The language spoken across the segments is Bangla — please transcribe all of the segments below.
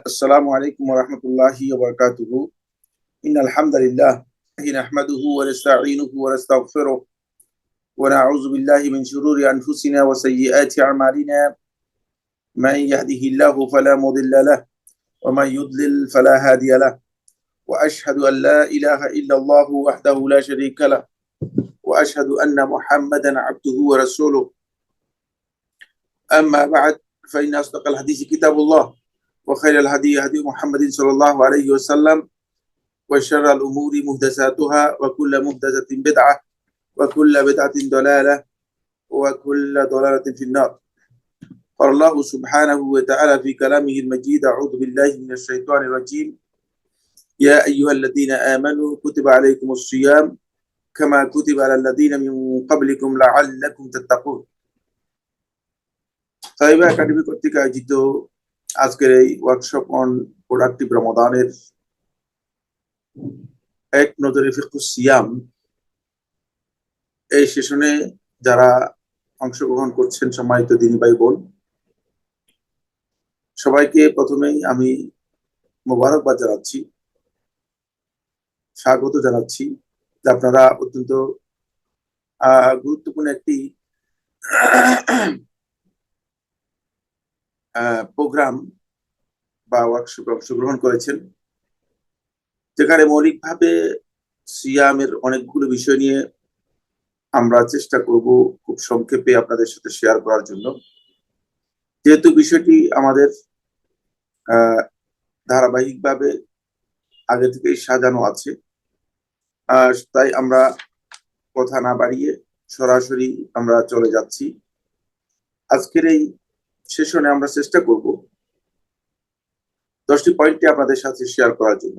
السلام عليكم ورحمة الله وبركاته. إن الحمد لله نحمده ونستعينه ونستغفره ونعوذ بالله من شرور أنفسنا وسيئات أعمالنا. من يهده الله فلا مضل له ومن يضلل فلا هادي له، وأشهد أن لا إله إلا الله وحده لا شريك له، وأشهد أن محمدا عبده ورسوله. أما بعد، فإن أصدق الحديث كتاب الله، وخير الهدي هدي محمد صلى الله عليه وسلم، وشر الأمور محدثاتها، وكل محدثة بدعة، وكل بدعة ضلالة، وكل ضلالة في النار. قال الله سبحانه وتعالى في كلامه المجيد: أعوذ بالله من الشيطان الرجيم. يا أيها الذين آمنوا كتب عليكم الصيام كما كتب على الذين من قبلكم لعلكم تتقون। তাইবা একাডেমি কর্তৃক আয়োজিত আজকের এই ওয়ার্কশপ অন প্রোডাক্টিভ রমাদানের এক নজরে ফিকহুস সিয়াম এই সেশনে যারা অংশগ্রহণ করছেন সম্মানিত দিনী ভাই বোন, সবাইকে প্রথমেই আমি মোবারকবাদ জানাচ্ছি, স্বাগত জানাচ্ছি যে আপনারা অত্যন্ত গুরুত্বপূর্ণ একটি প্রোগ্রাম বা ওয়ার্কশপে অংশগ্রহণ করেছেন, যেখানে মৌলিকভাবে সিয়ামের অনেকগুলো বিষয় নিয়ে আমরা চেষ্টা করব খুব সংক্ষেপে আপনাদের সাথে শেয়ার করার জন্য। যেহেতু বিষয়টি আমাদের ধারাবাহিকভাবে আগে থেকেই সাজানো আছে, তাই আমরা কথা না বাড়িয়ে সরাসরি আমরা চলে যাচ্ছি। আজকের এই সেশনে আমরা চেষ্টা করব 10টি পয়েন্টে আপনাদের সাথে শেয়ার করার জন্য।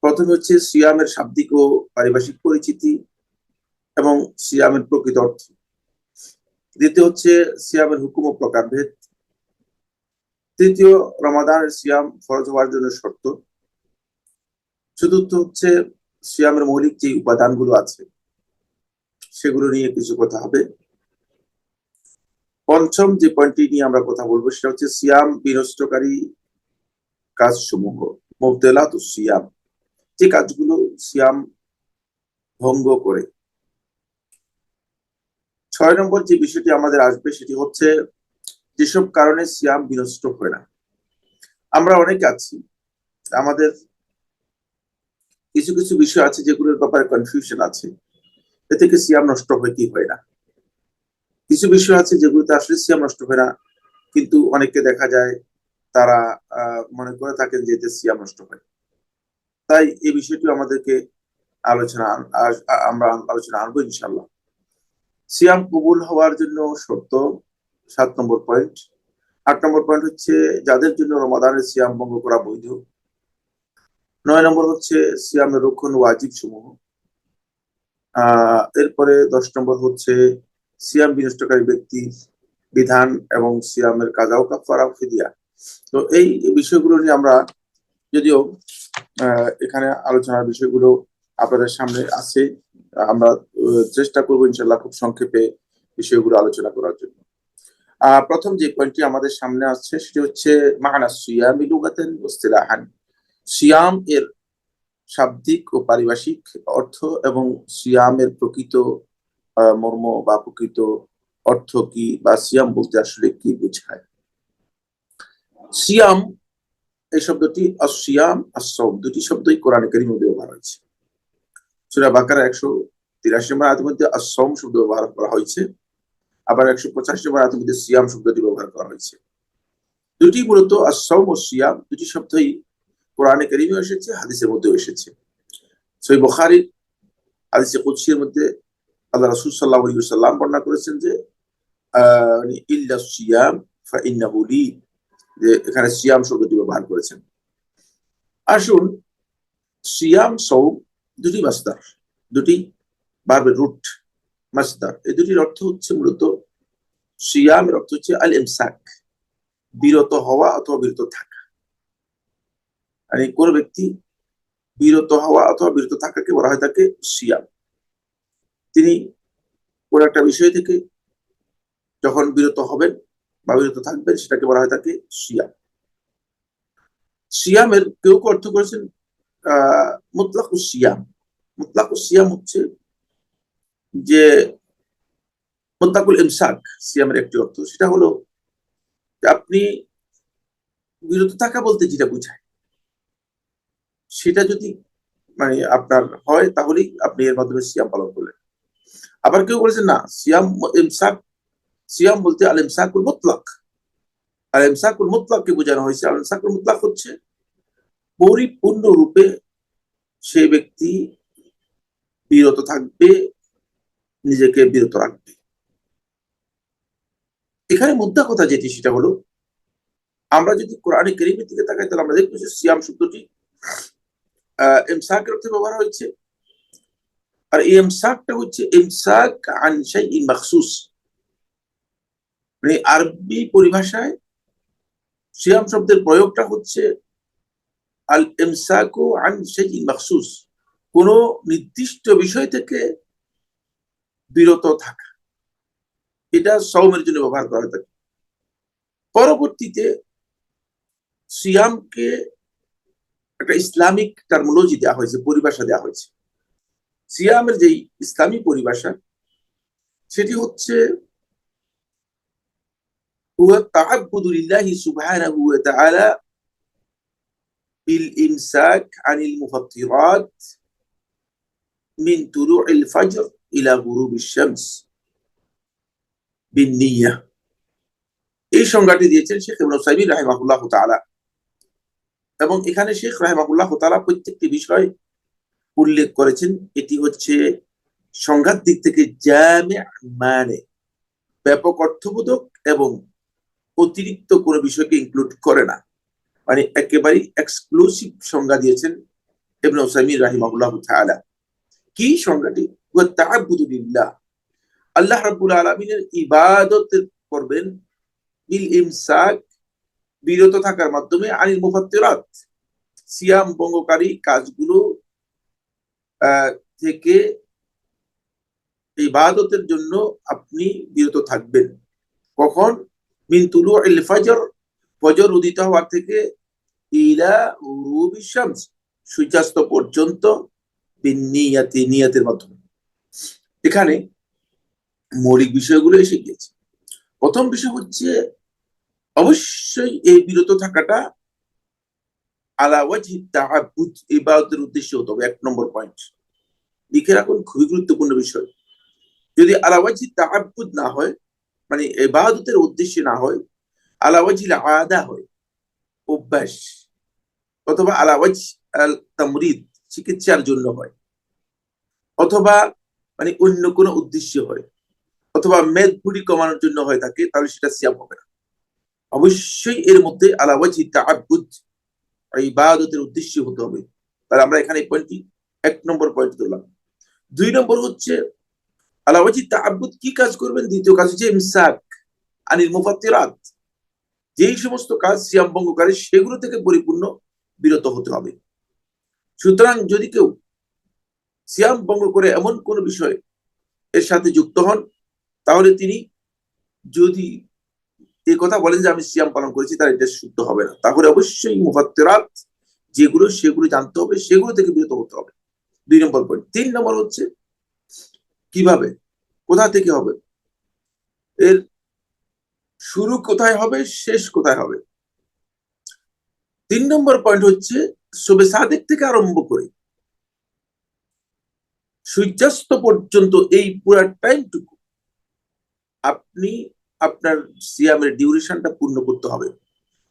প্রথমে হচ্ছে সিয়ামের শাব্দিক ও পারিভাষিক পরিচিতি এবং সিয়ামের প্রকৃত অর্থ। দ্বিতীয় হচ্ছে সিয়ামের হুকুম ও প্রকারভেদ। তৃতীয়, রমাদানের সিয়াম ফরজ হওয়ার জন্য শর্ত। চতুর্থ হচ্ছে সিয়ামের মৌলিক যে উপাদানগুলো আছে সেগুলো নিয়ে কিছু কথা হবে। পঞ্চম যে পয়েন্টটি নিয়ে আমরা কথা বলবো সেটা হচ্ছে সিয়াম বিনষ্টকারী কাজসমূহ, মুবতিলাতুস সিয়াম, যে কাজগুলো সিয়াম ভঙ্গ করে। 6 নম্বর যে বিষয়টি আমাদের আসবে সেটি হচ্ছে যেসব কারণে সিয়াম বিনষ্ট হয় না। আমরা অনেকে আছি, আমাদের কিছু কিছু বিষয় আছে যেগুলোর ব্যাপারে কনফিউশন আছে, এ থেকে সিয়াম নষ্ট হইতেই হয় না। কিছু বিষয় আছে যেগুলোতে আসলে সিয়াম নষ্ট হয় না, কিন্তু অনেককে দেখা যায় তারা মনে করে থাকেন যে এতে সিয়াম নষ্ট হয়। তাই এই বিষয়টি আমাদেরকে আমরা আলোচনা আনবো ইনশাল্লাহ। সিয়াম কবুল হওয়ার জন্য শর্ত 7 নম্বর পয়েন্ট। 8 নম্বর পয়েন্ট হচ্ছে যাদের জন্য রমাদানের সিয়াম ভঙ্গ করা বৈধ। 9 নম্বর হচ্ছে সিয়ামের রক্ষণ ওয়াজিব সমূহ। এরপরে 10 নম্বর হচ্ছে সিয়াম বিনষ্টকারী ব্যক্তির বিধান এবং সিয়ামের কাজা ও কাফারা ও ফিদিয়া। তো এই বিষয়গুলো নিয়ে আমরা, যদিও এখানে আলোচনার বিষয়গুলো আপনাদের সামনে আছে, আমরা চেষ্টা করবো ইনশাল্লাহ খুব সংক্ষেপে বিষয়গুলো আলোচনা করার জন্য। প্রথম যে পয়েন্টটি আমাদের সামনে আসছে সেটি হচ্ছে মা'না সিয়াম লুগাতান ওয়া ইসতিলাহান। সিয়াম এর শাব্দিক ও পারিভাষিক অর্থ এবং সিয়ামের প্রকৃত মর্ম বা প্রকৃত অর্থ কি, বা সিয়াম বলতে আসলে কি বোঝায়। সিয়াম এই শব্দটি আসিয়াম আসসাওম দুটি শব্দই কোরআনে কারীমের মধ্যে ব্যবহার হয়েছে। সূরা বাকারা 183 নম্বর আয়াতের মধ্যে আসসাওম শব্দ ব্যবহার করা হয়েছে, আবার 185 নম্বর আয়াতের মধ্যে সিয়াম শব্দটি ব্যবহার করা হয়েছে। দুটি মূলত আসসাওম ও সিয়াম দুটি শব্দই কোরআনে কারীমে এসেছে, হাদিসের মধ্যেও এসেছে। সহিহ বুখারীর হাদিসে কুদসির মধ্যে আল্লাহ রাসূল সাল্লাল্লাহু আলাইহি ওয়াসাল্লাম বর্ণনা করেছেন যে ইল্লা সিয়াম ফাইন্নাহু লি, যে এখানে সিয়াম শব্দটি ব্যবহার করেছেন। আসুন, সিয়াম সাওম দুটি মাসদার, দুটি ভার্বের রুট মাসদার। এই দুটির অর্থ হচ্ছে মূলত সিয়ামের অর্থ হচ্ছে আল ইমসাক, বিরত হওয়া অথবা বিরত থাকা। মানে কোন ব্যক্তি বিরত হওয়া অথবা বিরত থাকাকে বলা হয় তাকে সিয়াম। তিনি কোন একটা বিষয় থেকে যখন বিরত হবেন বা বিরত থাকবেন সেটাকে বলা হয় তাকে সিয়াম। সিয়ামের কেউ কেউ অর্থ করেছেন মুতলাকুস সিয়াম। মুতলাকুস সিয়াম হচ্ছে যে মুতলাকুল ইমসাক, সিয়ামের একটি অর্থ, সেটা হলো আপনি বিরত থাকা বলতে যেটা বোঝায় সেটা যদি মানে আপনার হয় তাহলেই আপনি এর মাধ্যমে সিয়াম পালন করলেন। আবার কেউ বলেছেন না, সিয়াম ইমসাক, সিয়াম বলতে আল ইমসাকুল মুতলাক, আর ইমসাকুল মুতলাককে বোঝানো হয়েছে। আল ইমসাকুল মুতলাক হচ্ছে পরিপূর্ণরূপে সে ব্যক্তি বিরত থাকবে, নিজেকে বিরত রাখবে। এখানে মুদ্রা কথা যেটি সেটা হলো, আমরা যদি কোরআনে কারীমের দিকে তাকাই তাহলে আমরা দেখবো যে সিয়াম শব্দটি ইমসাকের অর্থে ব্যবহার হয়েছে। আর এই ইমসাকটা হচ্ছে ইমসাক আন শাইইন মাখসুস, মানে আরবি পরিভাষায় সিয়াম শব্দের প্রয়োগটা হচ্ছে আল ইমসাকু আন শাইইন মাখসুস, কোন নির্দিষ্ট বিষয় থেকে বিরত থাকা, এটা সওমের জন্য ব্যবহার করা হয়ে থাকে। পরবর্তীতে সিয়ামকে একটা ইসলামিক টার্মোলজি দেওয়া হয়েছে, পরিভাষা দেওয়া হয়েছে। সিয়ামের যেই ইসলামী পরিভাষা সেটি হচ্ছে হুয়া তাআব্বুদু লিল্লাহি সুবহানাহু ওয়া তাআলা বিল ইমসাক আনিল মুফাত্তিরাত মিন তুলুইল ফাজর ইলা গুরুবিশ শামস বিন্নিয়া। এই সংজ্ঞাটি দিয়েছেন শেখ ইবনে উসাইমিন রাহিমাহুল্লাহ তাআলা, এবং এখানে শেখ রাহিমাহুল্লাহ তাআলা প্রত্যেকটি বিষয় উল্লেখ করেছেন। এটি হচ্ছে সংজ্ঞার দিক থেকে জামি', মানে ব্যাপক অর্থবোধক এবং অতিরিক্ত কোনো বিষয়কে ইনক্লুড করে না, মানে একেবারেই এক্সক্লুসিভ সংজ্ঞা দিয়েছেন ইবনে উসাইমিন রাহিমাহুল্লাহ তাআলা। কি সংজ্ঞাটি? ওয়া তাআব্বুদু লিল্লাহ, আল্লাহ রাব্বুল আলামিনের ইবাদত করবেন, বিল ইমসাক, বিরত থাকার মাধ্যমে, আনিল মুফাত্তিরাত, সিয়াম ভঙ্গকারী কাজগুলো থেকে ইবাদতের জন্য আপনি বিরত থাকবেন। কখন? মিন তুলুইল ফাজর, ফজর উদিত হওয়ার থেকে, ইলা গুরুবিশ শামস, সূর্যাস্ত পর্যন্ত, বিন্নিয়াতি, নিয়তের মাধ্যমে। এখানে মৌলিক বিষয়গুলো এসে গিয়েছে। প্রথম বিষয় হচ্ছে অবশ্যই এই বিরত থাকাটা আলা ওয়াজহি তাআব্বুদ, ইবাদতের উদ্দেশ্যে হতে হবে। 1 নম্বর পয়েন্ট লিখে রাখুন, খুবই গুরুত্বপূর্ণ বিষয়। যদি আলা ওয়াজহি তাআব্বুদ না হয়, মানে ইবাদতের উদ্দেশ্যে না হয়, আলা ওয়াজহিল আদা হয়, অভ্যাস, অথবা আলা ওয়াজহ আল তামরিদ, চিকিৎসার জন্য হয়, অথবা মানে অন্য কোনো উদ্দেশ্য হয়, অথবা মেদবুড়ি কমানোর জন্য হয় থাকে, তাহলে সেটা সিয়াম হবে না। অবশ্যই এর মধ্যে আলা ওয়াজহি তাআব্বুদ, ইবাদতের উদ্দেশ্য হতে হবে। তাহলে আমরা এখানে এই পয়েন্টটি 1 নম্বর পয়েন্ট ধরলাম। 2 নম্বর হচ্ছে আলা ওয়াজহি তাআব্বুদ, কি কাজ করবেন? দ্বিতীয় কাজ হচ্ছে ইমসাক আনিল মুফাত্তিরাত, যেই সমস্ত কাজ সিয়াম ভঙ্গকারী সেগুলো থেকে পরিপূর্ণ বিরত হতে হবে। সুতরাং যদি কেউ সিয়াম ভঙ্গ করে এমন কোন বিষয় এর সাথে যুক্ত হন, তাহলে তিনি যদি এই কথা বলেন যে আমি সিয়াম পালন করেছি, তার এটা শুদ্ধ হবে না। তাহলে অবশ্যই মুফাত্তিরাত যেগুলো, সেগুলো জানতে হবে, সেগুলো থেকে বিরত হতে হবে। 2 নম্বর পয়েন্ট। 3 নম্বর হচ্ছে কিভাবে, কোথা থেকে হবে, এর শুরু কোথায় হবে, শেষ কোথায় হবে। 3 নম্বর পয়েন্ট হচ্ছে শবে সাদেক থেকে আরম্ভ করে সূর্যাস্ত পর্যন্ত এই পুরা টাইমটুকু আপনি আপনার সিয়ামের ডিউরেশনটা পূর্ণ করতে হবে।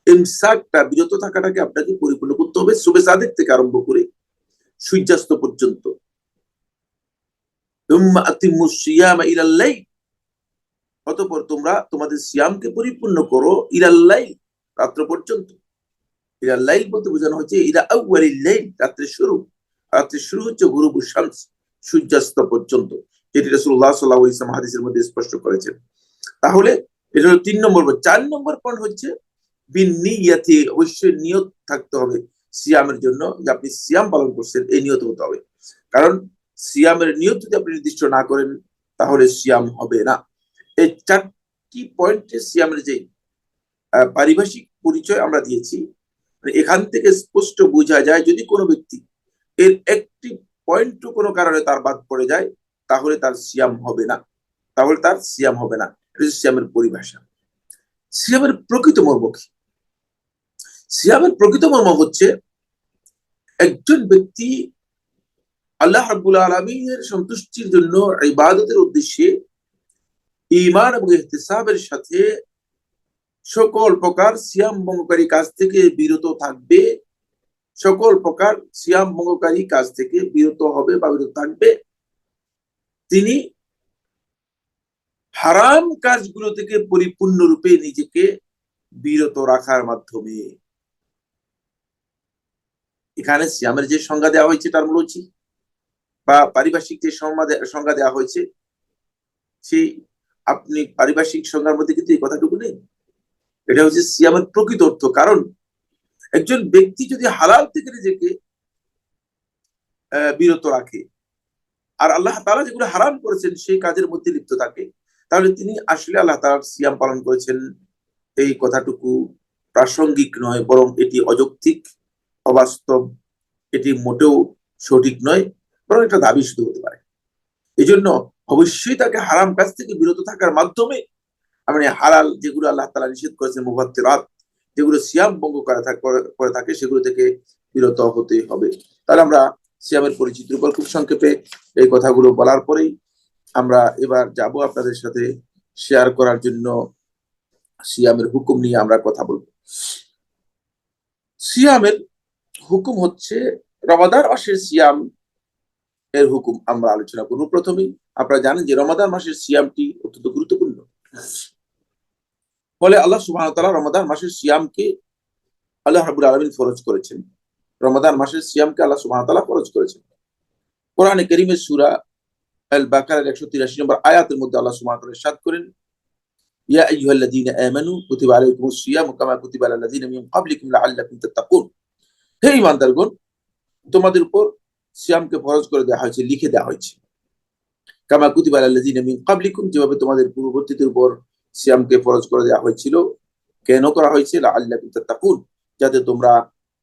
ইমসাকটা, বিরত থাকাটাকে আপনাকে পরিপূর্ণ করতে হবে শবে সাদেক থেকে আরম্ভ করে সূর্যাস্ত পর্যন্ত। অতঃপর তোমরা তোমাদের সিয়ামকে পরিপূর্ণ করো ইলাল্লাইল, রাত্র পর্যন্ত। ইলাল্লাইল বলতে বোঝানো হচ্ছে ইলা আউয়ালিল লাইল, রাত্রের শুরু। রাত্রের শুরু হচ্ছে গুরুবুশ শামস, সূর্যাস্ত পর্যন্ত, যেটি রাসূলুল্লাহ সাল্লাল্লাহু আলাইহি ওয়াসাল্লাম হাদিসের মধ্যে স্পষ্ট করেছেন। তাহলে এটা হলো 3 নম্বর। 4 নম্বর পয়েন্ট হচ্ছে বিন্নিয়াতি, অবশ্যই নিয়ত থাকতে হবে সিয়ামের জন্য, যে আপনি সিয়াম পালন করছেন, এই নিয়ত হতে হবে। কারণ সিয়ামের নিয়ত যদি আপনি নির্দিষ্ট না করেন, তাহলে সিয়াম হবে না। এই 4টি পয়েন্টে সিয়ামের যে পারিভাষিক পরিচয় আমরা দিয়েছি, মানে এখান থেকে স্পষ্ট বোঝা যায় যদি কোনো ব্যক্তি এর একটি পয়েন্ট কোনো কারণে তার বাদ পড়ে যায় তাহলে তার সিয়াম হবে না, তাহলে তার সিয়াম হবে না। এটা হচ্ছে সিয়ামের পরিভাষা। সিয়ামের প্রকৃত মর্ম কি? সিয়ামের প্রকৃত মর্ম হচ্ছে একজন ব্যক্তি আল্লাহ রাব্বুল আলামিনের সন্তুষ্টির জন্য ইবাদতের উদ্দেশ্যে ঈমান এবং ইহতিসাবের সাথে সকল প্রকার সিয়াম ভঙ্গকারী কাজ থেকে বিরত থাকবে, সকল প্রকার সিয়াম ভঙ্গকারী কাজ থেকে বিরত হবে বা বিরত থাকবে। তিনি হারাম কাজগুলো থেকে পরিপূর্ণরূপে নিজেকে বিরত রাখার মাধ্যমে। এখানে সিয়ামের যে সংজ্ঞা দেওয়া হয়েছে টার্মোলজি বা পারিভাষিক যে সংজ্ঞা দেওয়া হয়েছে, সেই আপনি পারিভাষিক সংজ্ঞার মধ্যে কিন্তু এই কথাটুকু নেই। এটা হচ্ছে সিয়ামের প্রকৃত অর্থ। কারণ একজন ব্যক্তি যদি হালাল থেকে নিজেকে বিরত রাখে আর আল্লাহ তাআলা যেগুলো হারাম করেছেন সেই কাজের মধ্যে লিপ্ত থাকে, তাহলে তিনি আসলে আল্লাহ তাআলার সিয়াম পালন করেছেন এই কথাটুকু প্রাসঙ্গিক নয়, বরং এটি অযৌক্তিক, অবাস্তব, এটি মোটেও সঠিক নয়, বরং এটা দাবি শুধু হতে পারে। এই জন্য অবশ্যই তাকে হারাম কাজ থেকে বিরত থাকার মাধ্যমে, মানে হালাল যেগুলো আল্লাহ তাআলা নিষেধ করেছেন মুফাত্তিরাত, যেগুলো সিয়াম ভঙ্গ করে থাকে সেগুলো থেকে বিরত হতে হবে। তাহলে আমরা সিয়ামের পরিচিতির উপর খুব সংক্ষেপে এই কথাগুলো বলার পরেই আমরা এবার যাব আপনাদের সাথে শেয়ার করার জন্য সিয়ামের হুকুম নিয়ে আমরা কথা বলবো। সিয়ামের হুকুম হচ্ছে রমাদান মাসের সিয়াম এর হুকুম আমরা আলোচনা করব। প্রথমেই আপনারা জানেন যে রমাদান মাসের সিয়ামটি অত্যন্ত গুরুত্বপূর্ণ। ফলে আল্লাহ সুবহানাহু ওয়া তাআলা রমাদান মাসের সিয়ামকে আল্লাহ রাব্বুল আলামিন ফরজ করেছেন। রমাদান মাসের সিয়ামকে আল্লাহ সুবহানাহু ওয়া তাআলা ফরজ করেছেন। কোরআনে কারীমের সূরা আল বাকারার 183 নম্বর আয়াতের মধ্যে আল্লাহ সুবহানাহু ওয়া তাআলা ইরশাদ করেন, ইয়া আইয়ুহাল্লাযীনা আমানু কুতিবা আলাইকুমুস সিয়ামু কামা কুতিবা আলাল লাযীনা মিন ক্বাবলিকুম লাআল্লাকুম তাত্তাকুন। হে ঈমানদারগণ, তোমাদের উপর সিয়ামকে ফরজ করে দেওয়া হয়েছে, লিখে দেওয়া হয়েছে। কামা কুতিবা আলাল লাযীনা মিন ক্বাবলিকুম, যেভাবে তোমাদের পূর্ববর্তীদের উপর সিয়ামকে ফরজ করে দেওয়া হয়েছিল। কেন করা হয়েছে? লাআল্লাকুম তাত্তাকুন, যাতে তোমরা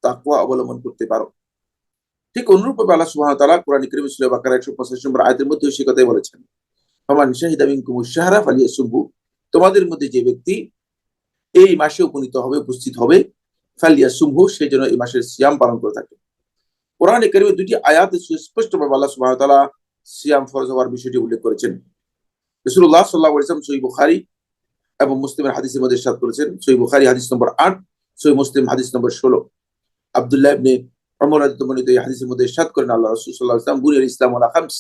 তাকওয়া অবলম্বন করতে পারো। ঠিক অনুরূপভাবে আল্লাহ সুবহানাহু ওয়া তাআলা কোরআন কারীমের সূরা বাকারা 185 নম্বর আয়াতের মধ্যে সেই কথাই বলেছেন, ফামান শাহিদা মিনকুমুশ শাহরা ফালিয়াসুমহু, তোমাদের মধ্যে যে ব্যক্তি এই মাসে উপনীত হবে, উপস্থিত হবে, ফালিয়াসুমহু, সেই জন্য এই মাসের সিয়াম পালন করে থাকে। কোরআনে কারীমে দুটি আয়াতে সুস্পষ্টভাবে আল্লাহ সুবহানাহু ওয়া তাআলা সিয়াম ফরজ হওয়ার বিষয়টি উল্লেখ করেছেন। রাসূলুল্লাহ সাল্লাল্লাহু আলাইহি ওয়াসাল্লাম সহিহ বুখারী এবং মুসলিমের হাদিসের মধ্যে ইরশাদ করেছেন, সহিহ বুখারী হাদিস নম্বর 8, সহিহ মুসলিম হাদিস নম্বর 16, আব্দুল্লাহ ইবনে ওমর রাদিয়াল্লাহু আনহু এই হাদিসের মধ্যে ইরশাদ করেন, আল্লাহ রাসূল সাল্লাল্লাহু আলাইহি ওয়াসাল্লাম বুনিয়াল ইসলামু আলা খামস,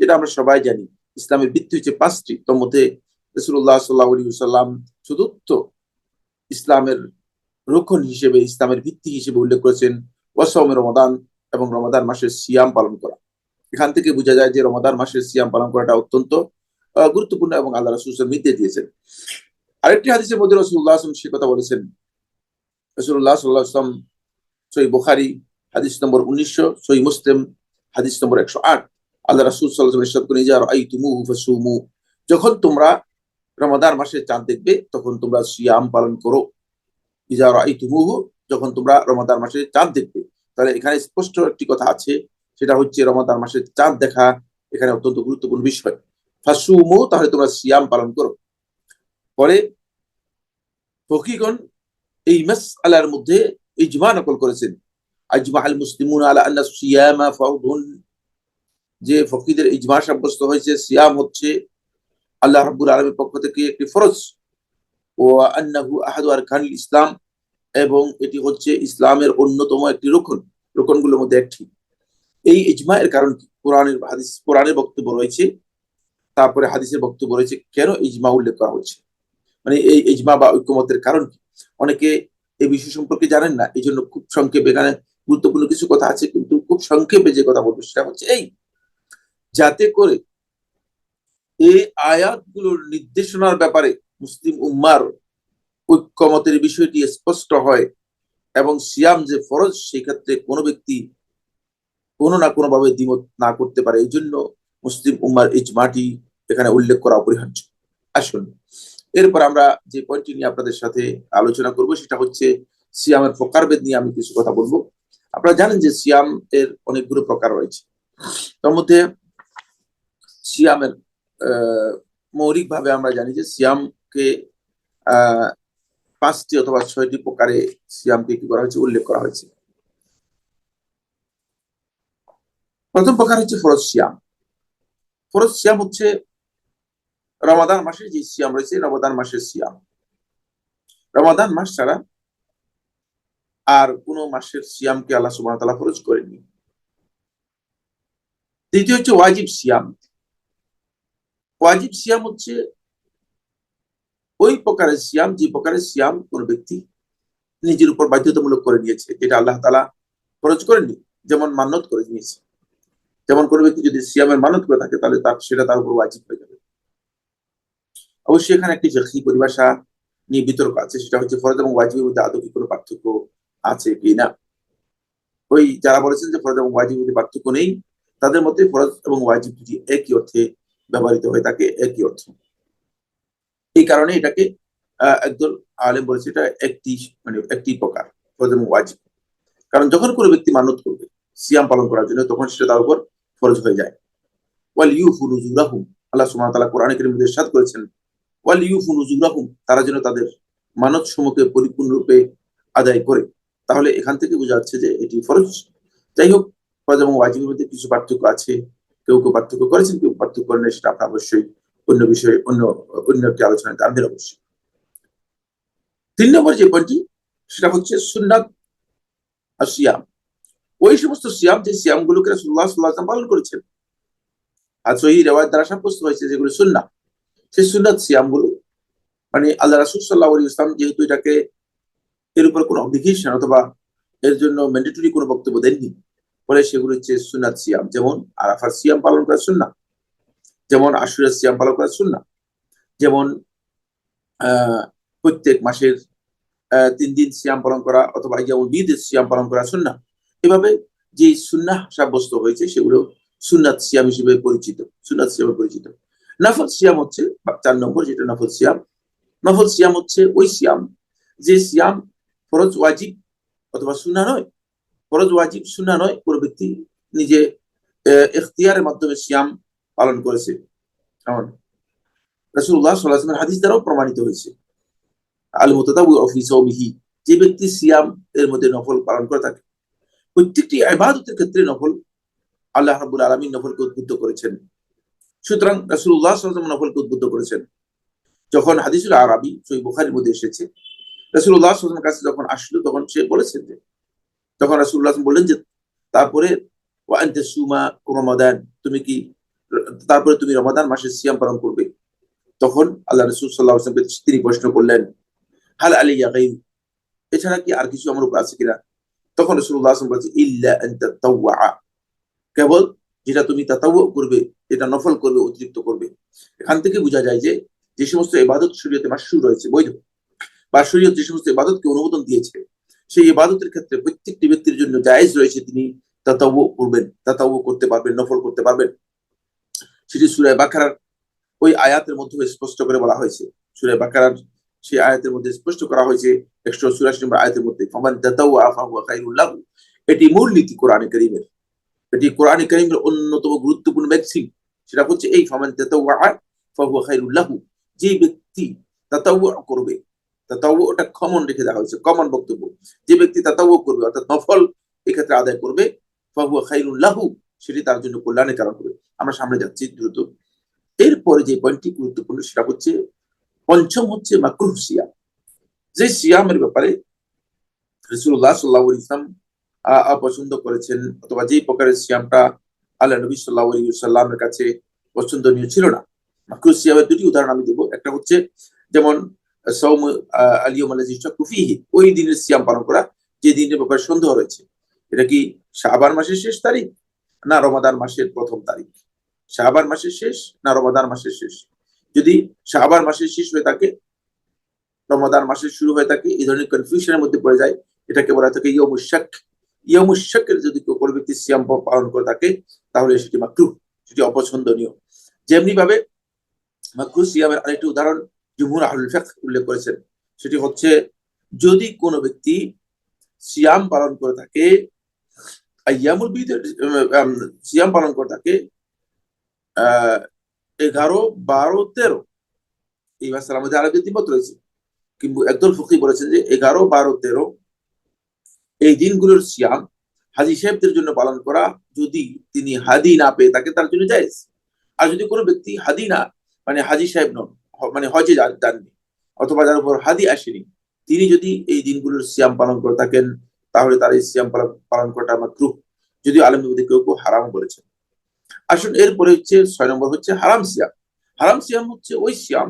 যেটা আমরা সবাই জানি ইসলামের ভিত্তি হচ্ছে 5টি। তার মধ্যে রাসূলুল্লাহ সাল্লাল্লাহু আলাইহি ওয়াসাল্লাম চতুর্থ ইসলামের রক্ষণ হিসেবে, ইসলামের ভিত্তি হিসেবে উল্লেখ করেছেন ওয়াসাউমে রমাদান, এবং রমাদান মাসের সিয়াম পালন করা। এখান থেকে বোঝা যায় যে রমাদান মাসের সিয়াম পালন করাটা অত্যন্ত গুরুত্বপূর্ণ এবং আল্লাহ রাসূল সাল্লাল্লাহু আলাইহি ওয়াসাল্লাম নির্দেশ দিয়েছেন। আরেকটি হাদিসের মধ্যে রাসূলুল্লাহ সাল্লাল্লাহু আলাইহি ওয়াসাল্লাম সে কথা বলেছেন। রাসূলুল্লাহ সাল্লাল্লাহু আলাইহি ওয়াসাল্লাম সহিহ বুখারী হাদিস নম্বর 1900, সহিহ মুসলিম হাদিস নম্বর 108, আল্লাহ রাসূল সাল্লাল্লাহু আলাইহি ওয়াসাল্লাম ইরশাদ করেন, ইজা রাআইতুমুহু ফাসুমু, যখন তোমরা রমাদান মাসে চাঁদ দেখবে তখন তোমরা সিয়াম পালন করো। ইজা রাআইতুমুহু, যখন তোমরা রমাদান মাসে চাঁদ দেখবে। তাহলে এখানে স্পষ্ট একটি কথা আছে, সেটা হচ্ছে রমাদান মাসে চাঁদ দেখা এখানে অত্যন্ত গুরুত্বপূর্ণ বিষয়। ফাসুমু, তাহলে তোমরা সিয়াম পালন করো। পরে ফকিহগণ এই মাসআলার মধ্যে ইজমা নকল করেছেন, আজমা আল মুসলিমুন আলা আন্না সিয়ামা ফারদুন, যে ফকিহদের ইজমা সাব্যস্ত হয়েছে সিয়াম হচ্ছে আল্লাহ রাব্বুল আলামিনের পক্ষ থেকে একটি ফরজ, ওয়া আন্নাহু আহাদু আরকানিল ইসলাম, এবং এটি হচ্ছে ইসলামের অন্যতম একটি রুকন, রুকনগুলোর মধ্যে একটি। এই ইজমা এর কারণ কি? কোরআনের বক্তব্য রয়েছে, তারপরে হাদিসের বক্তব্য রয়েছে। কেন ইজমা উল্লেখ করা হচ্ছে, মানে এই ইজমা বা ঐক্যমতের কারণ কি? অনেকে এই বিষয় সম্পর্কে জানেন না, এই জন্য খুব সংক্ষেপে, এখানে গুরুত্বপূর্ণ কিছু কথা আছে কিন্তু খুব সংক্ষেপে যে কথা বলবো সেটা হচ্ছে এই, যাতে করে এই আয়াতগুলোর নির্দেশনার ব্যাপারে মুসলিম উম্মার ঐক্যমতের বিষয়টি স্পষ্ট হয়, এবং সিয়াম যে ফরজ সেই ক্ষেত্রে কোনো ব্যক্তি কোনো না কোনো ভাবে দ্বিমত না করতে পারে। এই জন্য মুসলিম উম্মার ইজমাটি এখানে উল্লেখ করা অপরিহার্য। আসুন এরপর আমরা যে পয়েন্টটি নিয়ে আপনাদের সাথে আলোচনা করব সেটা হচ্ছে সিয়ামের প্রকারভেদ নিয়ে আমি কিছু কথা বলবো। আপনারা জানেন যে সিয়াম এর অনেকগুলো প্রকার রয়েছে। তার মধ্যে সিয়ামের মৌলিক ভাবে আমরা জানি যে সিয়ামকে আহ 5টি অথবা 6টি প্রকারে সিয়ামকে কি করা হয়েছে, উল্লেখ করা হয়েছে। প্রথম প্রকার হচ্ছে ফরজ সিয়াম। ফরজ সিয়াম হচ্ছে রমাদান মাসের যে সিয়াম রয়েছে, রমাদান মাসের সিয়াম। রমাদান মাস ছাড়া আর কোন মাসের সিয়ামকে আল্লাহ সুবহানাহু ওয়া তাআলা ফরজ করেননি। দ্বিতীয় হচ্ছে ওয়াজিব সিয়াম। ওয়াজিব সিয়াম হচ্ছে ওই প্রকারের সিয়াম যে প্রকারের সিয়াম কোন ব্যক্তি নিজের উপর বাধ্যতামূলক করে নিয়েছে, যেটা আল্লাহ তাআলা ফরজ করেননি, যেমন মান্নত করে নিয়েছে। যেমন কোন ব্যক্তি যদি সিয়ামের মানত করে থাকে তাহলে সেটা তার উপর ওয়াজিব হয়ে যাবে। অবশ্যই এখানে একটি ফিকহি পরিভাষা নিয়ে বিতর্ক আছে, সেটা হচ্ছে ফরজ এবং ওয়াজিবের মধ্যে আদৌ কি কোনো পার্থক্য আছে কি না। ওই যারা বলেছেন যে ফরজ এবং ওয়াজিবের মধ্যে পার্থক্য নেই, তাদের মধ্যে ফরজ এবং ওয়াজিব দুটি একই অর্থে ব্যবহৃত হয়ে থাকে, একই অর্থ। এই কারণে এটাকে একদল আলেম বলেছে এটা একটি প্রকার ফরজ এবং ওয়াজিব। কারণ যখন কোনো ব্যক্তি মানত করবে সিয়াম পালন করার জন্য, তখন সেটা তার উপর ফরজ হয়ে যায়। ওয়াল ইউফু নুযুরাহুম, আল্লাহ সুবহানাহু ওয়া তাআলা কোরআনে কারীমে ইরশাদ করেছেন, ওয়াল ইউফু নুযুরাহুম, তারা যেন তাদের মানত সমূহকে পরিপূর্ণরূপে আদায় করে। তাহলে এখান থেকে বোঝা যাচ্ছে যে এটি ফরজ। যাই হোক, ফরজ এবং ওয়াজিবের মধ্যে কিছু পার্থক্য আছে। কেউ কেউ পার্থক্য করেছেন, কেউ পার্থক্য করেন, সেটা আপনার অবশ্যই অন্য বিষয়ে অন্য একটি আলোচনায় জানবেন অবশ্যই। 3 নম্বর যে পয়েন্টটি, সেটা হচ্ছে সুন্নাত আর সিয়াম। ওই সমস্ত সিয়াম যে সিয়ামগুলোকে রাসূলুল্লাহ সাল্লাল্লাহু আলাইহি ওয়াসাল্লাম পালন করেছেন আর সহিহ রিওয়ায়াত দ্বারা সাব্যস্ত হয়েছে, যেগুলো সুন্নাহ, সেই সুন্নাত সিয়ামগুলো, মানে আল্লাহ রাসূল সাল্লাল্লাহু আলাইহি ওয়াসাল্লাম যেহেতু এটাকে এর উপর কোনো অব্লিগেশন অথবা এর জন্য ম্যান্ডেটরি কোনো বক্তব্য দেননি, ফলে সেগুলো হচ্ছে সুন্নাত সিয়াম। যেমন আরাফার সিয়াম পালন করা সুন্নাহ, যেমন আশুরার সিয়াম পালন করা সুন্নাহ, যেমন প্রত্যেক মাসের 3 দিন সিয়াম পালন করা অথবা ইয়ামুল বীদের সিয়াম পালন করা সুন্নাহ। এভাবে যে সুন্নাহ সাব্যস্ত হয়েছে সেগুলো সুন্নাত সিয়াম হিসেবে পরিচিত, সুন্নাত সিয়ামে পরিচিত। নফল সিয়াম হচ্ছে 4 নম্বর, যেটা নফল সিয়াম। নফল সিয়াম হচ্ছে ওই সিয়াম যে সিয়াম ফরজ ওয়াজিব অথবা সুন্নাহ নয়। ফরজ ওয়াজিব সুন্নাহ নয়, কোনো ব্যক্তি নিজে ইখতিয়ারের মাধ্যমে সিয়াম পালন করেছে, যেমন রাসূলুল্লাহ সাল্লাল্লাহু আলাইহি ওয়াসাল্লাম হাদিস দ্বারাও প্রমাণিত হয়েছে। আল মুতাতাওয়িউ ফি সাওমিহি, যে ব্যক্তি সিয়াম এর মধ্যে নফল পালন করে থাকে। প্রত্যেকটি ইবাদতের ক্ষেত্রে নফল, আল্লাহ রাব্বুল আলামিন নফলকে উদ্বুদ্ধ করেছেন। সুতরাং রাসূলুল্লাহ সাল্লাল্লাহু আলাইহি ওয়াসাল্লাম নফলকে উদ্বুদ্ধ করেছেন। যখন হাদিসুল আরাবী সহিহ বুখারীর মধ্যে এসেছে, রাসূলুল্লাহ সাল্লাল্লাহু আলাইহি ওয়াসাল্লামের কাছে যখন আসলো, তখন সে বলেছেন যে, তখন রাসূলুল্লাহ বললেন যে, তারপরে ওয়া আনতা সুমা রমাদান, তুমি কি তারপরে তুমি রমাদান মাসের সিয়াম পালন করবে। তখন আল্লাহ রাসূল সাল্লাল্লাহু আলাইহি ওয়াসাল্লাম তিনি প্রশ্ন করলেন, হাল আলাইয়া গায়রু, এছাড়া কি আর কিছু আমার উপর আছে কিনা। তখন রাসূলুল্লাহ সাল্লাল্লাহু আলাইহি ওয়াসাল্লাম বলেছে, ইল্লা আন তাতাওয়া, কেবল যেটা তুমি তাতাওয়া করবে, যেটা নফল করবে, অতিরিক্ত করবে। এখান থেকে বোঝা যায় যে যে সমস্ত ইবাদত শরীয়তে মাশরু রয়েছে, বৈধ, বা শরীয়ত যে সমস্ত ইবাদতকে অনুমোদন দিয়েছে, সেই ইবাদতের ক্ষেত্রে প্রত্যেকটি ব্যক্তির জন্য জায়েজ রয়েছে তিনি তাতাওয়া করবেন, তাতাওয়া করতে পারবেন, নফল করতে পারবেন। সেটি সূরা বাকারার ওই আয়াতের মধ্যে স্পষ্ট করে বলা হয়েছে। সূরা বাকারার সেই আয়াতের মধ্যে স্পষ্ট করা হয়েছে 184 নম্বর আয়াতের মধ্যে, ফামান তাতাওয়া ফাহুয়া খায়রুল লাহু। এটি মূলনীতি কোরআনে কারীমের, এটি কোরআনে কারীমের অন্যতম গুরুত্বপূর্ণ ম্যাক্সিম। সেটা হচ্ছে এই ফামান তাতাওয়া ফাহুয়া খায়রুল লাহু, যে ব্যক্তি তাতাওয়া করবে, তাতাওয়াটা কমন রেখে দেওয়া হয়েছে, কমন বক্তব্য, যে ব্যক্তি তাতাওয়া করবে অর্থাৎ নফল এক্ষেত্রে আদায় করবে, ফাহুয়া খায়রুল লাহু, সেটি তার জন্য কল্যাণের কারণ হবে। আমরা সামনে যাচ্ছি দ্রুত। এরপরে যে পয়েন্টটি গুরুত্বপূর্ণ সেটা হচ্ছে পঞ্চম হচ্ছে মাকরুহ সিয়াম। যে সিয়ামের ব্যাপারে রাসূলুল্লাহ সাল্লাল্লাহু আলাইহি ওয়াসাল্লাম অপছন্দ করেছেন, অথবা যে প্রকারের সিয়ামটা আল্লাহ নবী সাল্লাল্লাহু আলাইহি ওয়াসাল্লামের কাছে পছন্দনীয় ছিল না। মাকরুহ সিয়ামের দুটি উদাহরণ আমি দেব। একটা হচ্ছে যেমন সাওম আল ইয়াউম আল্লাযী শাক্কু ফীহি, ওই দিনের সিয়াম পালন করা যে দিনের ব্যাপারে সন্দেহ রয়েছে, এটা কি শাবান মাসের শেষ তারিখ না রমাদান মাসের প্রথম তারিখ, শাবান মাসের শেষ না রমাদান মাসের শেষ। যদি শাবান মাসের শেষ হয়ে থাকে, রমাদান মাসের শুরু হয়ে থাকে, এই ধরনের কনফিউশনের মধ্যে পড়ে যায়, এটাকে বলা থাকে ইয়াউমুশ শাক। ইয়াউমুশ শাকের যদি কেউ কোনো ব্যক্তি সিয়াম পালন করে থাকে, তাহলে সেটি মাকরুহ, সেটি অপছন্দনীয়। যেমনি ভাবে মাকরুহ সিয়ামের আরেকটি উদাহরণ জুমহুর আহলুল ফিকহ উল্লেখ করেছেন, সেটি হচ্ছে যদি কোনো ব্যক্তি সিয়াম পালন করে থাকে, আইয়ামুল বীদ সিয়াম পালন করে থাকে 11, 12, 13। এই মাসালার মধ্যে আরো দ্বিমত রয়েছে, কিন্তু একদল ফকি বলেছেন যে 11, 12, 13 এই দিনগুলোর সিয়াম হাজি সাহেবদের জন্য পালন করা, যদি তিনি হাদি না পেয়ে থাকে তার জন্য জায়েজ। আর যদি কোনো ব্যক্তি হাদি না, মানে হাজি সাহেব নন, মানে হজে যাননি অথবা যার উপর হাদি আসেনি, তিনি যদি এই দিনগুলোর সিয়াম পালন করে থাকেন, তাহলে তার এই সিয়াম পালন করাটা মাকরুহ, যদিও আলেমদের মধ্যে কেউ কেউ হারাম বলেছেন। আসুন, এরপরে হচ্ছে 6 নম্বর হচ্ছে হারাম সিয়াম। হারাম সিয়াম হচ্ছে ওই সিয়াম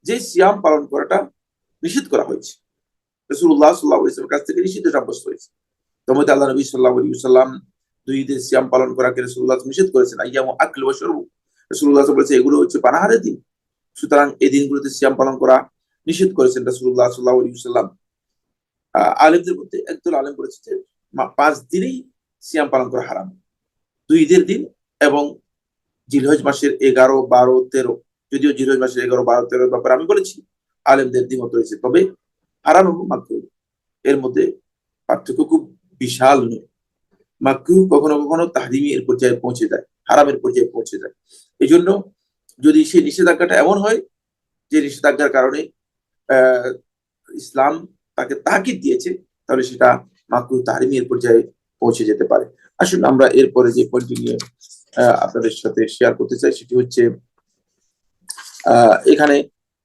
যে সিয়াম পালন করাটা নিষেধ করা হয়েছে, রাসূলুল্লাহ সাল্লাল্লাহু আলাইহি ওয়াসাল্লামের কাছ থেকে নিষিদ্ধ সাব্যস্ত হয়েছে। তোমাদের আল্লাহ নবী সাল্লাল্লাহু আলাইহি ওয়াসাল্লাম 2 ঈদের সিয়াম পালন করাকে রাসূলুল্লাহ নিষেধ করেছেন। আইয়ামু আকল ওয়া শুরব, রাসূলুল্লাহ বলেছে এগুলো হচ্ছে পানাহারের দিন, সুতরাং এই দিনগুলোতে সিয়াম পালন করা নিষেধ করেছেন রাসূলুল্লাহ সাল্লাল্লাহু আলাইহি ওয়াসাল্লাম। আলেমদের মধ্যে একদল আলেম বলেছে যে 5 দিনেই সিয়াম পালন করা হারাম, 2 ঈদের দিন এবং জিলহজ মাসের 11, 12, 13। যদিও জিলহজ মাসের 11, 12, 13 ব্যাপারে আমি বলেছি আলেমদের দ্বিমত রয়েছে, তবে হারাম এবং মাকরুহ এর মধ্যে পার্থক্য খুব বিশাল নয়। মাকরুহ কখনো কখনো তাহরিমের পর্যায়ে পৌঁছে যায়, হারামের পর্যায়ে পৌঁছে যায়। এই জন্য যদি সেই নিষেধাজ্ঞাটা এমন হয় যে নিষেধাজ্ঞার কারণে আহ ইসলাম তাকে তাকিদ দিয়েছে, তাহলে সেটা মাকরুহ তাহরিমের পর্যায়ে পৌঁছে যেতে পারে। আসুন আমরা এরপরে যে পয়েন্টটি নিয়ে আপনাদের সাথে শেয়ার করতে চাই সেটি হচ্ছে এখানে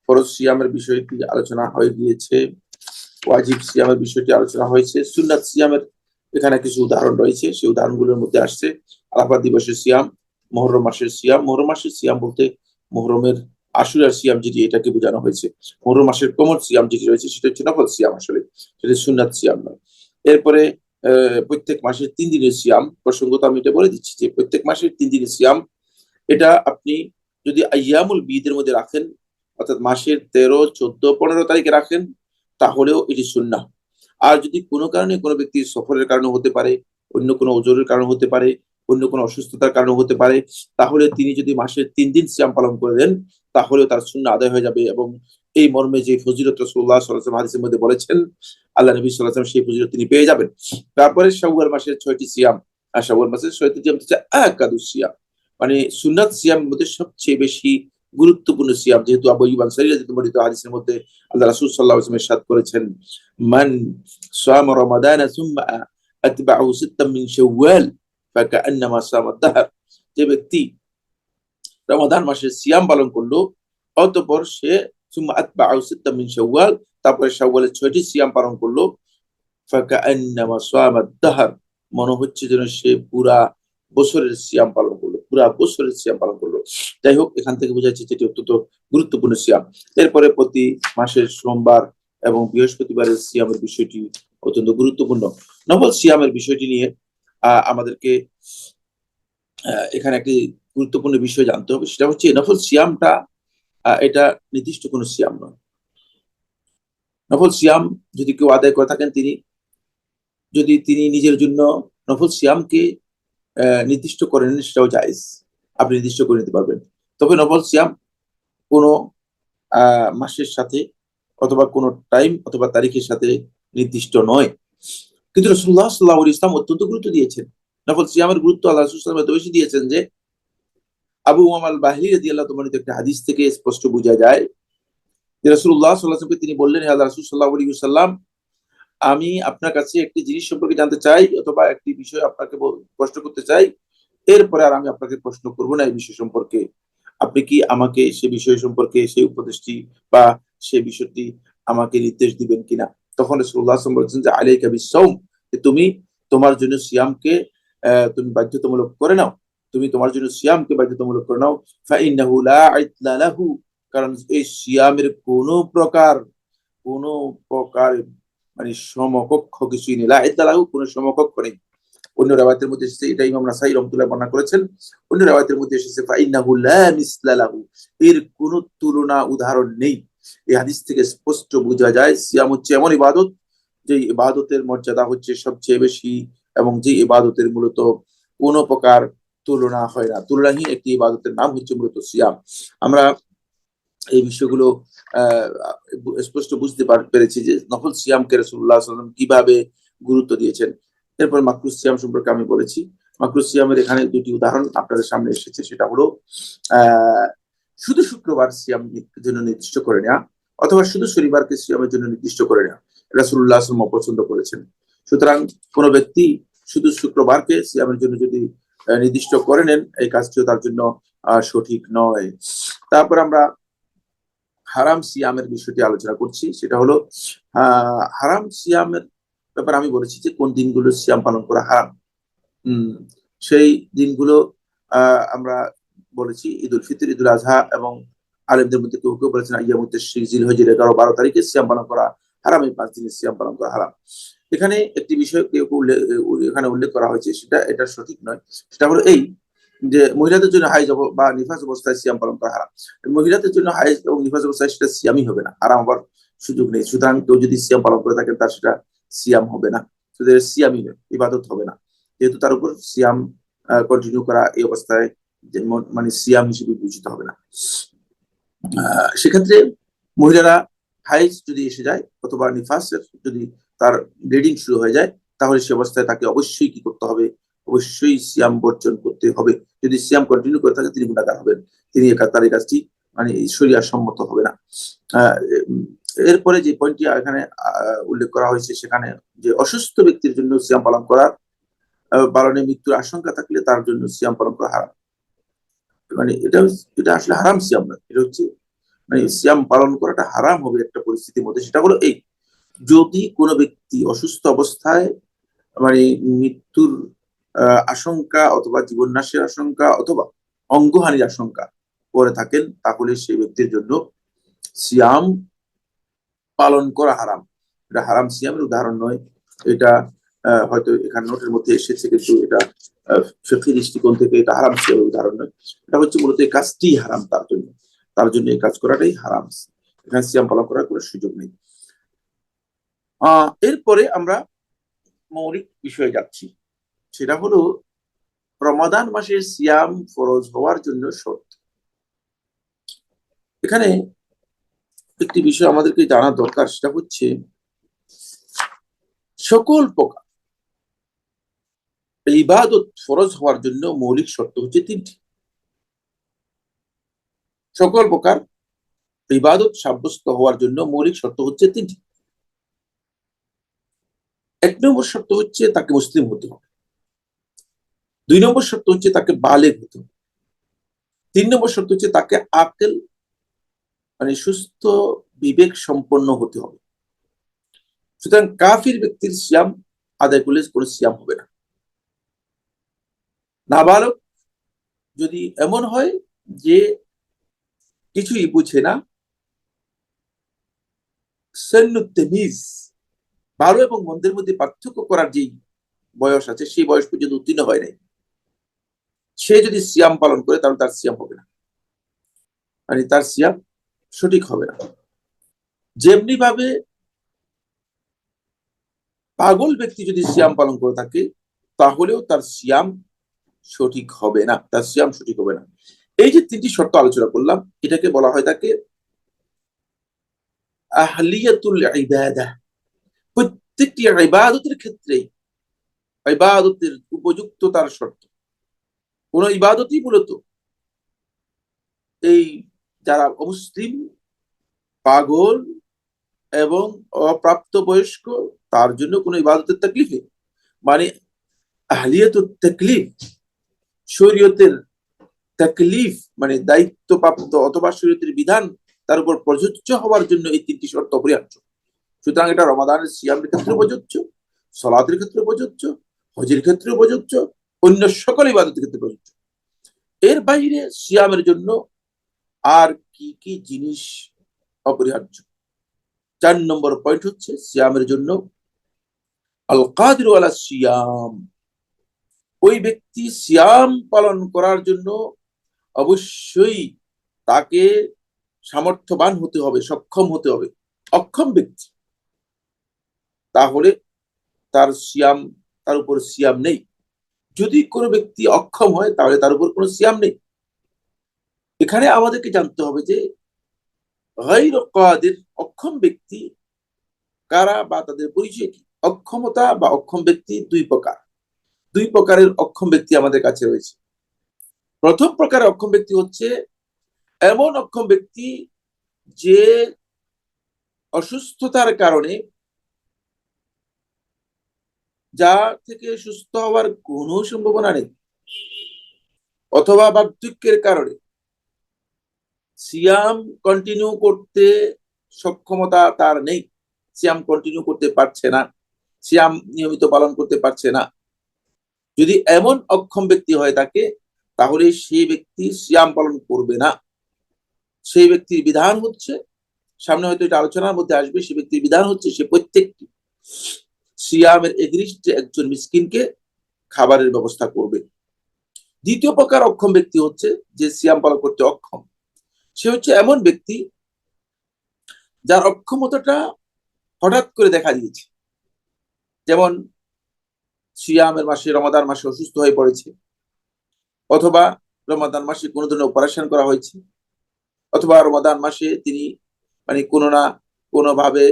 ফরজ সিয়ামের বিষয়টি আলোচনা হয়ে গিয়েছে, ওয়াজিব সিয়ামের বিষয়টি আলোচনা হয়েছে, সুন্নাত সিয়ামের এখানে কিছু উদাহরণ রয়েছে। সেই উদাহরণগুলোর মধ্যে আসছে আরাফাত দিবসের সিয়াম, মুহররম মাসের সিয়াম। মুহররম মাসের সিয়াম বলতে মুহররমের আশুরার সিয়াম যেটি, এটাকে বোঝানো হয়েছে। মুহররম মাসের কমর সিয়াম যেটি রয়েছে সেটা হচ্ছে নফল সিয়াম, আসলে সেটা সুন্নাত সিয়াম নয়। এরপরে প্রত্যেক মাসের 3 দিনের সিয়াম প্রসঙ্গত আমি এটা বলে দিচ্ছি যে প্রত্যেক মাসের 3 দিনের সিয়াম, এটা আপনি যদি আইয়ামুল বীদের মধ্যে রাখেন, অর্থাৎ মাসের 13, 14, 15 তারিখে রাখেন, তাহলেও এটি সুন্নাহ। আর যদি কোনো কারণে কোনো ব্যক্তির সফরের কারণে হতে পারে, অন্য কোনো ওজরের কারণে হতে পারে, অন্য কোনো অসুস্থতার কারণে হতে পারে, তাহলে তিনি যদি মাসের 3 দিন সিয়াম পালন করে দেন, তাহলেও তার সুন্নাহ আদায় হয়ে যাবে। এবং এই মর্মে যে ফজিলত রাসূলুল্লাহ সাল্লাল্লাহু আলাইহি ওয়াসাল্লাম হাদিসের মধ্যে বলেছেন, আল্লাহ নবী সাল্লাল্লাহু আলাইহি ওয়াসাল্লাম সেই ফজিলত তিনি পেয়ে যাবেন। তারপরে শাওয়াল মাসের 6টি সিয়াম, আর শাওয়াল মাসের 6টি সিয়াম হচ্ছে আকাদুস সিয়াম, মানে সুন্নাত সিয়ামের মধ্যে সবচেয়ে বেশি গুরুত্বপূর্ণ সিয়াম। যেহেতু আবু আইয়ুব আনসারী রাদিয়াল্লাহু বর্ণিত হাদিসের মধ্যে আল্লাহ রাসূল সাল্লাল্লাহু আলাইহি ওয়াসাল্লাম ইরশাদ করেছেন, মান সামা রমাদান সুম্মা আতবাহু সিত্তাম মিন শাওয়াল ফাকান্নামা সামা দাহর, যে ব্যক্তি রমাদান মাসের সিয়াম পালন করলো, অতঃপর সে সুম্মা আতবাহু সিত্তাম মিন শাওয়াল, তারপরে শাওয়ালের 6টি সিয়াম পালন করলো, ফাকান্নামা সামা দাহর, মনে হচ্ছে যেন সে পুরা বছরের সিয়াম পালন করলো, পুরা বছরের সিয়াম পালন করলো। যাই হোক, এখান থেকে বোঝা যাচ্ছে যেটি অত্যন্ত গুরুত্বপূর্ণ সিয়াম। এরপরে প্রতি মাসের সোমবার এবং বৃহস্পতিবারের সিয়ামের বিষয়টি অত্যন্ত গুরুত্বপূর্ণ। নফল সিয়ামের বিষয়টি নিয়ে আমাদেরকে এখানে একটি গুরুত্বপূর্ণ বিষয় জানতে হবে, সেটা হচ্ছে নফল সিয়ামটা এটা নির্দিষ্ট কোনো সিয়াম নয়। নফল সিয়াম যদি কেউ আদায় করে থাকেন, যদি তিনি নিজের জন্য নফল সিয়ামকে নির্দিষ্ট করে নেন, সেটাও জায়েজ, আপনি নির্দিষ্ট করে নিতে পারবেন। তবে নফল সিয়াম কোনো মাসের সাথে অথবা কোনো টাইম অথবা তারিখের সাথে নির্দিষ্ট নয়। কিন্তু রাসূলুল্লাহ সাল্লাল্লাহু আলাইহি ওয়াসাল্লাম অত্যন্ত গুরুত্ব দিয়েছেন নফল সিয়ামের গুরুত্ব, আল্লাহ রাসূল সাল্লাল্লাহু আলাইহি ওয়াসাল্লাম এত বেশি দিয়েছেন যে আবু উমামা আল বাহিলি রাদিয়াল্লাহু তাআলা একটা হাদিস থেকে স্পষ্ট বোঝা যায় যে রাসূলুল্লাহ সাল্লাল্লাহু আলাইহি ওয়াসাল্লাম তিনি বললেন, হে আল্লাহর রাসূল সাল্লাল্লাহু আলাইহি ওয়াসাল্লাম, আমি আপনার কাছে একটি জিনিস সম্পর্কে জানতে চাই অথবা একটি বিষয় আপনাকে প্রশ্ন করতে চাই, এরপরে আর আমি আপনাকে প্রশ্ন করবো না এই বিষয় সম্পর্কে। আপনি কি আমাকে সে বিষয় সম্পর্কে সেই উপদেশটি বা সেই বিষয়টি আমাকে নির্দেশ দিবেন কিনা? তখন রাসূলুল্লাহ সাল্লাল্লাহু আলাইহি ওয়াসাল্লাম বলেছেন যে আলাইকা বিস-সাওম, তুমি তোমার জন্য সিয়ামকে তুমি বাধ্যতামূলক করে নাও, তুমি তোমার জন্য সিয়ামকে বাধ্যতামূলক করে নাও। ফাইন্নাহু লা ইতলা লাহু, কারণ এই সিয়ামের কোনো প্রকার মানে সমকক্ষ কিছুই নেই। লা ইতলা লাহু, কোনো সমকক্ষ নেই। অন্য রাওয়ায়াতের মধ্যে এসেছে, এটা ইমাম নাসাই রাহমাতুল্লাহ বর্ণনা করেছেন, অন্য রাওয়ায়াতের মধ্যে এসেছে ফাইন্নাহু লা মিসলা লাহু, এর কোনো তুলনা উদাহরণ নেই। এই হাদিস থেকে স্পষ্ট বোঝা যায় সিয়াম হচ্ছে এমন ইবাদত যে ইবাদতের মর্যাদা হচ্ছে সবচেয়ে বেশি, এবং যে ইবাদতের মূলত কোনো প্রকার তুলনা হয় না, তুলনাহীন একটি ইবাদতের নাম হচ্ছে মূলত সিয়াম। আমরা এই বিষয়গুলো স্পষ্ট বুঝতে পেরেছি যে নফল সিয়ামকে রাসূলুল্লাহ সাল্লাল্লাহু আলাইহি ওয়াসাল্লাম কিভাবে গুরুত্ব দিয়েছেন। এরপর মাকরুস সিয়াম সম্পর্কে আমি বলেছি। মাকরুস সিয়ামের এখানে দুটি উদাহরণ আপনাদের সামনে এসেছে, সেটা হলো শুধু শুক্রবার সিয়াম জন্য নির্দিষ্ট করে নেওয়া, অথবা শুধু শনিবারকে সিয়ামের জন্য নির্দিষ্ট করে নেওয়া। রাসূলুল্লাহ সাল্লাল্লাহু আলাইহি ওয়াসাল্লাম পছন্দ করেছেন। সুতরাং কোন ব্যক্তি শুধু শুক্রবারকে সিয়ামের জন্য যদি নির্দিষ্ট করে নেন, এই কাজটিও তার জন্য সঠিক নয়। তারপর আমরা হারাম সিয়ামের বিষয়টি আলোচনা করছি। সেটা হলো হারাম সিয়ামের ব্যাপারে আমি বলেছি যে কোন দিনগুলো সিয়াম পালন করা হারাম। সেই দিনগুলো আমরা বলেছি ঈদ উল ফিতর, ঈদ উল আজহা, এবং আলেমদের মধ্যে কেউ কেউ বলেছেন আইয়ামুত তাশরিক, জিলহজের 11, 12 তারিখে সিয়াম পালন করা হারাম, এই 5 দিনের সিয়াম পালন করা হারাম। এখানে একটি বিষয় কেউ কেউ এখানে উল্লেখ করা হয়েছে, এটা সঠিক নয়। সেটা হলো এই যে মহিলাদের জন্য হাইজ বা নিফাস অবস্থায় সিয়াম পালন করা হারাম। মহিলাদের জন্য হাইজ এবং নিফাস অবস্থায় সেটা সিয়ামই হবে না, হারাম হবার সুযোগ নেই। সুতরাং কেউ যদি সিয়াম পালন করে থাকেন তার সেটা সিয়াম হবে না, সিয়ামই ইবাদত হবে না, যেহেতু তার উপর সিয়াম কন্টিনিউ করা এই অবস্থায় মানে সিয়াম হিসেবে বিবেচিত হবে না। সেক্ষেত্রে মহিলারা হাইজ যদি এসে যায় অথবা নিফাসের যদি তার ব্লিডিং শুরু হয়ে যায়, তাহলে সে অবস্থায় তাকে অবশ্যই কি করতে হবে? অবশ্যই সিয়াম বর্জন করতে হবে। যদি সিয়াম কন্টিনিউ করে থাকে তিনি গুনাহগার হবেন, তিনি তার এই কাজটি মানে শরিয়াহ সম্মত হবে না। এরপরে যে পয়েন্টটি এখানে উল্লেখ করা হয়েছে, সেখানে যে অসুস্থ ব্যক্তির জন্য সিয়াম পালন করার পালনে মৃত্যুর আশঙ্কা থাকলে তার জন্য সিয়াম পালন করা হারাম। মানে এটা আসলে হারাম সিয়াম না, এটা হচ্ছে মানে সিয়াম পালন করাটা হারাম হবে একটা পরিস্থিতির মধ্যে। সেটা হলো এই, যদি কোনো ব্যক্তি অসুস্থ অবস্থায় মানে মৃত্যুর আশঙ্কা অথবা জীবন নাশের আশঙ্কা অথবা অঙ্গহানির আশঙ্কা করে থাকেন, তাহলে সেই ব্যক্তির জন্য সিয়াম পালন করা হারাম। এটা হারাম সিয়ামের উদাহরণ নয়, এটা হয়তো এখানে নোটের মধ্যে এসেছে, কিন্তু এটা ফিকহি দৃষ্টিকোণ থেকে এটা হারাম সিয়ামের উদাহরণ নয়। এটা হচ্ছে মূলত এই কাজটি হারাম, তার জন্য এই কাজ করাটাই হারাম। এখানে সিয়াম পালন করার কোনো সুযোগ নেই। এরপরে আমরা মৌলিক বিষয়ে যাচ্ছি, সেটা হলো রমাদান মাসের সিয়াম ফরজ হওয়ার জন্য শর্ত। এখানে একটি বিষয় আমাদেরকে জানা দরকার, সেটা হচ্ছে সকল প্রকার ইবাদত ফরজ হওয়ার জন্য মৌলিক শর্ত হচ্ছে 3টি। সকল প্রকার ইবাদত সাব্যস্ত হওয়ার জন্য মৌলিক শর্ত হচ্ছে 3টি। 1 নম্বর শর্ত হচ্ছে তাকে মুসলিম হতে হবে। 2 নম্বর শর্ত হচ্ছে তাকে বালেগ হতে হবে। 3 নম্বর শর্ত হচ্ছে তাকে আকল মানে সুস্থ বিবেক সম্পন্ন হতে হবে। সুতরাং কাফির ব্যক্তির সিয়াম আদায় করলে কোনো সিয়াম হবে না। নাবালক যদি এমন হয় যে কিছুই বুঝে না, সন্নুত তামিজ, ভালো এবং মন্দের মধ্যে পার্থক্য করার যেই বয়স আছে, সেই বয়স পর্যন্ত উত্তীর্ণ হয় নাই, সে যদি সিয়াম পালন করে তাহলে তার সিয়াম হবে না, মানে তার সিয়াম সঠিক হবে না। যেমনি ভাবে পাগল ব্যক্তি যদি সিয়াম পালন করে থাকে, তাহলেও তার সিয়াম সঠিক হবে না, তার সিয়াম সঠিক হবে না। এই যে 3টি শর্ত আলোচনা করলাম, এটাকে বলা হয় তাকে আহলিয়াতুল ইবাদাহ। প্রত্যেকটি ইবাদতের ক্ষেত্রে ইবাদতের উপযুক্ততার শর্ত। কোন ইবাদতই মূলত এই যারা অমুসলিম, পাগল এবং অপ্রাপ্তবয়স্ক, তার জন্য কোন ইবাদতের তাকলিফে মানে আহলিয়াতুত তাকলিফ, শরীয়তের তাকলিফ মানে দায়িত্বপ্রাপ্ত অথবা শরীয়তের বিধান তার উপর প্রযোজ্য হওয়ার জন্য এই 3টি শর্ত অপরিহার্য। সুতরাং এটা রমাদানের সিয়ামের ক্ষেত্রে প্রযোজ্য, সালাতের ক্ষেত্রে প্রযোজ্য, হজের ক্ষেত্রে প্রযোজ্য, অন্য সকল ইবাদতের ক্ষেত্রে প্রযোজ্য। এর বাইরে সিয়ামের জন্য আর কি কি জিনিস অপরিহার্য? 4 নম্বর পয়েন্ট হচ্ছে সিয়ামের জন্য আল কাদির আলা সিয়াম, ওই ব্যক্তি সিয়াম পালন করার জন্য অবশ্যই তাকে সামর্থ্যবান হতে হবে, সক্ষম হতে হবে। অক্ষম ব্যক্তি তাহলে তার উপর সিয়াম নেই। যদি কোনো ব্যক্তি অক্ষম হয় তাহলে তার উপর কোনো সিয়াম নেই। এখানে আমাদেরকে জানতে হবে যে গায়রু কাদির, অক্ষম ব্যক্তি কারা বা তাদের পরিচয় কি। অক্ষমতা বা অক্ষম ব্যক্তি দুই প্রকারের অক্ষম ব্যক্তি আমাদের কাছে রয়েছে। প্রথম প্রকারের অক্ষম ব্যক্তি হচ্ছে এমন অক্ষম ব্যক্তি যে অসুস্থতার কারণে, যা থেকে সুস্থ হওয়ার কোনো সম্ভাবনা নেই, অথবা বার্ধক্যের কারণে সিয়াম কন্টিনিউ করতে সক্ষমতা তার নেই, সিয়াম কন্টিনিউ করতে পারছে না, সিয়াম নিয়মিত পালন করতে পারছে না। যদি এমন অক্ষম ব্যক্তি হয় থাকে, তাহলে সেই ব্যক্তি সিয়াম পালন করবে না। সেই ব্যক্তির বিধান হচ্ছে, সামনে হয়তো এটা আলোচনার মধ্যে আসবে, সেই ব্যক্তির বিধান হচ্ছে সে প্রত্যেকটি সিয়ামের এগনিস্টে একজন মিসকিনকে খাবারের ব্যবস্থা করবে। দ্বিতীয় প্রকার অক্ষম ব্যক্তি হচ্ছে যে সিয়াম পালন করতে অক্ষম। সে হচ্ছে এমন ব্যক্তি যার অক্ষমতাটা হঠাৎ করে দেখা দিয়েছে, যেমন সিয়ামের মাসে, রমাদান মাসে অসুস্থ হয়ে পড়েছে, অথবা রমাদান মাসে কোনো ধরনের অপারেশন করা হয়েছে, অথবা রমাদান মাসে তিনি কোনো না কোনো ভাবে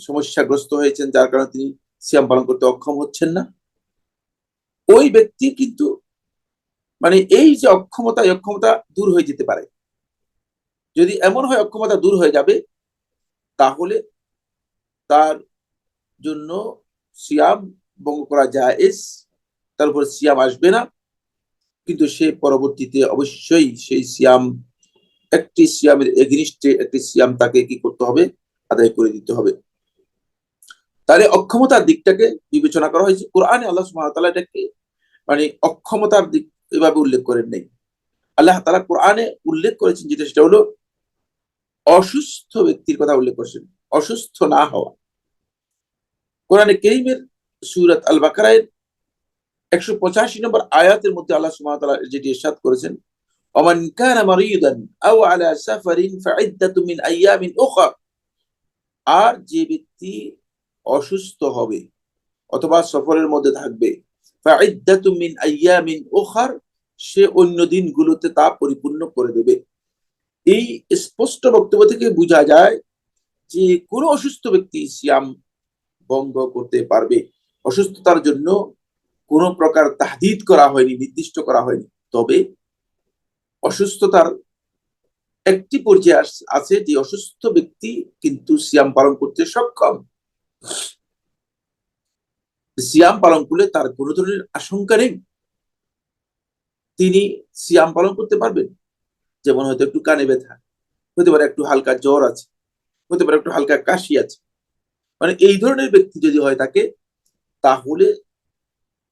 সমস্যাগ্রস্ত হয়েছেন, যার কারণে তিনি সিয়াম পালন করতে অক্ষম হচ্ছেন না। ওই ব্যক্তি কিন্তু এই যে অক্ষমতা, এই অক্ষমতা দূর হয়ে যেতে পারে। যদি এমন হয় অক্ষমতা দূর হয়ে যাবে, তাহলে তার জন্য সিয়াম ভঙ্গ করা জায়েজ, তার উপর সিয়াম আসবে না। কিন্তু সে পরবর্তীতে অবশ্যই সেই সিয়াম, একটি সিয়ামের এগনিস্টে একটি সিয়াম তাকে কি করতে হবে, আদায় করে দিতে হবে। তাহলে অক্ষমতার দিকটাকে বিবেচনা করা হয়েছে কোরআনে। আল্লাহ সুবহানাহু ওয়া তাআলা এটাকে অক্ষমতার দিক এভাবে উল্লেখ করেন নাই। আল্লাহ তাআলা কোরআনে উল্লেখ করেছেন যেটা, সেটা হলো অসুস্থ ব্যক্তির কথা উল্লেখ করেছেন, অসুস্থ না হওয়া। কোরআনে কারীমের সূরাত আল বাকারায় 185 নম্বর আয়াতের মধ্যে আল্লাহ সুবহানাহু ওয়া তাআলা যেটি ইরশাদ করেছেন, ওমান কানা মারিদান আও আলা সাফারিন ফাইদ্দাতুম মিন আইয়ামিন উখরা। আর যে ব্যক্তি অসুস্থ হবে অথবা সফরের মধ্যে থাকবে, ফাইদ্দাতুম মিন আইয়ামিন উখরা, সে অন্য দিনগুলোতে তা পরিপূর্ণ করে দেবে। এই স্পষ্ট বক্তব্য থেকে বোঝা যায় যে কোনো অসুস্থ ব্যক্তি সিয়াম ভঙ্গ করতে পারবে। অসুস্থতার জন্য কোনো প্রকার তাহদিদ করা হয়নি, নির্দিষ্ট করা হয়নি। তবে অসুস্থতার একটি পর্যায়ে আছে যে অসুস্থ ব্যক্তি কিন্তু সিয়াম পালন করতে সক্ষম। সিয়াম পালন করলে তার কোনো ধরনের আশঙ্কা নেই, তিনি সিয়াম পালন করতে পারবেন। যেমন হয়তো একটু কানে ব্যথা, হতে পারে একটু হালকা জ্বর আছে, হতে পারে একটু হালকা কাশি আছে, এই ধরনের ব্যক্তি যদি হয় থাকে, তাহলে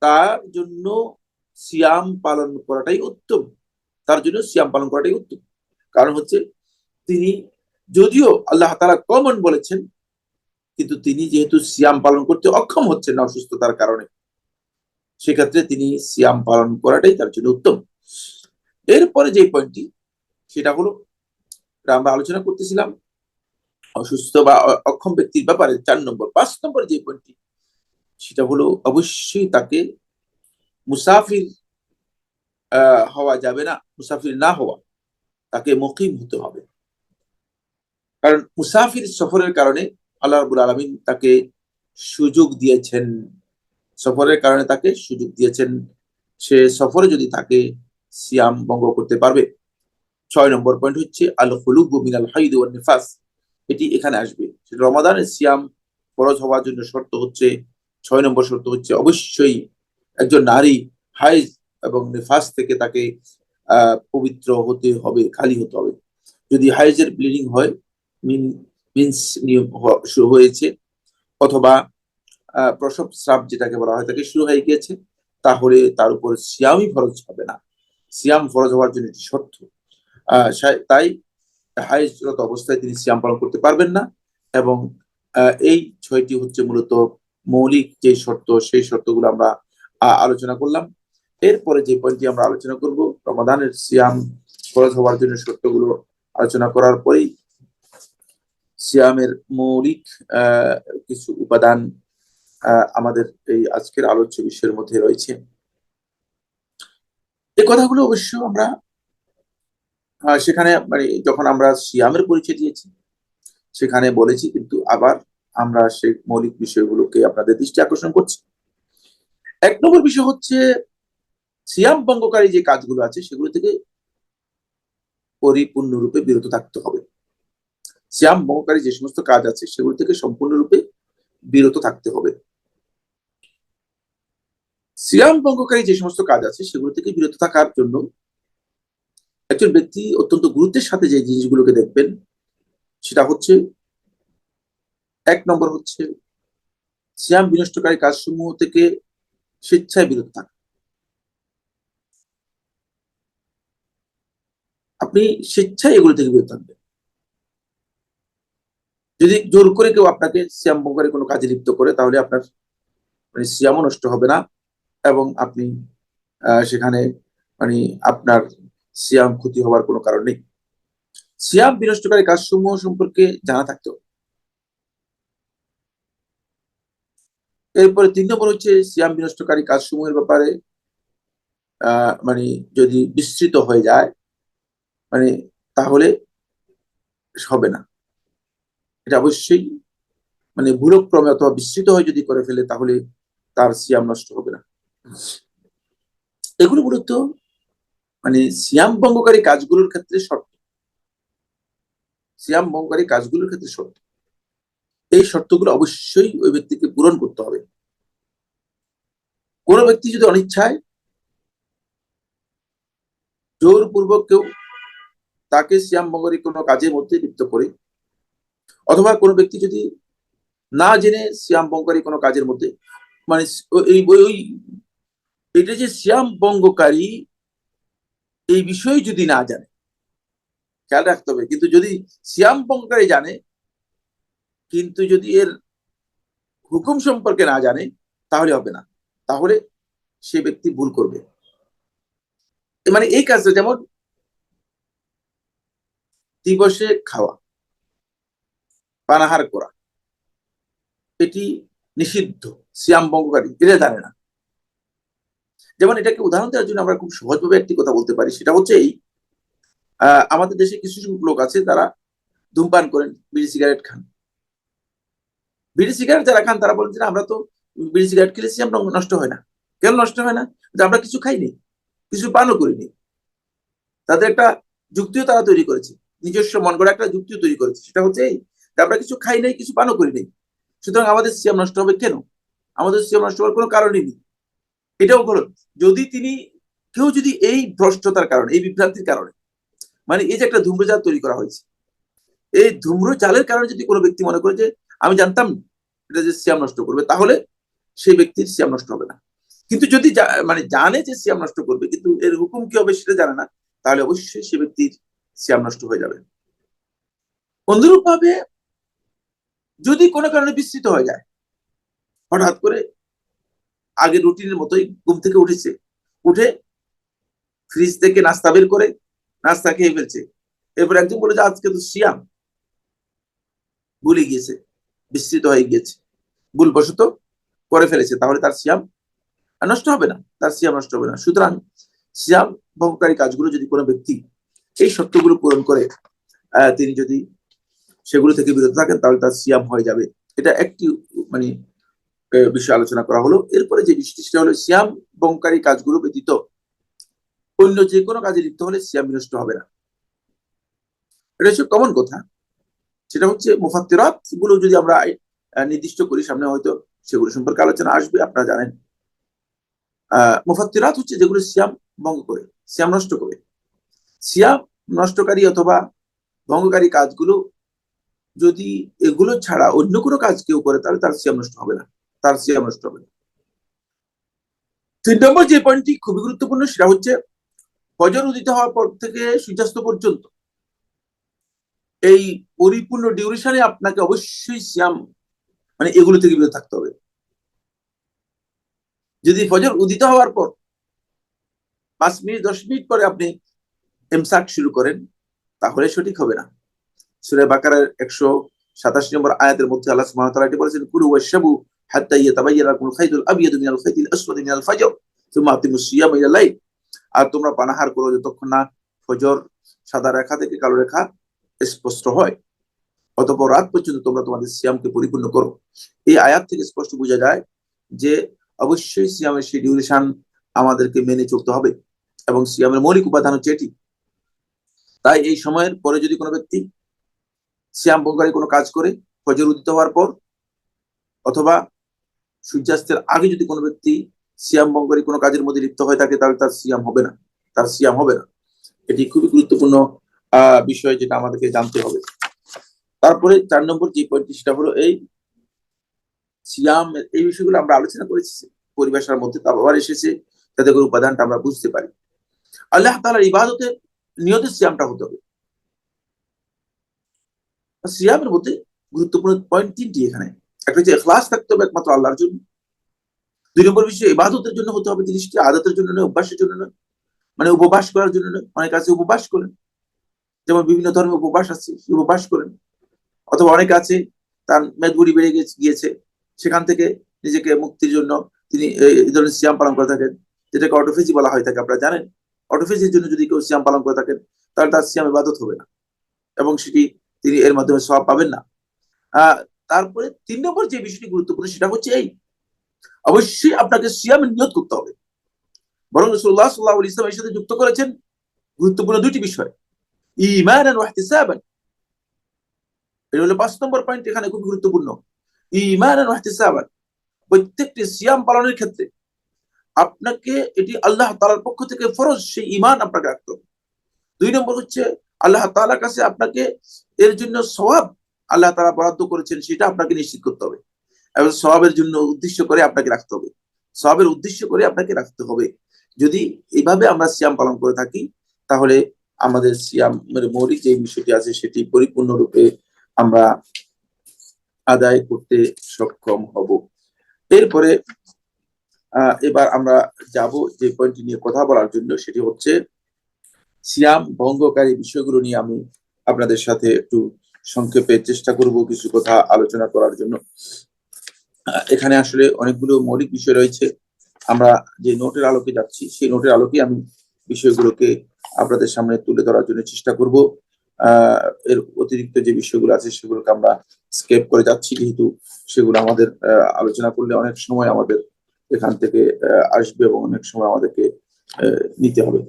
তার জন্য সিয়াম পালন করাটাই উত্তম। তার জন্য সিয়াম পালন করাটাই উত্তম। কারণ হচ্ছে তিনি, যদিও আল্লাহ তাআলা কমন বলেছেন, কিন্তু তিনি যেহেতু সিয়াম পালন করতে অক্ষম হচ্ছেন না অসুস্থতার কারণে, সেক্ষেত্রে তিনি সিয়াম পালন করাটাই তার জন্য উত্তম। এরপরে যে পয়েন্টটি, সেটা হলো, আমরা আলোচনা করতেছিলাম অসুস্থ বা অক্ষম ব্যক্তির ব্যাপারে 5 নম্বর যে পয়েন্টটি, সেটা হলো অবশ্যই তাকে মুসাফির হওয়া যাবে না, মুসাফির না হওয়া, তাকে মুকিম হতে হবে। কারণ মুসাফির সফরের কারণে আল্লাহ রাব্বুল আলামিন তাকে সুযোগ দিয়েছেন, সফরের কারণে তাকে সুযোগ দিয়েছেন, সে সফরে যদি থাকে সিয়াম ভঙ্গ করতে পারবে। 6 নম্বর পয়েন্ট হচ্ছে আল খুলুবু মিনাল হাইদ ওয়ান নিফাস। এটি এখানে আসবে। রমাদানের সিয়াম ফরজ হওয়ার জন্য শর্ত হচ্ছে, 6 নম্বর শর্ত হচ্ছে অবশ্যই একজন নারী হাইজ এবং নিফাস থেকে তাকে পবিত্র হতে হবে, খালি হতে হবে। যদি হাইজের ব্লিডিং হয়, মিন্স শুরু হয়েছে, অথবা প্রসব স্রাব যেটাকে বলা হয় তাকে শুরু হয়ে গিয়েছে, তাহলে তার উপর সিয়ামই ফরজ হবে না। সিয়াম ফরজ হওয়ার জন্য এটি শর্ত। তাই হাইজরত অবস্থায় তিনি সিয়াম পালন করতে পারবেন না। এবং এই 6টি হচ্ছে মূলত মৌলিক যে শর্ত, সেই শর্তগুলো আমরা আলোচনা করলাম। এরপরে যে পয়েন্টটি আমরা আলোচনা করব, রমাদানের সিয়াম ফরজ হওয়ার জন্য শর্তগুলো আলোচনা করার পরেই সিয়ামের মৌলিক কিছু উপাদান আমাদের এই আজকের আলোচ্য বিষয়ের মধ্যে রয়েছে। এই কথাগুলো অবশ্য আমরা সেখানে যখন আমরা সিয়ামের পরিচয় দিয়েছি সেখানে বলেছি, কিন্তু আবার আমরা সেই মৌলিক বিষয়গুলোকে আপনাদের দৃষ্টি আকর্ষণ করছি। 1 নম্বর বিষয় হচ্ছে সিয়াম ভঙ্গকারী যে কাজগুলো আছে সেগুলো থেকে পরিপূর্ণরূপে বিরত থাকতে হবে। সিয়াম ভঙ্গকারী যে সমস্ত কাজ আছে সেগুলো থেকে সম্পূর্ণরূপে বিরত থাকতে হবে। সিয়াম ভঙ্গকারী যে সমস্ত কাজ আছে সেগুলো থেকে বিরত থাকার জন্য একজন ব্যক্তি অত্যন্ত গুরুত্বের সাথে যে জিনিসগুলোকে দেখবেন সেটা হচ্ছে 1 নম্বর হচ্ছে সিয়াম বিনষ্টকারী কাজসমূহ থেকে স্বেচ্ছায় বিরত থাকা। আপনি স্বেচ্ছায় এগুলো থেকে বিরত থাকবেন। যদি জোর করে কেউ আপনাকে সিয়াম ভঙ্গকারী কোনো কাজে লিপ্ত করে তাহলে আপনার মানে সিয়ামও নষ্ট হবে না এবং আপনি সেখানে মানে আপনার সিয়াম ক্ষতি হওয়ার কোনো কারণ নেই। সিয়াম বিনষ্টকারী কাজসমূহ সম্পর্কে জানা থাকতে হবে। এরপরে 3 নম্বর হচ্ছে সিয়াম বিনষ্টকারী কাজসমূহের ব্যাপারে মানে যদি বিস্তৃত হয়ে যায় মানে তাহলে হবে না। এটা অবশ্যই মানে ভুলক্রমে অথবা বিস্তৃত হয়ে যদি করে ফেলে তাহলে তার সিয়াম নষ্ট হবে না। এগুলো মূলত মানে সিয়াম ভঙ্গকারী কাজগুলোর ক্ষেত্রে শর্ত। সিয়াম ভঙ্গকারী কাজগুলোর ক্ষেত্রে শর্ত, এই শর্তগুলো অবশ্যই ওই ব্যক্তিকে পূরণ করতে হবে। কোনো ব্যক্তি যদি অনিচ্ছায় জোরপূর্বক কেউ তাকে সিয়াম ভঙ্গকারী কোনো কাজের মধ্যে লিপ্ত করে অথবা কোনো ব্যক্তি যদি না জেনে সিয়াম ভঙ্গকারী কোনো কাজের মধ্যে মানে ওই এটা যে সিয়াম ভঙ্গকারী এই বিষয়ে যদি না জানে, খেয়াল রাখতে হবে। কিন্তু যদি সিয়াম ভঙ্গকারী জানে কিন্তু যদি এর হুকুম সম্পর্কে না জানে তাহলে হবে না, তাহলে সে ব্যক্তি ভুল করবে। মানে এই কাজটা যেমন দিবসে খাওয়া, পানাহার করা, এটি নিষিদ্ধ। সিয়াম ভঙ্গকারী এটা জানে না। যেমন এটাকে উদাহরণ দেওয়ার জন্য আমরা খুব সহজভাবে একটি কথা বলতে পারি, সেটা হচ্ছে এই আমাদের দেশে কিছু লোক আছে তারা ধূমপান করেন, বিড়ি সিগারেট খান। বিড়ি সিগারেট যারা খান তারা বলেন যে আমরা তো বিড়ি সিগারেট খেলে সিয়াম নষ্ট হয় না। কেন নষ্ট হয় না? যে আমরা কিছু খাইনি, কিছু পানও করিনি। তাদের একটা যুক্তিও তারা তৈরি করেছে, নিজস্ব মন গড়া একটা যুক্তিও তৈরি করেছে, সেটা হচ্ছে এই যে আমরা কিছু খাই নাই, কিছু পানও করি নাই, সুতরাং আমাদের সিয়াম নষ্ট হবে কেন? আমাদের সিয়াম নষ্ট হওয়ার কোনো কারণই নেই। এটাও বলো যদি তিনি কেউ যদি এই ভ্রষ্টতার কারণে, এই বিভ্রান্তির কারণে মানে এই যে একটা ধূম্রজাল তৈরি করা হয়েছে, এই ধূম্রজালের কারণে যদি কোনো ব্যক্তি মনে করে যে আমি জানতাম এটা যে সিয়াম নষ্ট করবে, তাহলে সেই ব্যক্তির সিয়াম নষ্ট হবে না। কিন্তু যদি মানে জানে যে সিয়াম নষ্ট করবে কিন্তু এর হুকুম কি হবে সেটা জানে না, তাহলে অবশ্যই সে ব্যক্তির সিয়াম নষ্ট হয়ে যাবে। অনুরূপ ভাবে যদি কোনো কারণে বিস্তৃত হয়ে যায়, হঠাৎ করে আগে রুটিনের মতোই ঘুম থেকে উঠেছে, উঠে ফ্রিজ থেকে নাস্তা বের করে নাস্তা খেয়ে ফেলছে, এরপর একজন বলে যে আজকে তো সিয়াম, ভুলে গিয়েছে, বিস্তৃত হয়ে গিয়েছে, ভুলবশত করে ফেলেছে, তাহলে তার সিয়াম নষ্ট হবে না, তার সিয়াম নষ্ট হবে না। সুতরাং সিয়াম ভঙ্গকারী কাজগুলো যদি কোনো ব্যক্তি এই শর্তগুলো পূরণ করে তিনি যদি সেগুলো থেকে বিরত থাকেন তাহলে তার সিয়াম হয়ে যাবে। এটা একটি মানে বিষয় আলোচনা করা হলো। এরপরে যে বিষয়টি সেটা হলো সিয়াম ভঙ্গকারী কাজগুলো ব্যতীত অন্য যে কোনো কাজে লিপ্ত হলে সিয়াম বিনষ্ট হবে না। এটা হচ্ছে কমন কথা। সেটা হচ্ছে মুফাত্তিরাত গুলো যদি আমরা নির্দিষ্ট করি, সামনে হয়তো সেগুলো সম্পর্কে আলোচনা আসবে, আপনারা জানেন। মুফাত্তিরাত হচ্ছে যেগুলো সিয়াম ভঙ্গ করে, সিয়াম নষ্ট করে। সিয়াম নষ্টকারী অথবা ভঙ্গকারী কাজগুলো যদি এগুলো ছাড়া অন্য কোনো কাজ কেউ করে তাহলে তার সিয়াম নষ্ট হবে না, তার সিয়াম নষ্ট হবে না। 3 নম্বর যে পয়েন্টটি খুবই গুরুত্বপূর্ণ সেটা হচ্ছে ফজর উদিত হওয়ার পর থেকে সূর্যাস্ত পর্যন্ত এই পরিপূর্ণ ডিউরেশনে আপনাকে অবশ্যই সিয়াম মানে এগুলো থেকে বিরত থাকতে হবে। যদি ফজর উদিত হওয়ার পর 5 মিনিট 10 মিনিট পরে আপনি ইমসাক শুরু করেন তাহলে সঠিক হবে না। সূরা বাকারার 187 নম্বর আয়াতের মধ্যে আল্লাহ সুবহানাহু ওয়া তাআলা এটি বলেছেন, কুলু ওয়াশরাবু হাত্তা ইয়াতাবায়্যানা লাকুমুল খাইতুল আবিয়াদু মিনাল খাইতিল আসওয়াদি মিনাল ফাজর সুম্মা আতিমুস সিয়ামা ইলাল লাইল। আর তোমরা পানাহার করো যতক্ষণ না ফজর সাদা রেখা থেকে কালো রেখা স্পষ্ট হয়, অতঃপর রাত পর্যন্ত তোমরা তোমাদের সিয়ামকে পরিপূর্ণ করো। এই আয়াত থেকে স্পষ্ট বোঝা যায় যে অবশ্যই সিয়ামের সেই ডিউরেশন আমাদেরকে মেনে চলতে হবে, এবং সিয়ামের মৌলিক উপাদান হচ্ছে এটি। তাই এই সময়ের পরে যদি কোনো ব্যক্তি সিয়াম ভঙ্গকারী কোনো কাজ করে ফজর উদিত হওয়ার পর, অথবা সূর্যাস্তের আগে যদি কোনো ব্যক্তি সিয়াম ভঙ্গকারী কোনো কাজের মধ্যে লিপ্ত হয়ে থাকে, তাহলে তার সিয়াম হবে না, তার সিয়াম হবে না। এটি খুবই গুরুত্বপূর্ণ বিষয়, যেটা আমাদেরকে জানতে হবে। তারপরে 4 নম্বর যে পয়েন্টটি, সেটা হলো এই সিয়াম, এই বিষয়গুলো আমরা আলোচনা করেছি পরিবেশের মধ্যে, তা আবার এসেছে যাতে করে উপাদানটা আমরা বুঝতে পারি। আল্লাহ তাআলার ইবাদতের নিয়তের সিয়ামটা হতে হবে। সিয়ামের মধ্যে গুরুত্বপূর্ণ পয়েন্ট 3টি এখানে। একটা হচ্ছে ইখলাস থাকতে হবে একমাত্র আল্লাহর জন্য। 2 নম্বর বিষয় ইবাদতের জন্য হতে হবে জিনিসটি, আদতের জন্য নয়, অভ্যাসের জন্য নয়, মানে উপবাস করার জন্য নয়। অনেক আছে উপবাস করেন, যেমন বিভিন্ন ধর্মের উপবাস আছে, উপবাস করেন। অথবা অনেক আছে তার মেদবুড়ি বেড়ে গিয়েছে, সেখান থেকে নিজেকে মুক্তির জন্য তিনি এই ধরনের সিয়াম পালন করে থাকেন, যেটাকে অটোফেজি বলা হয় থাকে, আপনারা জানেন। অটোফেজির জন্য যদি কেউ সিয়াম পালন করে থাকেন, তাহলে তার সিয়াম ইবাদত হবে না, এবং সেটি তিনি এর মাধ্যমে সওয়াব পাবেন না। আহ তারপরে 3 নম্বর যে বিষয়টি গুরুত্বপূর্ণ, সেটা হচ্ছে এই অবশ্যই আপনাকে সিয়ামের নিয়ত করতে হবে। বরং রাসূলুল্লাহ সাল্লাল্লাহু আলাইহি ওয়াসাল্লাম এর সাথে যুক্ত করেছেন গুরুত্বপূর্ণ 2টি বিষয়, ঈমানান ওয়া ইহতিসাবান। এটা হলো 5 নম্বর পয়েন্ট, এখানে খুব গুরুত্বপূর্ণ। ঈমানান ওয়া ইহতিসাবান, প্রত্যেকটি সিয়াম পালনের ক্ষেত্রে আপনাকে এটি আল্লাহ তাআলার পক্ষ থেকে ফরজ, সেই ঈমান আপনাকে রাখতে হবে। 2 নম্বর হচ্ছে আল্লাহ তাআলার কাছে আপনাকে এর জন্য সওয়াব আল্লাহ তাআলা বরাদ্দ করেছেন, সেটা আপনাকে নিশ্চিত করতে হবে, এবং সওয়াবের জন্য উদ্দেশ্য করে আপনাকে রাখতে হবে, সওয়াবের উদ্দেশ্য করে আপনাকে রাখতে হবে। যদি এইভাবে আমরা সিয়াম পালন করে থাকি, তাহলে আমাদের সিয়ামের মৌলিক যে বিষয়টি আছে সেটি পরিপূর্ণরূপে আমরা আদায় করতে সক্ষম হব। এরপরে এবার আমরা যাব যে পয়েন্টটি নিয়ে কথা বলার জন্য, সেটি হচ্ছে সিয়াম ভঙ্গকারী বিষয়গুলো নিয়ে আমি আপনাদের সাথে একটু সংক্ষেপে চেষ্টা করব কিছু কথা আলোচনা করার জন্য। এখানে আসলে অনেকগুলো মৌলিক বিষয় রয়েছে। আমরা যে নোটের আলোকে যাচ্ছি, সেই নোটের আলোকে আমি বিষয়গুলোকে আপনাদের সামনে তুলে ধরার জন্য চেষ্টা করব। এর অতিরিক্ত যে বিষয়গুলো আছে সেগুলোকে আমরা স্কেপ করে যাচ্ছি, যেহেতু সেগুলো আমাদের আলোচনা করলে অনেক সময় আমাদের এখান থেকে আসবে, এবং অনেক সময় আমাদেরকে নিতে হবে।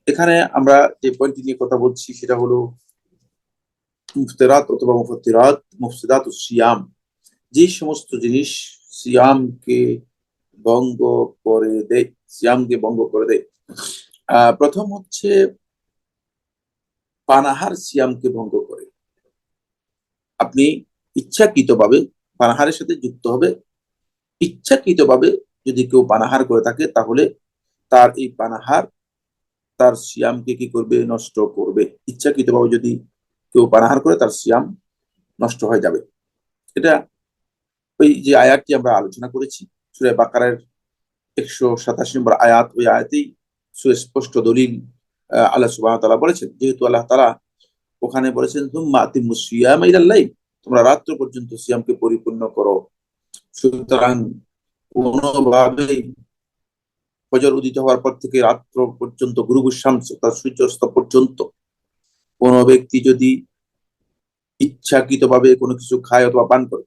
এখানে আমরা যে পয়েন্টটি নিয়ে কথা বলছি, সেটা হলো মুফতিরাত অথবা মুফাত্তিরাত, মুফসিদাত সিয়াম, যে সমস্ত জিনিস সিয়ামকে ভঙ্গ করে দেয়, সিয়ামকে ভঙ্গ করে দেয়। প্রথম হচ্ছে পানাহার সিয়ামকে ভঙ্গ করে। আপনি ইচ্ছাকৃতভাবে পানাহারের সাথে যুক্ত হবে, ইচ্ছাকৃতভাবে যদি কেউ পানাহার করে থাকে, তাহলে তার এই পানাহার তার সিয়ামকে কি করবে, নষ্ট করবে। ইচ্ছাকৃতভাবে যদি কেউ পানাহার করে, তার সিয়াম নষ্ট হয়ে যাবে। এটা ওই যে আয়াতটি আমরা আলোচনা করেছি, সূরা বাকারার 187 নম্বর আয়াত, ওই আয়াতেই সুস্পষ্ট দলিল আল্লাহ সুবহানাহু ওয়া তাআলা বলেছেন। যেহেতু আল্লাহ তাআলা ওখানে বলেছেন তুম্মা আতিম্মুস সিয়ামা ইলাল লাইল, তোমরা রাত্র পর্যন্ত সিয়ামকে পরিপূর্ণ করো। সুতরাং কোনোভাবেই ফজর উদিত হওয়ার পর থেকে রাত্র পর্যন্ত, গুরুবুশ শামস অর্থাৎ সূর্যাস্ত পর্যন্ত, কোনো ব্যক্তি যদি ইচ্ছাকৃতভাবে কোনো কিছু খায় অথবা পান করে,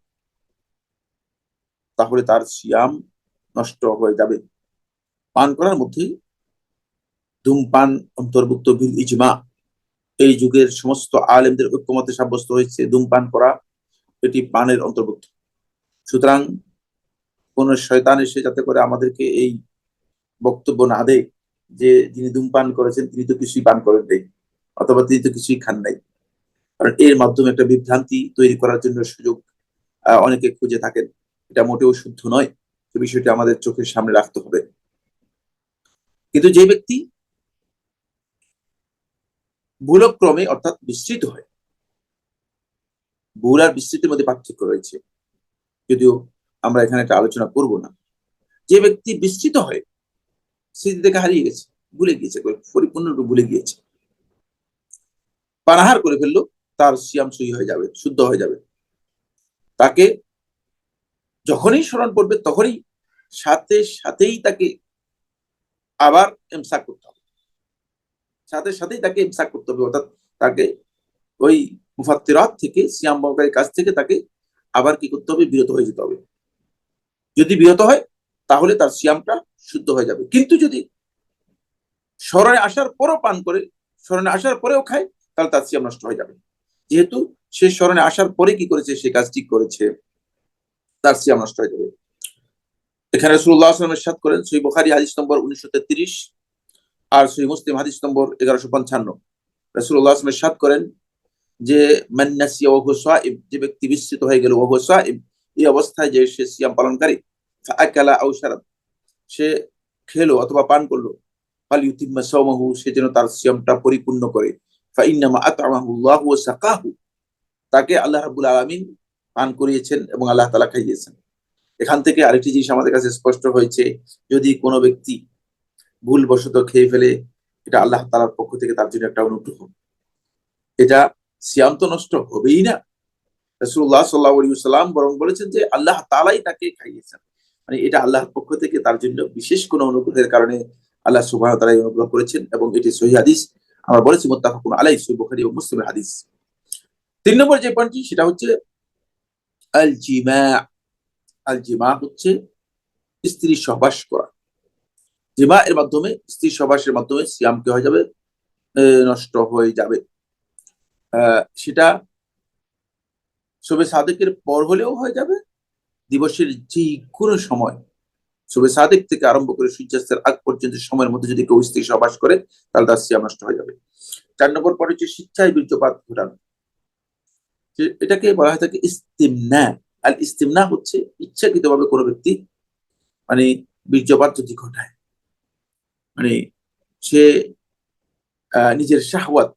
তাহলে তার সিয়াম নষ্ট হয়ে যাবে। পান করার মধ্যে ধূমপান অন্তর্ভুক্ত বিল ইজমা। এই যুগের সমস্ত আলেমদের ঐক্যমতে সাব্যস্ত হয়েছে ধূমপান করা এটি পানের অন্তর্ভুক্ত। সুতরাং কোন শয়তান এসে যাতে করে আমাদেরকে এই বক্তব্য না দেয় যে যিনি ধূমপান করেছেন তিনি তো কিছুই পান করেন নাই, অথবা তিনি তো কিছুই খান নাই, কারণ এর মাধ্যমে একটা বিভ্রান্তি তৈরি করার জন্য সুযোগ অনেকে খুঁজে থাকেন। এটা মোটেও শুদ্ধ নয়, এই বিষয়টি আমাদের চোখের সামনে রাখতে হবে। কিন্তু যে ব্যক্তি ভুলক্রমে অর্থাৎ বিস্তৃত হয়, ভুল আর বিস্তৃতির মধ্যে পার্থক্য রয়েছে, যদিও আমরা এখানে একটা আলোচনা করব না। যে ব্যক্তি বিস্তৃত হয়, স্মৃতি থেকে হারিয়ে গেছে, ভুলে গিয়েছে, পরিপূর্ণরূপে ভুলে গিয়েছে, পানাহার করে ফেললো, তার সিয়াম সই হয়ে যাবে, শুদ্ধ হয়ে যাবে। তাকে যখনই স্মরণ পড়বে, তখনই সাথে সাথেই তাকে আবার ইমসাক করতে হবে, সাথে সাথেই তাকে ইমসাক করতে হবে, অর্থাৎ তাকে ওই মুফাত্তিরাত থেকে, সিয়াম ভঙ্গকারীর কাছ থেকে তাকে আবার কি করতে হবে? বিরত হয়ে যেতে হবে। যদি বিরত হয় তাহলে তার সিয়ামটা শুদ্ধ হয়ে যাবে। কিন্তু যদি স্মরণে আসার পরও পান করে, স্মরণে আসার পরেও খায়, তাহলে তার সিয়াম নষ্ট হয়ে যাবে। যেহেতু সে স্মরণে আসার পরে কি করেছে? সে কাজ ঠিক করেছে, তার সিয়াম নষ্ট হয়ে যাবে। এখানে রাসূলুল্লাহ সাল্লাল্লাহু আলাইহি ওয়াসাল্লাম ইরশাদ করেন, সহিহ বুখারী হাদিস নম্বর 1933 আর সহিহ মুসলিম হাদিস নম্বর 1155, রাসূলুল্লাহ সাল্লাল্লাহু আলাইহি ওয়াসাল্লাম ইরশাদ করেন যে মান নাসিয়া ওয়া হুয়া সাইম, যে ব্যক্তি বিস্মৃত হয়ে গেল ওয়া হুয়া সাইম, এই অবস্থায় যে সে সিয়াম পালনকারী, ফাআকালা আও শারাব, সে খেলো অথবা পান করলো, ফালিউতিম্মা সাওমাহু, সে যেন তার সিয়ামটা পরিপূর্ণ করে। ফাইন্নামা আত'আমাহু আল্লাহু ওয়া সাকাহু, তাকে আল্লাহ রাব্বুল আলামিন পান করিয়েছেন এবং আল্লাহ তাআলা খাইয়েছেন। এখান থেকে আরেকটি জিনিস আমাদের কাছে স্পষ্ট হয়েছে, যদি কোনো ব্যক্তি ভুলবশত খেয়ে ফেলে, এটা আল্লাহ তাআলার পক্ষ থেকে তার জন্য একটা অনুগ্রহ, এটা সিয়াম তো নষ্ট হবেই না। রাসূলুল্লাহ সাল্লাল্লাহু আলাইহি ওয়াসাল্লাম বরং বলেছেন যে আল্লাহ তাআলাই তাকে খাইয়েছেন, মানে এটা আল্লাহর পক্ষ থেকে তার জন্য বিশেষ কোনো অনুগ্রহের কারণে আল্লাহ সুবহানাহু ওয়া তাআলা অনুগ্রহ করেছেন, এবং এটি সহিহ হাদিস। আমরা বলেছি মুত্তাফাকুন আলাইহি, সহিহ বুখারী ও মুসলিমের হাদিস। 3 নম্বর যে পয়েন্টটি সেটা হচ্ছে আল জিমা। আল জিমা হচ্ছে স্ত্রী সহবাস করা। জিমা এর মাধ্যমে, স্ত্রী সহবাসের মাধ্যমে সিয়াম কি হয়ে যাবে? নষ্ট হয়ে যাবে। সেটা শবে সাদেকের পর হলেও হয়ে যাবে, দিবসের যে কোনো সময়, শবে সাদেক থেকে আরম্ভ করে সূর্যাস্তের আগ পর্যন্ত সময়ের মধ্যে যদি কেউ স্ত্রী সহবাস করে, তাহলে তার সিয়াম নষ্ট হয়ে যাবে। 4 নম্বর পরে হচ্ছে স্বেচ্ছায় বীর্যপাত ঘটানো, এটাকে বলা হয় থাকে ইস্তিমনা। আর ইস্তিমনা হচ্ছে ইচ্ছাকৃতভাবে কোনো ব্যক্তি মানে বীর্যপাত যদি ঘটায়, মানে সে নিজের শাহওয়াত,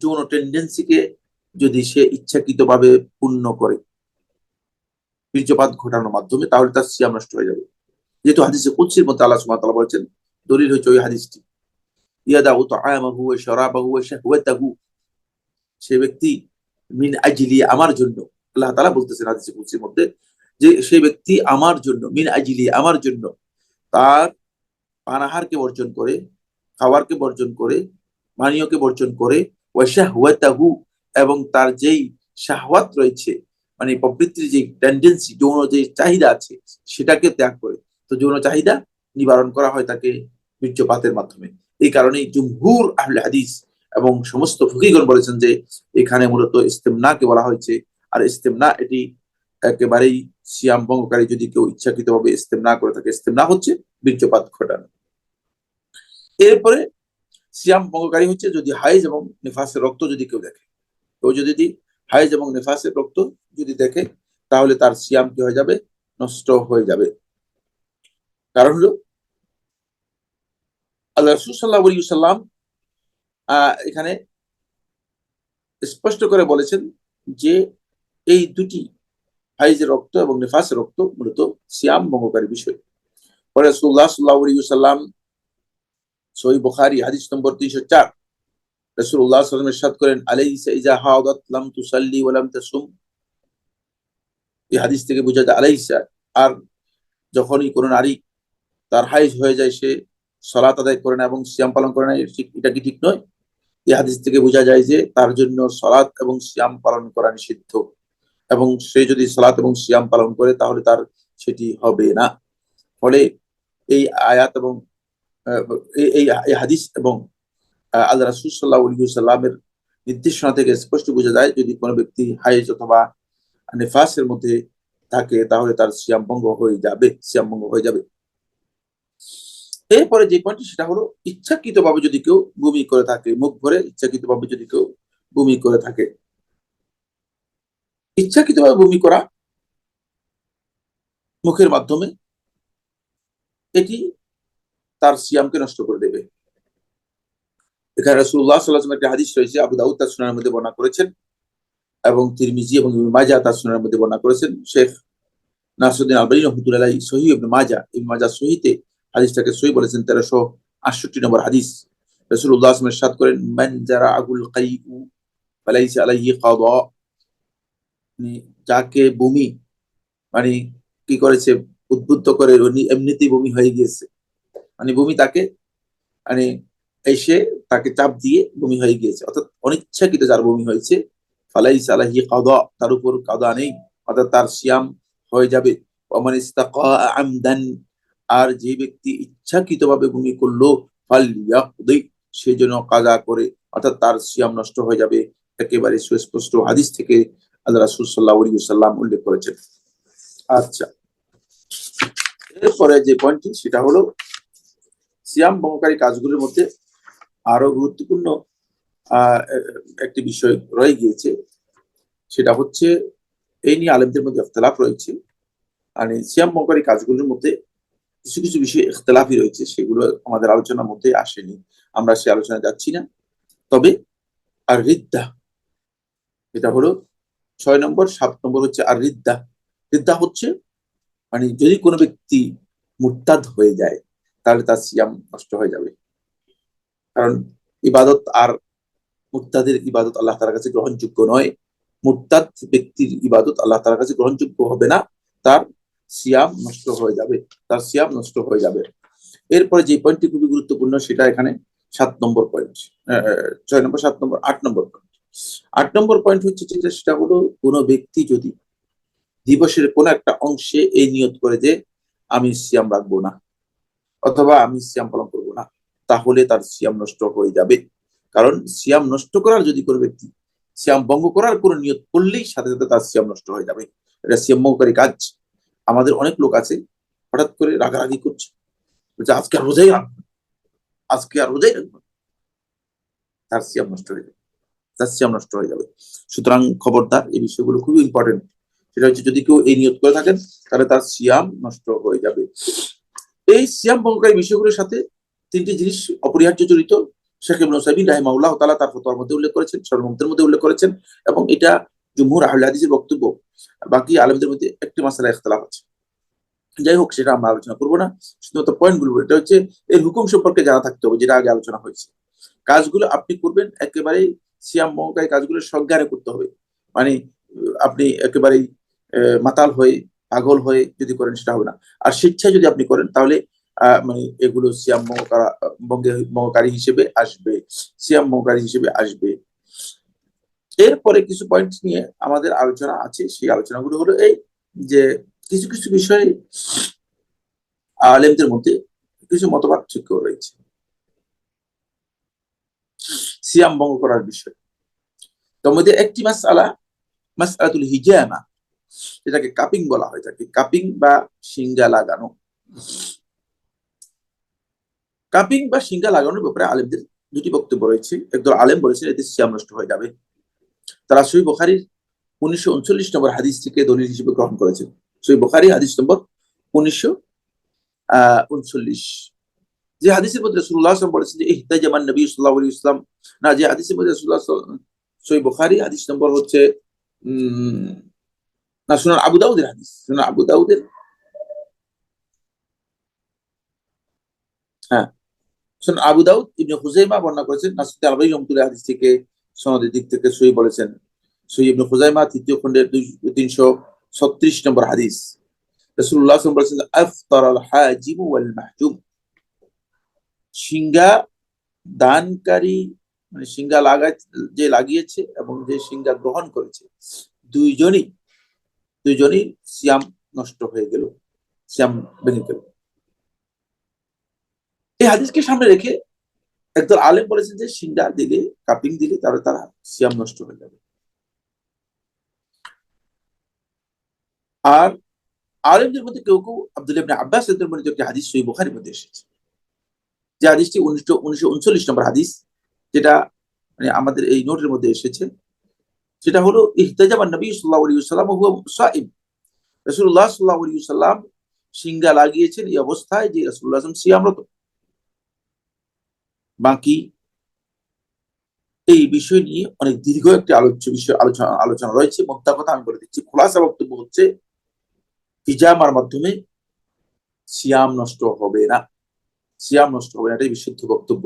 যৌন টেন্ডেন্সিকে যদি সে ইচ্ছাকৃতভাবে পূর্ণ করে বীর্যপাত ঘটানোর মাধ্যমে, তাহলে তার সিয়াম নষ্ট হয়ে যাবে। যেহেতু হাদিসে কুদসির মধ্যে আল্লাহ সুবহানাহু ওয়া তাআলা বলেছেন, দলিল হচ্ছে ওই হাদিসটি, ইয়াদাউ তাআমাহু ওয়া শারাবাহু ওয়া শাহওয়াতাহু, সে ব্যক্তি মিন আজলি, আমার জন্য, আল্লাহ তাআলা বলতেছেন হাদিসে কুদসির মধ্যে যে সেই ব্যক্তি আমার জন্য, মিন আজলি, আমার জন্য, তার পানাহারকে বর্জন করে, খাওয়ারকে বর্জন করে, পানীয়কে বর্জন করে, ওয়া শাহওয়াতাহু, এবং তার যেই শাহওয়াত রয়েছে, মানে প্রবৃত্তির যে টেন্ডেন্সি, যৌন যে চাহিদা আছে, সেটাকে ত্যাগ করে। তো যৌন চাহিদা নিবারণ করা হয় তাকে বীর্যপাতের মাধ্যমে। এই কারণেই জুমহুর আহলে হাদিস এবং সমস্ত ফকিহগণ বলেছেন যে এখানে মূলত ইস্তেমনাকে বলা হয়েছে। আর ইস্তেমনা এটি একেবারেই সিয়াম ভঙ্গকারী যদি কেউ ইচ্ছাকৃতভাবে ইস্তেমনা করে থাকে, ইস্তেমনা হচ্ছে বীর্যপাত ঘটানো। এরপরে সিয়াম ভঙ্গকারী হচ্ছে যদি হাইজ এবং নেফাসের রক্ত যদি কেউ দেখে, কেউ যদি হাইজ এবং নেফাসের রক্ত যদি দেখে, তাহলে তার সিয়াম কি হয়ে যাবে? নষ্ট হয়ে যাবে। কারণ হলো আল্লাহ রাসূল সাল্লাল্লাহু আলাইহি ওয়াসাল্লাম এখানে স্পষ্ট করে বলেছেন যে এই দুটি, হাইজের রক্ত এবং নেফাসের রক্ত, মূলত সিয়াম ভঙ্গকারী বিষয়। পরে রাসূলুল্লাহ সাল্লাল্লাহু আলাইহি ওয়াসাল্লাম সহিহ বুখারী হাদিস নম্বর 304, রাসূলুল্লাহ সাল্লাল্লাহু আলাইহি ওয়াসাল্লাম ইরশাদ করেন, আলাইসা ইযা হাদাত লাম তুসাল্লি ওয়া লাম তাসুম। এই হাদিস থেকে বোঝা যায় আলাইসা, আর যখনই কোনো নারী তার হাইজ হয়ে যায়, সে সালাত আদায় করে না এবং সিয়াম পালন করে না, এটা কি ঠিক নয়? এই হাদিস থেকে বোঝা যায় যে তার জন্য সালাত এবং সিয়াম পালন করা নিষিদ্ধ, এবং সে যদি সালাত এবং সিয়াম পালন করে তাহলে তার সেটি হবে না। ফলে এই আয়াত এবং এই হাদিস এবং আল্লাহ রাসূল সাল্লাল্লাহু আলাইহি ওয়াসাল্লামের নির্দেশনা থেকে স্পষ্ট বোঝা যায়, যদি কোনো ব্যক্তি হাইজ অথবা নেফাসের মধ্যে থাকে, তাহলে তার সিয়াম ভঙ্গ হয়ে যাবে, সিয়াম ভঙ্গ হয়ে যাবে। এরপরে যে পয়েন্টটি সেটা হলো ইচ্ছাকৃতভাবে যদি কেউ বমি করে থাকে, মুখ ভরে ইচ্ছাকৃতভাবে যদি কেউ বমি করে থাকে, ইচ্ছাকৃতভাবে বমি করা মুখের মাধ্যমে, এটি তার সিয়ামকে নষ্ট করে দেবে। এখানে রাসূলুল্লাহ সাল্লাল্লাহু আলাইহি ওয়াসাল্লাম একটা হাদিস রয়েছে, আবু দাউদ তার সুনানের মধ্যে বর্ণনা করেছেন, এবং তিরমিজি এবং ইবনে মাজাহ তার সুনানের মধ্যে বর্ণনা করেছেন। শেখ নাসরুদ্দিন আলবানী রাহমাতুল্লাহি আলাইহি সহিহ ইবনে মাজাহ সহিতে হাদিসটাকে সহিহ বলেছেন, 1368 নম্বর হাদিস। রাসূলুল্লাহ সাল্লাল্লাহু আলাইহি ওয়াসাল্লাম ইরশাদ করেন, মান জারা আগুল কাইউ ফালাইসা আলাইহি কাদা, যাকে বমি মানে কি করেছে, উদ্বুদ্ধ করে, এমনিতেই বমি হয়ে গিয়েছে, মানে বমি তাকে মানে এসে তাকে চাপ দিয়ে বমি হয়ে গিয়েছে, অর্থাৎ অনিচ্ছাকৃত যার বমি হয়েছে, ফালাইসা আলাইহি কাদা, তার উপর কাদা নেই, অর্থাৎ তার সিয়াম হয়ে যাবে। ওয়ামান ইস্তাকা আমদান, আর যে ব্যক্তি ইচ্ছাকৃতভাবে বমি করলো, ফালইয়াকদি, সে যেন কাজা করে, অর্থাৎ তার সিয়াম নষ্ট হয়ে যাবে। একেবারে সুস্পষ্ট হাদিস থেকে আল্লাহ রাসূল সাল্লাল্লাহু আলাইহি ওয়াসাল্লাম উল্লেখ করেছেন। আচ্ছা, এরপরে যে পয়েন্টটি সেটা হলো সিয়াম ভঙ্গকারী কাজগুলোর মধ্যে আরো গুরুত্বপূর্ণ একটি বিষয় রয়ে গিয়েছে, সেটা হচ্ছে এই নিয়ে আলেমদের মধ্যে ইখতিলাফ রয়েছে। মানে সিয়াম ভঙ্গকারী কাজগুলোর মধ্যে কিছু কিছু বিষয় ইখতিলাফি রয়েছে, সেগুলো আমাদের আলোচনার মধ্যে আসেনি, আমরা সে আলোচনায় যাচ্ছি না। তবে আর রিদ্দা, এটা হলো 6 নম্বর। 7 নম্বর হচ্ছে আর রিদ্দা। রিদ্দা হচ্ছে মানে যদি কোনো ব্যক্তি মুরতাদ হয়ে যায় তাহলে তার সিয়াম নষ্ট হয়ে যাবে। কারণ ইবাদত আর মুরতাদের ইবাদত আল্লাহ তাআলার কাছে গ্রহণযোগ্য নয়। মুরতাদ ব্যক্তির ইবাদত আল্লাহ তাআলার কাছে গ্রহণযোগ্য হবে না, তার সিয়াম নষ্ট হয়ে যাবে, তার সিয়াম নষ্ট হয়ে যাবে। এরপরে যে পয়েন্টটি খুবই গুরুত্বপূর্ণ সেটা এখানে 7 নম্বর পয়েন্ট। 6 নম্বর, 7 নম্বর, 8 নম্বর পয়েন্ট। 8 নম্বর পয়েন্ট হচ্ছে যেটা, সেটা হলো কোনো ব্যক্তি যদি দিবসের কোনো একটা অংশে এই নিয়ত করে যে আমি সিয়াম রাখবো না অথবা আমি সিয়াম পালন করবো না, তাহলে তার সিয়াম নষ্ট হয়ে যাবে। কারণ সিয়াম নষ্ট করার যদি কোনো ব্যক্তি সিয়াম ভঙ্গ করার কোনো নিয়ত করলেই সাথে সাথে তার সিয়াম নষ্ট হয়ে যাবে। এটা সিয়াম ভঙ্গকারী কাজ। আমাদের অনেক লোক আছে হঠাৎ করে রাগারাগি করছে, বলছে আজকে আর রোজাই রাখবো, আজকে আর রোজাই রাখবো, তার সিয়াম নষ্ট হয়ে যাবে, তার সিয়াম নষ্ট হয়ে যাবে। সুতরাং খবরদার, এই বিষয়গুলো খুবই ইম্পর্টেন্ট। সেটা হচ্ছে যদি কেউ এই নিয়ত করে থাকেন তাহলে তার সিয়াম নষ্ট হয়ে যাবে। এই সিয়াম ভঙ্গকারী বিষয়গুলোর সাথে 3টি জিনিস অপরিহার্য জড়িত। শেখ ইবনে উসাইমিন রাহিমাহুল্লাহ তাআলা তার ফতোয়ার মধ্যে উল্লেখ করেছেন, সর্বমতের মধ্যে উল্লেখ করেছেন, এবং এটা জুমহুর আহলে হাদিসের বক্তব্য। বাকি আলেমদের মধ্যে একটি মাসআলা ইখতিলাফ আছে। যাই হোক, সেটা আমরা আলোচনা করবো না, শুধুমাত্র পয়েন্ট গুলো। এটা হচ্ছে এর হুকুম সম্পর্কে জানা থাকতে হবে, যেটা আগে আলোচনা হয়েছে। কাজগুলো আপনি করবেন একেবারে সিয়াম ভঙ্গকারী কাজগুলো সজ্ঞানে করতে হবে। মানে আপনি একেবারেই মাতাল হয়ে পাগল হয়ে যদি করেন সেটা হবে না। আর স্বেচ্ছায় যদি আপনি করেন তাহলে মানে এগুলো সিয়াম ভঙ্গকারী হিসেবে আসবে, সিয়াম ভঙ্গকারী হিসেবে আসবে। এরপরে কিছু পয়েন্ট নিয়ে আমাদের আলোচনা আছে, সেই আলোচনাগুলো হলো এই যে কিছু কিছু বিষয় আলেমদের মধ্যে কিছু মতপার্থক্য রয়েছে সিয়াম ভঙ্গ করার বিষয়। তার মধ্যে একটি মাসআলা, মাসআলাতুল হিজামা, যেটাকে কাপিং বলা হয় থাকে, কাপিং বা শিঙ্গা লাগানো। কাপিং বা শিঙ্গা লাগানোর ব্যাপারে আলেমদের দুটি বক্তব্য রয়েছে। একদল আলেম বলেছেন এতে সিয়াম নষ্ট হয়ে যাবে। তারা সহিহ বুখারীর 1939 নম্বর হাদিসটিকে দলিল হিসেবে গ্রহণ করেছেন। সহিহ বুখারী হাদিস নম্বর 1939, যে হাদিসের মধ্যে রাসূলুল্লাহ সাল্লাল্লাহু আলাইহি ওয়াসাল্লাম বলেছেন যে ইহতাজামান নবী সাল্লাল্লাহু আলাইহি ওয়াসাল্লাম, না, যে হাদিসের মধ্যে রাসূলুল্লাহ সহিহ বুখারী হাদিস নম্বর হচ্ছে না, সুনান আবু দাউদের হাদিস, সুনান আবু দাউদের, হ্যাঁ, সুনান আবু দাউদ ইবনে খুজাইমা বর্ণনা করেছেন, নাসরুদ্দিন আলবানী রহমাতুল্লাহ হাদিস থেকে সনদের দিক থেকে সহিহ বলেছেন। সহিহ ইবনে খুজাইমা 3য় খণ্ডের 336 নম্বর হাদিস। রাসূলুল্লাহ সাল্লাল্লাহু আলাইহি ওয়াসাল্লাম বলেছেন আফতারাল হাজিম ওয়াল মাহজুম, সিঙ্গা দানকারী মানে সিঙ্গা যে লাগিয়েছে এবং যে সিঙ্গা গ্রহণ করেছে, দুইজনই দুইজনই সিয়াম নষ্ট হয়ে গেল, সিয়াম ভেঙে গেল। এই হাদিসকে সামনে রেখে একদল আলেম বলেছেন যে সিঙ্গা দিলে, কাপিং দিলে তাহলে তারা সিয়াম নষ্ট হয়ে যাবে। আর আলেমদের মধ্যে কেউ কেউ আব্দুল্লাহ ইবনে আব্বাস এর মধ্যে একটি হাদিস সহিহ বুখারীর মধ্যে এসেছে, যে হাদিসটি 1939 নম্বর হাদিস, যেটা মানে আমাদের এই নোটের মধ্যে এসেছে। সেটা হলো ইহতাজামান নবী সাল্লাল্লাহু আলাইহি ওয়াসাল্লাম ওয়া হুয়া সাইম, রাসূলুল্লাহ সাল্লাল্লাহু আলাইহি ওয়াসাল্লাম সিঙ্গা লাগিয়েছেন এই অবস্থায় যে রাসূলুল্লাহ সাল্লাল্লাহু আলাইহি ওয়াসাল্লাম সিয়ামরত। বাকি এই বিষয় নিয়ে অনেক দীর্ঘ একটি আলোচ্য বিষয় আলোচনা রয়েছে। মোদ্দা কথা আমি বলে দিচ্ছি, খোলাসা বক্তব্য হচ্ছে হিজামার মাধ্যমে সিয়াম নষ্ট হবে না, সিয়াম নষ্ট হবে না, এটাই বিশুদ্ধ বক্তব্য।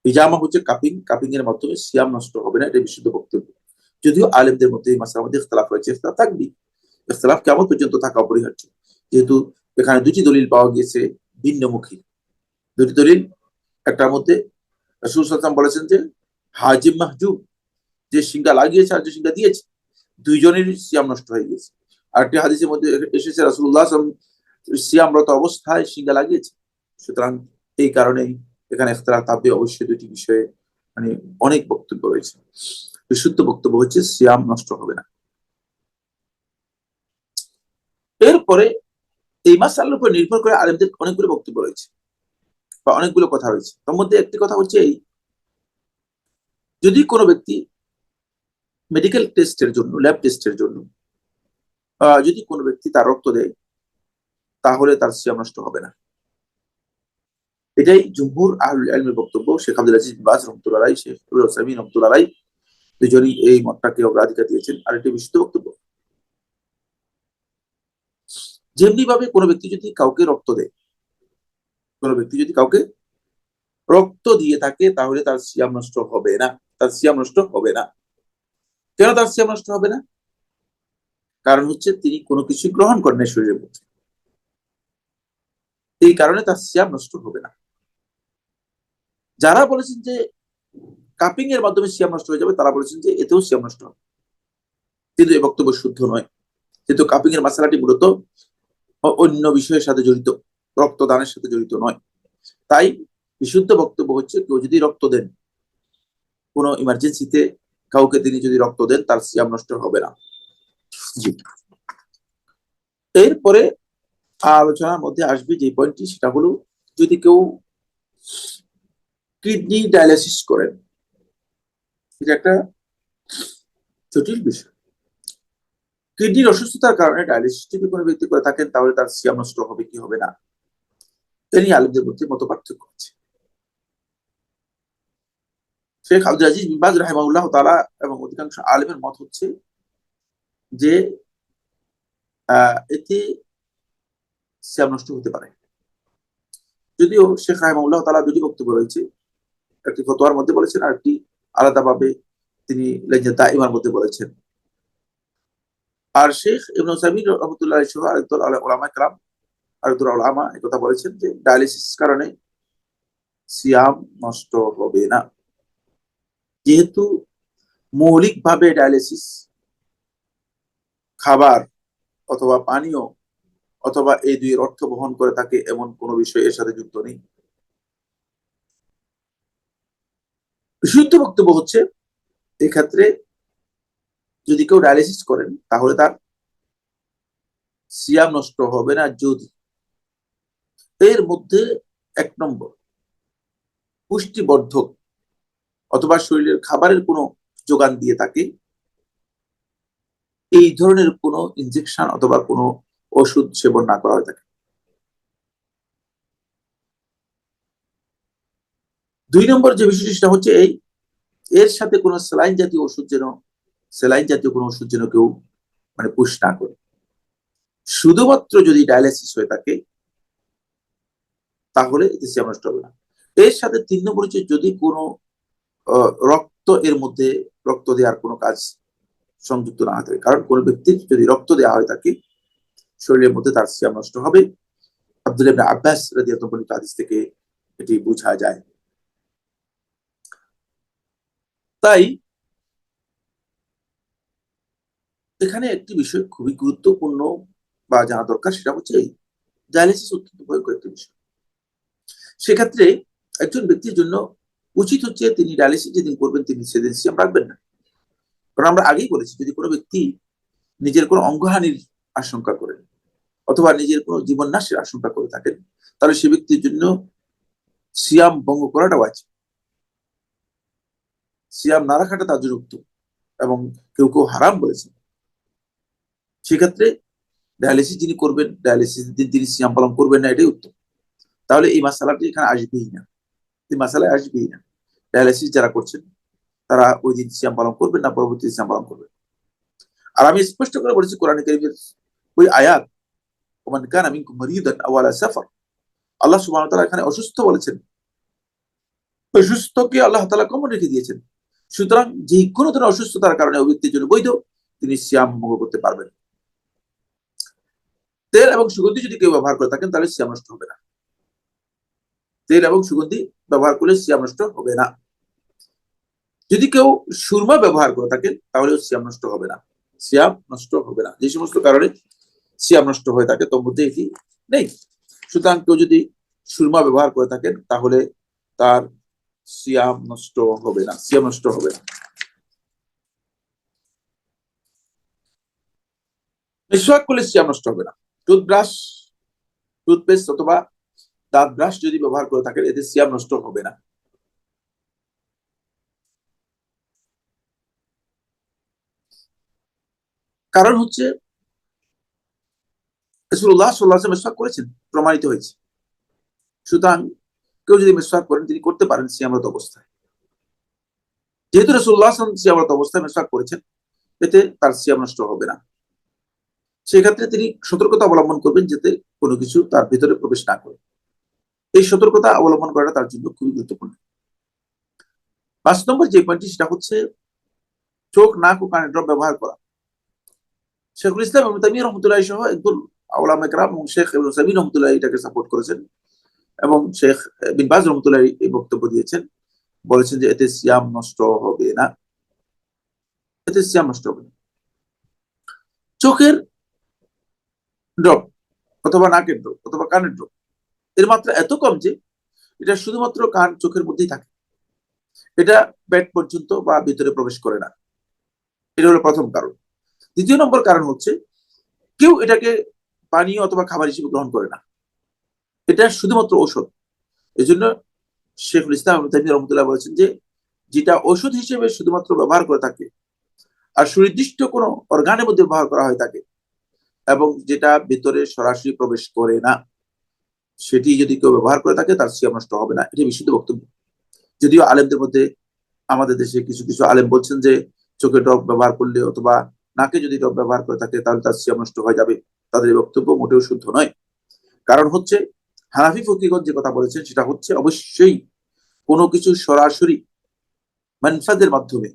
হিজামা হচ্ছে কাপিং, কাপিং এর মাধ্যমে সিয়াম নষ্ট হবে না, এটাই বিশুদ্ধ বক্তব্য। যদিও আলেমদের মধ্যে এই মাসলার মধ্যে ইখতিলাফ রয়েছে, ইখতিলাফ থাকবেই, ইখতিলাফ কিয়ামত পর্যন্ত থাকা অপরিহার্য। যেহেতু এখানে দুটি দলিল পাওয়া গিয়েছে ভিন্নমুখী, দুটি দলিল। একটার মধ্যে রাসূল সাল্লাল্লাহু আলাইহি ওয়াসাল্লাম বলেছেন যে হাজিম মাহজুব, যে সিঙ্গা লাগিয়েছে আর যে সিঙ্গা দিয়েছে, দুইজনেরই সিয়াম নষ্ট হয়ে গেছে। আর একটি হাদিসের মধ্যে এসেছে রাসূলুল্লাহ সাল্লাল্লাহু আলাইহি ওয়াসাল্লাম সিয়ামরত অবস্থায় সিঙ্গা লাগিয়েছে। সুতরাং এই কারণেই এখানে ইখতিলাফ থাকবে অবশ্যই দুটি বিষয়ে, মানে অনেক বক্তব্য রয়েছে। বিশুদ্ধ বক্তব্য হচ্ছে সিয়াম নষ্ট হবে না। এরপরে এই মাসআলার উপর নির্ভর করে আলেমদের অনেকগুলো বক্তব্য রয়েছে বা অনেকগুলো কথা রয়েছে। তার মধ্যে একটি কথা হচ্ছে এই, যদি কোনো ব্যক্তি মেডিকেল টেস্টের জন্য, ল্যাব টেস্টের জন্য যদি কোনো ব্যক্তি তার রক্ত দেয়, তাহলে তার সিয়াম নষ্ট হবে না। এটাই জুমহুর আহলুল ইলমের বক্তব্য। শেখ আব্দুল আজিজ বিন বাজ রাহমাতুল্লাহ আলাইহি, শেখ ইবনে উসাইমিন রাহমাতুল্লাহ আলাইহি দুজনই এই মতটাকে অগ্রাধিকার দিয়েছেন। আর এটি বিশুদ্ধ বক্তব্য। যেমনি ভাবে কোনো ব্যক্তি যদি কাউকে রক্ত দেয়, কোনো ব্যক্তি যদি কাউকে রক্ত দিয়ে থাকে, তাহলে তার সিয়াম নষ্ট হবে না। তার সিয়াম নষ্ট হবে না। কেন তার সিয়াম নষ্ট হবে না? কারণ হচ্ছে তিনি কোনো কিছু গ্রহণ করেন না শরীরের মধ্যে, এই কারণে তার সিয়াম নষ্ট হবে না। যারা বলেছেন যে কাপিং এর মাধ্যমে সিয়াম নষ্ট হয়ে যাবে, তারা বলেছেন যে এতেও সিয়াম নষ্ট হবে, কিন্তু এই বক্তব্য শুদ্ধ নয়। কিন্তু কাপিং এর মাসালাটি মূলত অন্য বিষয়ের সাথে জড়িত, রক্তদানের সাথে জড়িত নয়। তাই বিশুদ্ধ বক্তব্য হচ্ছে, কেউ যদি রক্ত দেন, কোনো ইমার্জেন্সিতে কাউকে তিনি যদি রক্ত দেন, তার সিয়াম নষ্ট হবে না। জি। এরপরে আলোচনার মধ্যে আসবে যে পয়েন্টটি, সেটা হলো যদি কেউ কিডনি ডায়ালিসিস করেন, এটা একটা জটিল বিষয়। কিডনির অসুস্থতার কারণে ডায়ালিসিস যদি কোনো ব্যক্তি করে থাকেন, তাহলে তার সিয়াম নষ্ট হবে কি হবে না, এ নিয়ে আলেমদের মধ্যে মত পার্থক্য আছে। শেখ আব্দুল আজিজ বিন বাজ রাহিমাহুল্লাহ তাআলা এবং অধিকাংশ আলেমের মত হচ্ছে যে এতে সিয়াম নষ্ট হতে পারে। যদিও শেখ রাহিমাহুল্লাহ তাআলা দুটি বক্তব্য রয়েছে, একটি ফতোয়ার মধ্যে বলেছেন, আর একটি আলাদাভাবে তিনি লাজনা দাইমার মধ্যে বলেছেন। আর শেখ ইবনে উসাইমিন রাহমাতুল্লাহ আলাইহি সহ আরেকদল উলামা কেরাম, আরেকদল উলামা এই কথা বলেছেন যে ডায়ালিসিস কারণে সিয়াম নষ্ট হবে না। যেহেতু মৌলিকভাবে ডায়ালিসিস খাবার অথবা পানীয় অথবা এই দুই অর্থ বহন করে থাকে এমন কোন বিষয় এর সাথে যুক্ত নেই। বিশুদ্ধ বক্তব্য হচ্ছে, এক্ষেত্রে যদি কেউ ডায়ালিসিস করেন, তাহলে তার সিয়াম নষ্ট হবে না যদি এর মধ্যে 1 নম্বর পুষ্টিবর্ধক অথবা শরীরের খাবারের কোনো যোগান দিয়ে থাকে, এই ধরনের কোনো ইনজেকশন অথবা কোনো ওষুধ সেবন না করা হয়ে থাকে। 2 নম্বর যে বিষয়টি, সেটা হচ্ছে এই, এর সাথে কোনো স্যালাইন জাতীয় ওষুধ যেন কেউ মানে পুশ না করে। শুধুমাত্র যদি ডায়ালিসিস হয়ে থাকে, তাহলে এতে সিয়াম নষ্ট হবে না। এর সাথে 3 নম্বর হচ্ছে, যদি কোনো রক্ত এর মধ্যে, রক্ত দেওয়ার কোনো কাজ সংযুক্ত না থাকে। কারণ কোনো ব্যক্তির যদি রক্ত দেওয়া হয় থাকে শরীরের মধ্যে, তার সিয়াম নষ্ট হবে। আব্দুল্লাহ ইবনে আব্বাস রাদিয়াল্লাহু আনহু হাদিস থেকে এটি বোঝা যায়। তাই এখানে একটি বিষয় খুবই গুরুত্বপূর্ণ বা জানা দরকার, সেটা হচ্ছে এই, ডায়ালিসিস অত্যন্ত ভয়ঙ্কর একটি বিষয়। সেক্ষেত্রে একজন ব্যক্তির জন্য উচিত হচ্ছে, তিনি ডায়ালিসিস যেদিন করবেন, তিনি সেদিন সিয়াম রাখবেন না। কারণ আমরা আগেই বলেছি, যদি কোনো ব্যক্তি নিজের কোনো অঙ্গহানির আশঙ্কা করেন অথবা নিজের কোনো জীবন নাশের আশঙ্কা করে থাকেন, তাহলে সে ব্যক্তির জন্য সিয়াম ভঙ্গ করাটা উচিত। সিয়াম না রাখাটা তার জন্য উত্তম, এবং কেউ কেউ হারাম বলেছেন। সেক্ষেত্রে ডায়ালিসিস যিনি করবেন, ডায়ালিসিস দিন তিনি সিয়াম পালন করবেন না, এটাই উত্তম। তাহলে এই মাসালাটি এখানে আসবেই না, এই মাসালায় আসবেই না। ডায়ালিসিস যারা করছেন, তারা ওই দিন সিয়াম পালন করবেন না, পরবর্তী সিয়াম পালন করবেন। আর আমি স্পষ্ট করে বলেছি, কোরআন কারীমের ওই আয়াত, ওমান কানা মিনকুম মারিদান আও আলা সাফার, আল্লাহ সুবহানাহু ওয়া তাআলা এখানে অসুস্থ বলেছেন। অসুস্থকে আল্লাহ তাআলা কমন রেখে দিয়েছেন। সুতরাং যে কোনো ধরনের অসুস্থতার কারণে ওই ব্যক্তির জন্য বৈধ, তিনি সিয়াম ভঙ্গ করতে পারবেন। তেল এবং সুগন্ধি যদি কেউ ব্যবহার করে থাকেন, তাহলে সিয়াম নষ্ট হবে না। তেল এবং সুগন্ধি ব্যবহার করলে সিয়াম নষ্ট হবে না। যদি কেউ সুরমা ব্যবহার করে থাকেন তাহলে সিয়াম নষ্ট হবে না, সিয়াম নষ্ট হবে না। যে সমস্ত কারণে সিয়াম নষ্ট হয়ে থাকে তোর মধ্যে এটি নেই। সুতরাং কেউ যদি সুরমা ব্যবহার করে থাকেন তাহলে তার সিয়াম নষ্ট হবে না, সিয়াম নষ্ট হবে না। মিসওয়াক করলে সিয়াম নষ্ট হবে না। টুথব্রাশ, টুথপেস্ট অথবা দাঁত ব্রাশ যদি ব্যবহার করে থাকেন এতে সিয়াম নষ্ট হবে না। কারণ হচ্ছে রাসূলুল্লাহ সাল্লাল্লাহু আলাইহি ওয়াসাল্লাম মিসওয়াক করেছেন, প্রমাণিত হয়েছে। সুতরাং কেউ যদি মিসওয়াক করেন তিনি করতে পারেন সিয়ামরত অবস্থায়। যেহেতু রাসূলুল্লাহ সাল্লাল্লাহু আলাইহি ওয়াসাল্লাম সিয়ামরত অবস্থায় মিসওয়াক করেছেন এতে তার সিয়াম নষ্ট হবে না। সেক্ষেত্রে তিনি সতর্কতা অবলম্বন করবেন যাতে কোনো কিছু তার ভিতরে প্রবেশ না করে। এই সতর্কতা অবলম্বন করাটা তার জন্য খুবই গুরুত্বপূর্ণ। 5 নম্বর যে পয়েন্টটি সেটা হচ্ছে চোখ, নাক ও কানের ড্রপ ব্যবহার করা। শেখুল ইসলাম ইবনে তাইমিয়া রাহমাতুল্লাহি সহ একদল উলামা কেরাম এবং শেখ ইবনে উসাইমিন রাহমাতুল্লাহি এটাকে সাপোর্ট করেছেন এবং শেখ বিন বাজ রাহমাতুল্লাহি এই বক্তব্য দিয়েছেন, বলেছেন যে এতে সিয়াম নষ্ট হবে না, এতে সিয়াম নষ্ট হবে না। চোখের ড্রপ অথবা নাকের ড্রপ অথবা কানের ড্রপ এর মাত্রা এত কম যে এটা শুধুমাত্র কান চোখের মধ্যেই থাকে, এটা পেট পর্যন্ত বা ভিতরে প্রবেশ করে না। এটা হলো প্রথম কারণ। দ্বিতীয় নম্বর কারণ হচ্ছে কেউ এটাকে পানীয় অথবা খাবার হিসেবে গ্রহণ করে না, এটা শুধুমাত্র ঔষধ। এই জন্য শেখুল ইসলাম ইবনে তাইমিয়া রাহমাতুল্লাহ বলেছেন যে যেটা ঔষধ হিসেবে শুধুমাত্র ব্যবহার করে থাকে আর সুনির্দিষ্ট কোনো অর্গানের মধ্যে ব্যবহার করা হয় থাকে এবং যেটা ভিতরে সরাসরি প্রবেশ করে না, সেটি যদি কেউ ব্যবহার করে থাকে তার সিয়াম নষ্ট হবে না, এটি বিশুদ্ধ বক্তব্য। যদিও আলেমদের মধ্যে আমাদের দেশে কিছু কিছু আলেম বলছেন যে চোখে ড্রপ ব্যবহার করলে অথবা নাকে যদি ড্রপ ব্যবহার করে থাকে তাহলে তার সিয়াম নষ্ট হয়ে যাবে। তাদের এই বক্তব্য মোটেও শুদ্ধ নয়। কারণ হচ্ছে হানাফি ফকিহগণ যে কথা বলেছেন সেটা হচ্ছে অবশ্যই কোনো কিছু সরাসরি মানফাদের মাধ্যমে,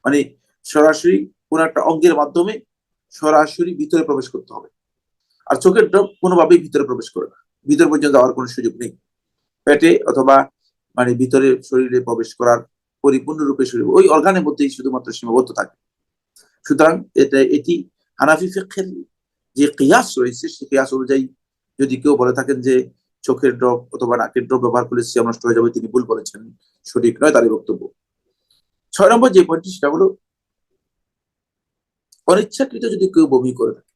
মানে সরাসরি কোন একটা অঙ্গের মাধ্যমে সরাসরি ভিতরে প্রবেশ করতে হবে। আর চোখের ড্রপ কোনোভাবেই ভিতরে প্রবেশ করে না, ভিতর পর্যন্ত যাওয়ার কোনো সুযোগ নেই। পেটে অথবা মানে ভিতরে শরীরে প্রবেশ করার পরিপূর্ণরূপে শরীর ওই অর্গানের মধ্যেই শুধুমাত্র সীমাবদ্ধ থাকে। সুতরাং এটি হানাফি ফিকহের যে কিয়াস রয়েছে সেই কিয়াস অনুযায়ী যদি কেউ বলে থাকেন যে চোখের ড্রপ অথবা নাকের ড্রপ ব্যবহার করলে সিয়াম নষ্ট হয়ে যাবে, তিনি ভুল বলেছেন, সঠিক নয় তার বক্তব্য। 6 নম্বর যে পয়েন্টটি সেটা হলো অনিচ্ছাকৃত যদি কেউ বমি করে থাকে,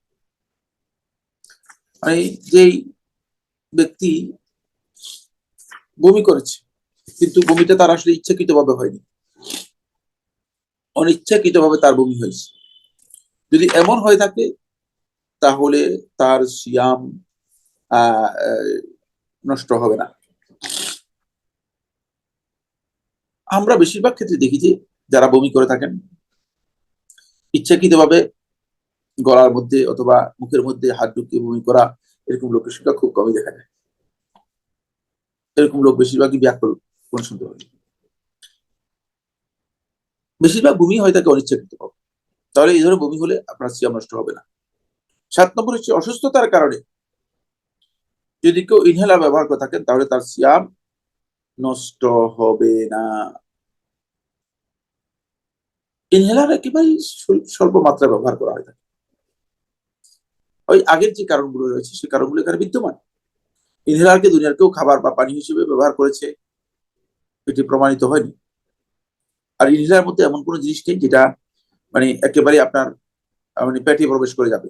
মানে যেই ব্যক্তি বমি করেছে কিন্তু বমিটা তার আসলে ইচ্ছাকৃত ভাবে হয়নি, অনিচ্ছাকৃত ভাবে তার বমি হয়েছে, যদি এমন হয়ে থাকে তাহলে তার সিয়াম আহ নষ্ট হবে না। আমরা বেশিরভাগ ক্ষেত্রে দেখি যে যারা বমি করে থাকেন ইচ্ছাকৃত ভাবে গলার মধ্যে অথবা মুখের মধ্যে হাত ঢুকিয়ে বমি করা, এরকম লোকের সংখ্যা খুব কমই দেখা যায়। এরকম লোক বেশিরভাগই ব্যাকল, কোন সন্দেহ নেই। বেশিরভাগ বমি হয় থাকে অনিচ্ছাকৃত ভাবে, তাহলে এই ধরনের বমি হলে আপনার সিয়াম নষ্ট হবে না। 7 নম্বর হচ্ছে অসুস্থতার কারণে যদি কেউ ইনহেলার ব্যবহার করে থাকেন তাহলে তার সিয়াম নষ্ট হবে না। ইনহেলার একেবারেই স্বল্প মাত্রায় ব্যবহার করা হয় থাকে, ওই আগের যে কারণগুলো রয়েছে সেই কারণগুলো এখানে বিদ্যমান। ইনহেলারকে দুনিয়ার কেউ খাবার বা পানি হিসেবে ব্যবহার করেছে এটি প্রমাণিত হয়নি। আর ইনহেলার মধ্যে এমন কোনো জিনিস নেই যেটা মানে একেবারে আপনার মানে পেটে প্রবেশ করে যাবে।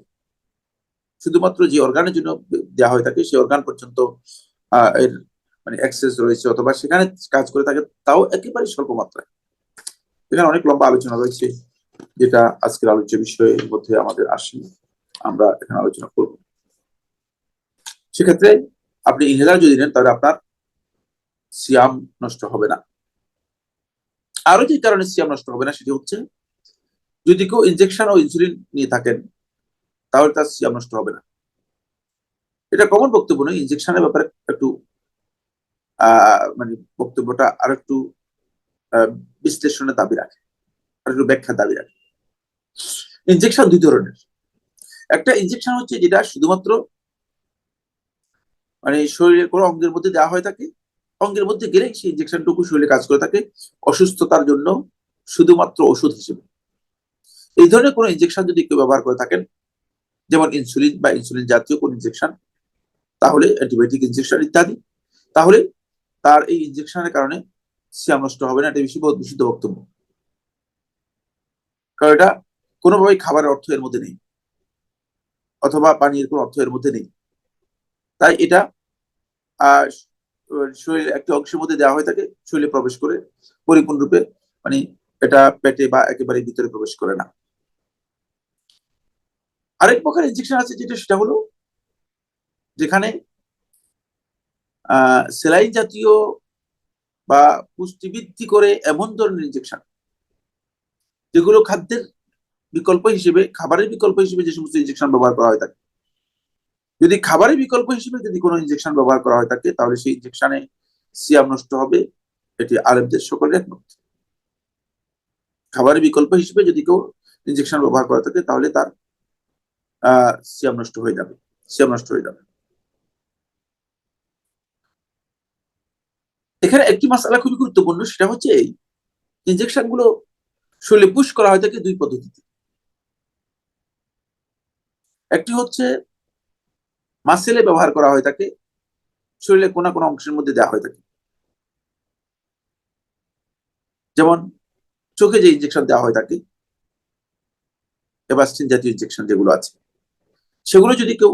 শুধুমাত্র যে অর্গানের জন্য দেওয়া হয়ে থাকে সেই অর্গান পর্যন্ত এর মানে অ্যাক্সেস রয়েছে অথবা সেখানে কাজ করে থাকে, তাও একেবারে স্বল্প মাত্রায়। এখানে অনেক লম্বা আলোচনা রয়েছে যেটা আজকের আলোচ্য বিষয়ের মধ্যে আমাদের আসে, আমরা এখানে আলোচনা করব। সেক্ষেত্রে আপনি ইনহেলার যদি নেন তাহলে আপনার সিয়াম নষ্ট হবে না। আরো যে কারণে সিয়াম নষ্ট হবে না সেটি হচ্ছে যদি কেউ ইনজেকশন ও ইনসুলিন নিয়ে থাকেন তাহলে তার সিয়াম নষ্ট হবে না। এটা কমন বক্তব্য নয়, ইনজেকশনের ব্যাপারে একটু মানে বক্তব্যটা আর একটু বিশ্লেষণের দাবি রাখে, আর একটু ব্যাখ্যার দাবি রাখে। ইনজেকশন দুই ধরনের। একটা ইনজেকশন হচ্ছে যেটা শুধুমাত্র মানে শরীরের কোনো অঙ্গের মধ্যে দেওয়া হয়ে থাকে, অঙ্গের মধ্যে গেলে সেই ইনজেকশনটুকু শরীরে কাজ করে থাকে অসুস্থতার জন্য শুধুমাত্র ওষুধ হিসেবে। এই ধরনের কোনো ইনজেকশন যদি কেউ ব্যবহার করে থাকেন, যেমন ইনসুলিন বা ইনসুলিন জাতীয় কোন ইনজেকশন, তাহলে অ্যান্টিবায়োটিক ইনজেকশন ইত্যাদি, তাহলে তার এই ইনজেকশনের কারণে সিয়াম নষ্ট হবে না, এটা বিশুদ্ধ বক্তব্য। কারণ এটা কোনোভাবেই খাবারের অর্থ এর মধ্যে নেই, অথবা পানির কোনো অর্থ এর মধ্যে নেই। তাই এটা শরীরের একটি অংশের মধ্যে দেওয়া হয়ে থাকে, শরীরে প্রবেশ করে পরিপূর্ণরূপে, মানে এটা পেটে বা একেবারে ভিতরে প্রবেশ করে না। আরেক প্রকার ইনজেকশন আছে, সেটা হলো যেখানে সেলাইন জাতীয় বা পুষ্টিবৃদ্ধি করে এমন ধরনের ইনজেকশন, যেগুলো খাদ্যের বিকল্প হিসেবে, খাবারের বিকল্প হিসেবে যে সমস্ত ইনজেকশন ব্যবহার করা হয় থাকে, যদি খাবারের বিকল্প হিসেবে যদি কোনো ইনজেকশন ব্যবহার করা হয় থাকে, তাহলে সেই ইনজেকশনে সিয়াম নষ্ট হবে, এটি আলেমদের সকলের একমত। খাবারের বিকল্প হিসেবে যদি কেউ ইনজেকশন ব্যবহার করা থাকে, তাহলে তার সিয়াম নষ্ট হয়ে যাবে, সিয়াম নষ্ট হয়ে যাবে। এখানে একটি মাসালা খুবই গুরুত্বপূর্ণ, সেটা হচ্ছে এই ইনজেকশন গুলো শরীরে পুশ করা হয় থাকে দুই পদ্ধতিতে। একটি হচ্ছে মাসেলে ব্যবহার করা হয় থাকে, শরীরে কোন কোন অংশের মধ্যে দেওয়া হয় থাকে, যেমন চোখে যে ইনজেকশন দেওয়া হয় থাকে, এভাস্টিন জাতীয় ইনজেকশন যেগুলো আছে, সেগুলো যদি কেউ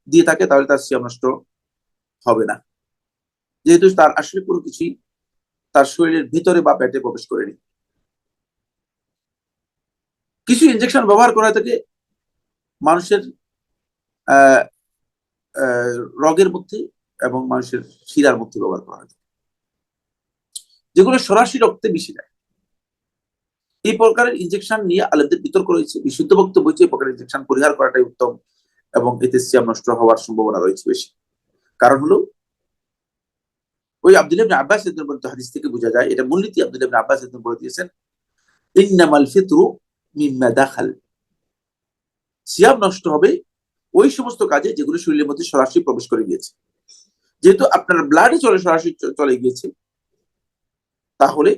দিয়ে থাকে, তাহলে তার সিয়াম নষ্ট হবে না, যেহেতু তার আসলে কোনো কিছুই তার শরীরের ভিতরে বা পেটে প্রবেশ করেনি। কিছু ইনজেকশন ব্যবহার করা থাকে মানুষের আহ রগের মধ্যে এবং মানুষের শিরার মধ্যে ব্যবহার করা হয়, যেগুলো সরাসরি রক্তে মিশে যায়। এই প্রকারের ইনজেকশন নিয়ে আলেমদের বিতর্ক রয়েছে। বিশুদ্ধ বক্তব্য হচ্ছে এই প্রকারের ইনজেকশন পরিহার করাটাই উত্তম, এবং এতে সিয়াম নষ্ট হওয়ার সম্ভাবনা রয়েছে বেশি। কারণ হলো ওই আব্দুল্লাহ ইবনে আব্বাস বর্ণিত হাদিস থেকে বোঝা যায়, এটা মূলনীতি আব্দুল্লাহ ইবনে আব্বাস বলে দিয়েছেন, ইন্নামাল ফিতরু মিম্মা দাখাল, সিয়াম নষ্ট হবে ওই সমস্ত কাজে যেগুলো শরীরের মধ্যে সরাসরি প্রবেশ করে গিয়েছে। যেহেতু আপনার ব্লাডে সরাসরি চলে গিয়েছে, তাহলে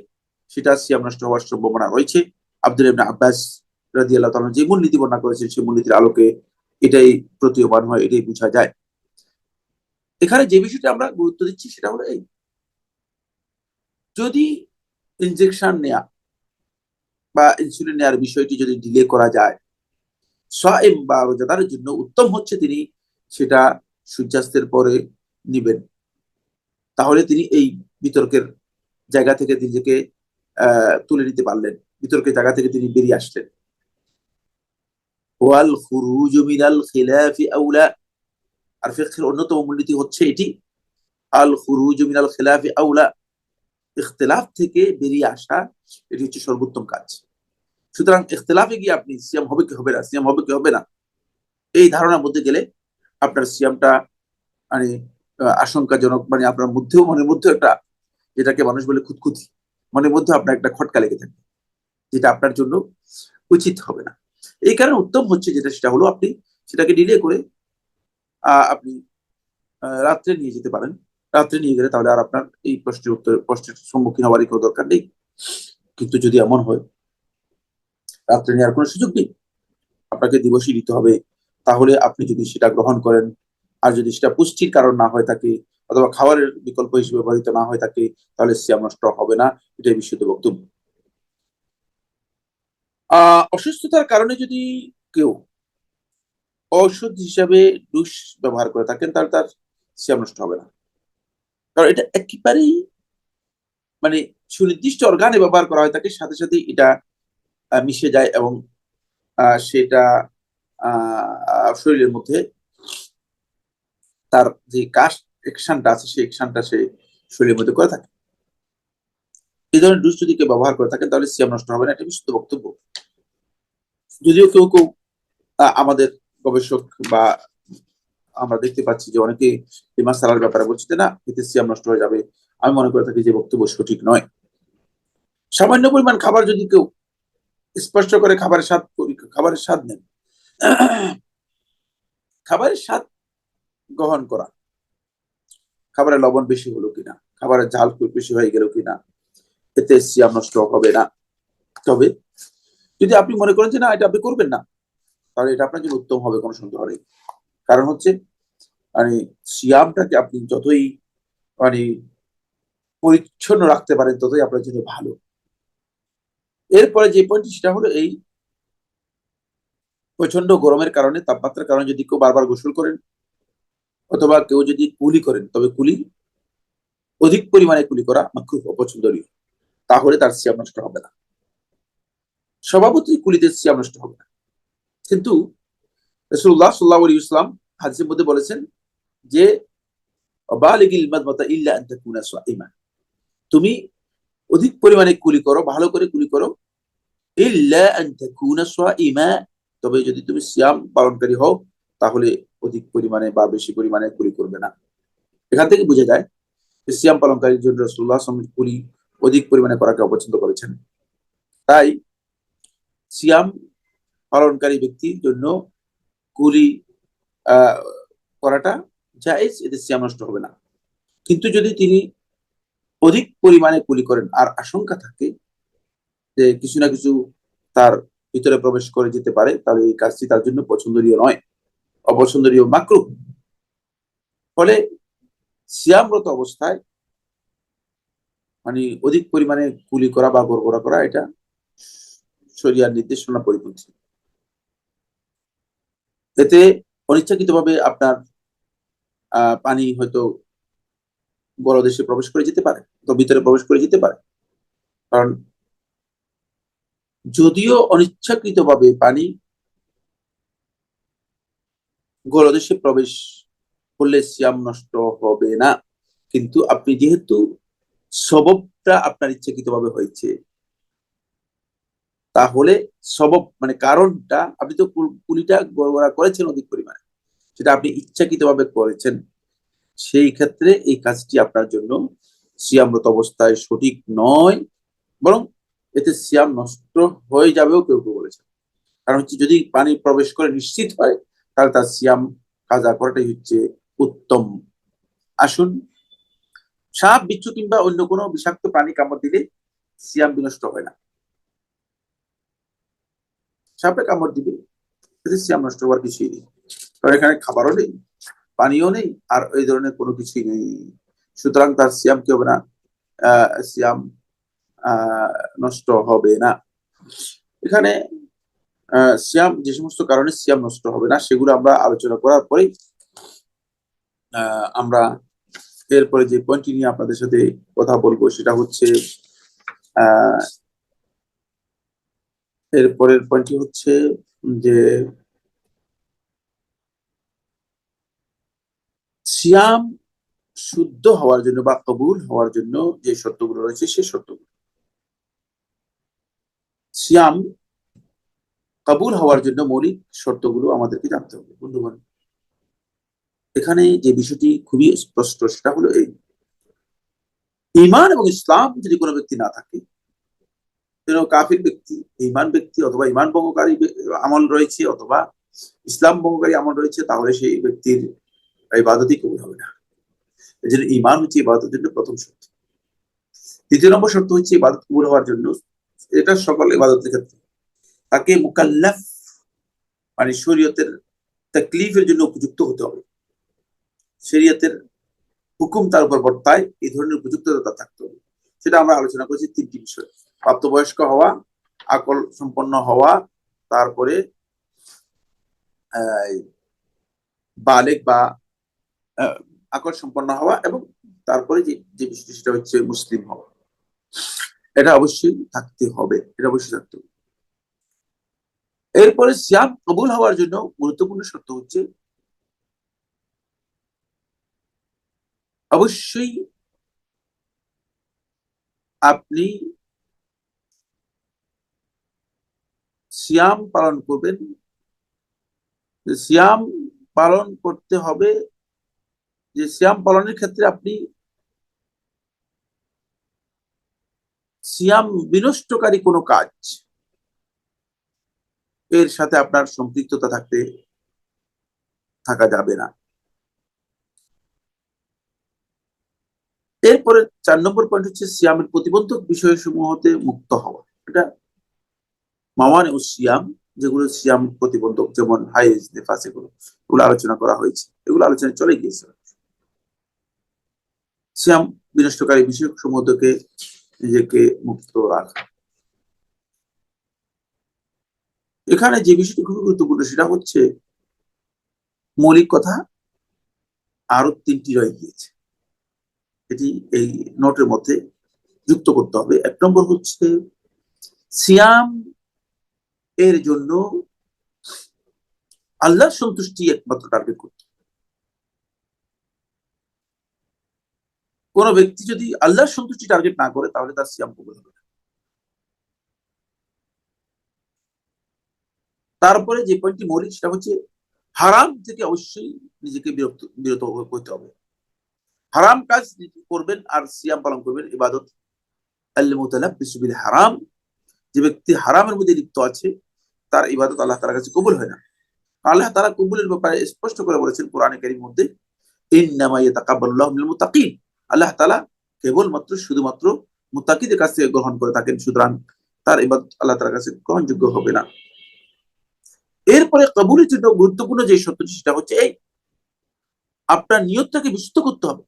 সেটা সিয়াম নষ্ট হওয়ার সম্ভাবনা রয়েছে। আব্দুল্লাহ ইবনে আব্বাস রাদিয়াল্লাহু তাআলা যে মূলনীতি বর্ণনা করেছেন, সেই মূলনীতির আলোকে এটাই প্রতীয়মান হয়, এটাই বোঝা যায়। এখানে যে বিষয়টা আমরা গুরুত্ব দিচ্ছি সেটা হলো এই, যদি ইনজেকশন নেয়া বা ইনসুলিন নেওয়ার বিষয়টি যদি ডিলে করা যায়, সায়েম বা রোজাদারের জন্য উত্তম হচ্ছে তিনি সেটা সূর্যাস্তের পরে নিবেন। তাহলে তিনি এই বিতর্কের জায়গা থেকে নিজেকে তুলে নিতে পারলেন, বিতর্কের জায়গা থেকে তিনি বেরিয়ে আসলেন। ওয়াল খুরুজু মিনাল খিলাফি আউলা, আর ফিকহের অন্যতম মূলনীতি হচ্ছে এটি, আল খুরুজু মিনাল খিলাফি আউলা, ইখতিলাফ থেকে বেরিয়ে আসা এটি হচ্ছে সর্বোত্তম কাজ। সুতরাং ইখতিলাফে গিয়ে আপনি সিয়াম হবে কি হবে না, সিয়াম হবে কি হবে না, এই ধারণার মধ্যে গেলে আপনার সিয়ামটা মানে আশঙ্কাজনক, মানে আপনার মধ্যেও, মনের মধ্যেও একটা, যেটাকে মানুষ বলে খুঁতখুঁতি, মনের মধ্যে আপনার একটা খটকা লেগে থাকে, যেটা আপনার জন্য উচিত হবে না। এই কারণে উত্তম হচ্ছে যেটা, সেটা হলো আপনি সেটাকে ডিলে করে আপনি রাত্রে নিয়ে যেতে পারেন। রাত্রে নিয়ে গেলে তাহলে আর আপনার এই প্রশ্নের সম্মুখীন হওয়ারই কোনো দরকার নেই। কিন্তু যদি এমন হয় রাত্রে নেওয়ার কোনো সুযোগ নেই, আপনাকে দিবসই নিতে হবে, তাহলে আপনি যদি সেটা গ্রহণ করেন, আর যদি সেটা পুষ্টির কারণ না হয়ে থাকে, অথবা খাবারের বিকল্প হিসেবে ব্যবহৃত না হয়ে থাকে, তাহলে সিয়াম নষ্ট হবে না, এটাই বিশুদ্ধ বক্তব্য। অসুস্থতার কারণে যদি কেউ ঔষধ হিসাবে ডুস ব্যবহার করে থাকেন, তাহলে তার সিয়াম নষ্ট হবে না। কারণ এটা একেবারেই মানে সুনির্দিষ্ট অর্গানে ব্যবহার করা হয় থাকে, সাথে সাথে এটা মিশে যায়, এবং সেটা শরীরের মধ্যে তার যে কাস্ট একশনটা আছে, সেই একশনটা সে শরীরের মধ্যে করে থাকে। এই ধরনের ডুস যদি কেউ ব্যবহার করে থাকেন, তাহলে সিয়াম নষ্ট হবে না, এটা বিশুদ্ধ বক্তব্য। যদিও কেউ কেউ আমাদের গবেষক বা আমরা দেখতে পাচ্ছি যে অনেকে এই মাসালার ব্যাপারে বলছে যে না, এতে সিয়াম নষ্ট হয়ে যাবে, আমি মনে করে থাকি যে বক্তব্য সঠিক নয়। সামান্য পরিমাণ খাবার যদি কেউ স্পষ্ট করে খাবারের স্বাদ নেন, খাবারের স্বাদ গ্রহণ করা, খাবারের লবণ বেশি হলো কিনা, খাবারের ঝাল বেশি হয়ে গেল কিনা, এতে সিয়াম নষ্ট হবে না। তবে যদি আপনি মনে করেন যে না এটা আপনি করবেন না, তাহলে এটা আপনার জন্য উত্তম হবে, কোনো সন্দেহ নেই। কারণ হচ্ছে মানে সিয়ামটাকে আপনি যতই মানে পরিচ্ছন্ন রাখতে পারেন ততই আপনার জন্য ভালো। এরপরে যে পয়েন্ট সেটা হলো এই, প্রচন্ড গরমের কারণে, তাপমাত্রার কারণে যদি কেউ বারবার গোসল করেন অথবা কেউ যদি কুলি করেন, তবে কুলি অধিক পরিমাণে কুলি করা মাকরুহ, অপছন্দনীয়। তাহলে তার সিয়াম নষ্ট হবে না, স্বভাবতই কুলিতে সিয়াম নষ্ট হবে না। কিন্তু রাসূলুল্লাহ সাল্লাল্লাহু আলাইহি ওয়াসাল্লাম হাদিসের মধ্যে বলেছেন যে বালিগিল মাদমাতা ইল্লা আন তাকুনা সাইমা, তুমি অধিক পরিমাণে কুলি করো, ভালো করে কুলি করো, ইল্লা আন তাকুনা সাইমা, তবে যদি তুমি সিয়াম পালনকারী হও তাহলে অধিক পরিমাণে বা বেশি পরিমাণে কুলি করবে না। এখান থেকে বোঝা যায় যে সিয়াম পালনকারীর জন্য রাসূলুল্লাহ সাল্লাল্লাহু আলাইহি ওয়াসাল্লাম কুলি অধিক পরিমাণে করাকে অপছন্দ করেছেন। তাই সিয়াম পালনকারী ব্যক্তির জন্য কুলি আহ করাটা জায়েজ, এতে সিয়াম নষ্ট হবে না। কিন্তু যদি তিনি অধিক পরিমাণে কুলি করেন আর আশঙ্কা থাকে যে কিছু না কিছু তার ভিতরে প্রবেশ করে যেতে পারে, তাহলে এই কাজটি তার জন্য পছন্দনীয় নয়, অপছন্দনীয়, মাকরুহ। ফলে সিয়ামরত অবস্থায় মানে অধিক পরিমাণে কুলি করা বা গড়বড়া করা, এটা শরিয়ার নির্দেশনা পরিপন্থী। এতে অনিচ্ছাকৃতভাবে আপনার পানি হয়তো গলদেশে প্রবেশ করে যেতে পারে, তো ভিতরে প্রবেশ করে যেতে পারে। কারণ যদিও অনিচ্ছাকৃতভাবে পানি গলদেশে প্রবেশ করলে সিয়াম নষ্ট হবে না, কিন্তু আপনি যেহেতু সববটা আপনার ইচ্ছাকৃতভাবে হয়েছে, তাহলে সবব মানে কারণটা, আপনি তো কুলিটা গড়বড়া করেছেন অধিক পরিমাণে, সেটা আপনি ইচ্ছাকৃতভাবে করেছেন, সেই ক্ষেত্রে এই কাজটি আপনার জন্য সিয়ামরত অবস্থায় সঠিক নয়, বরং এতে সিয়াম নষ্ট হয়ে যাবেও কেউ কেউ বলেছেন। কারণ হচ্ছে যদি পানি প্রবেশ করে নিশ্চিত হয়, তাহলে তার সিয়াম কাজা করাটাই হচ্ছে উত্তম। আসুন, সাপ, বিচ্ছু কিংবা অন্য কোনো বিষাক্ত প্রাণী কামড় দিলে সিয়াম বিনষ্ট হয় না। সাপে কামড় দিবে, এতে সিয়াম নষ্ট হওয়ার কিছুই নেই, কারণ এখানে খাবারও নেই, পানিও নেই, আর এই ধরনের কোনো কিছুই নেই। সুতরাং তার সিয়াম কি হবে না, সিয়াম নষ্ট হবে না। এখানে সিয়াম, যে সমস্ত কারণে সিয়াম নষ্ট হবে না সেগুলো আমরা আলোচনা করার পরেই আমরা এরপরে যে পয়েন্টটি নিয়ে আপনাদের সাথে কথা বলবো সেটা হচ্ছে আহ এরপরের পয়েন্টটি হচ্ছে যে সিয়াম শুদ্ধ হওয়ার জন্য বা কবুল হওয়ার জন্য যে শর্তগুলো রয়েছে, সেই শর্তগুলো, সিয়াম কবুল হওয়ার জন্য মৌলিক শর্তগুলো আমাদেরকে জানতে হবে। বন্ধুগণ, এখানে যে বিষয়টি খুবই স্পষ্ট সেটা হলো এই, ঈমান এবং ইসলাম যদি কোনো ব্যক্তি না থাকে, কাফির ব্যক্তি, ঈমান ব্যক্তি অথবা ঈমান ভঙ্গকারী আমল রয়েছে অথবা ইসলাম ভঙ্গকারী আমল রয়েছে, তাহলে সেই ব্যক্তির ইবাদতই কবুল হবে না। এই জন্য ঈমান হচ্ছে ইবাদতের জন্য প্রথম শর্ত। দ্বিতীয় নম্বর শর্ত হচ্ছে ইবাদত কবুল হওয়ার জন্য, এটা সকল ইবাদতের ক্ষেত্রে, তাকে মুকাল্লাফ মানে শরীয়তের তাকলিফের জন্য উপযুক্ত হতে হবে, শরীয়তের হুকুম তার উপর বর্তায়, এই ধরনের উপযুক্ততা থাকতে হবে। সেটা আমরা আলোচনা করেছি তিনটি বিষয়: প্রাপ্তবয়স্ক হওয়া, আকল সম্পন্ন হওয়া, তারপরে বালেগ বা আকল সম্পন্ন হওয়া, এবং তারপরে যে যে বিষয়টি সেটা হচ্ছে মুসলিম হওয়া। এটা অবশ্যই থাকতে হবে, এটা অবশ্যই থাকতে হবে। এরপরে সিয়াম কবুল হওয়ার জন্য গুরুত্বপূর্ণ শর্ত হচ্ছে অবশ্যই আপনি সিয়াম পালন করবেন। সিয়াম পালন করতে হবে, যে সিয়াম পালনের ক্ষেত্রে আপনি সিয়াম বিনষ্টকারী কোনো কাজ এর সাথে আপনার সম্পৃক্ততা থাকা যাবে না। এরপরে 4 নম্বর পয়েন্ট হচ্ছে সিয়ামের প্রতিবন্ধক বিষয়সমূহ হতে মুক্ত হওয়া। এটা মাওয়ানি ও সিয়াম, যেগুলো সিয়াম প্রতিবন্ধক, যেমন হাইজ, নেফাস, এগুলো আলোচনা করা হয়েছে, এগুলো আলোচনা চলে গিয়েছে। সিয়াম বিনষ্টকারী বিষয় সমূহ থেকে নিজেকে মুক্ত রাখা। এখানে যে বিষয়টি খুবই গুরুত্বপূর্ণ সেটা হচ্ছে মৌলিক কথা আরো 3টি রয়ে গিয়েছে, এটি এই নোটের মধ্যে যুক্ত করতে হবে। 1 নম্বর হচ্ছে সিয়াম এর জন্য আল্লাহর সন্তুষ্টি একমাত্র টার্গেট করতে। কোন ব্যক্তি যদি আল্লাহর সন্তুষ্টি টার্গেট না করে তাহলে তার সিয়াম কবুল হবে না। তারপরে যে পয়েন্টটি মৌলিক সেটা হচ্ছে হারাম থেকে অবশ্যই নিজেকে বিরত করতে হবে। হারাম কাজ করবেন আর সিয়াম পালন করবেন, ইবাদত। আল মুতালাব্বিসু বিল হারাম, যে ব্যক্তি হারামের মধ্যে লিপ্ত আছে তার ইবাদত আল্লাহ তাআলার কাছে কবুল হয় না। আল্লাহ তাআলা কবুলের ব্যাপারে স্পষ্ট করে বলেছেন কোরআনে কারীমের মধ্যে, ইন্নামা ইয়াতাকাব্বালুল্লাহু মিনাল মুত্তাকিন, আল্লাহ তাআলা কেবলমাত্র শুধুমাত্র মুত্তাকিদের কাছ থেকে গ্রহণ করে থাকেন, সুতরাং তার ইবাদত আল্লাহ তাআলার কাছে গ্রহণযোগ্য হবে না। এরপরে কবুলের জন্য গুরুত্বপূর্ণ যে শর্তটি সেটা হচ্ছে এই, আপনার নিয়তটাকে বিশুদ্ধ করতে হবে,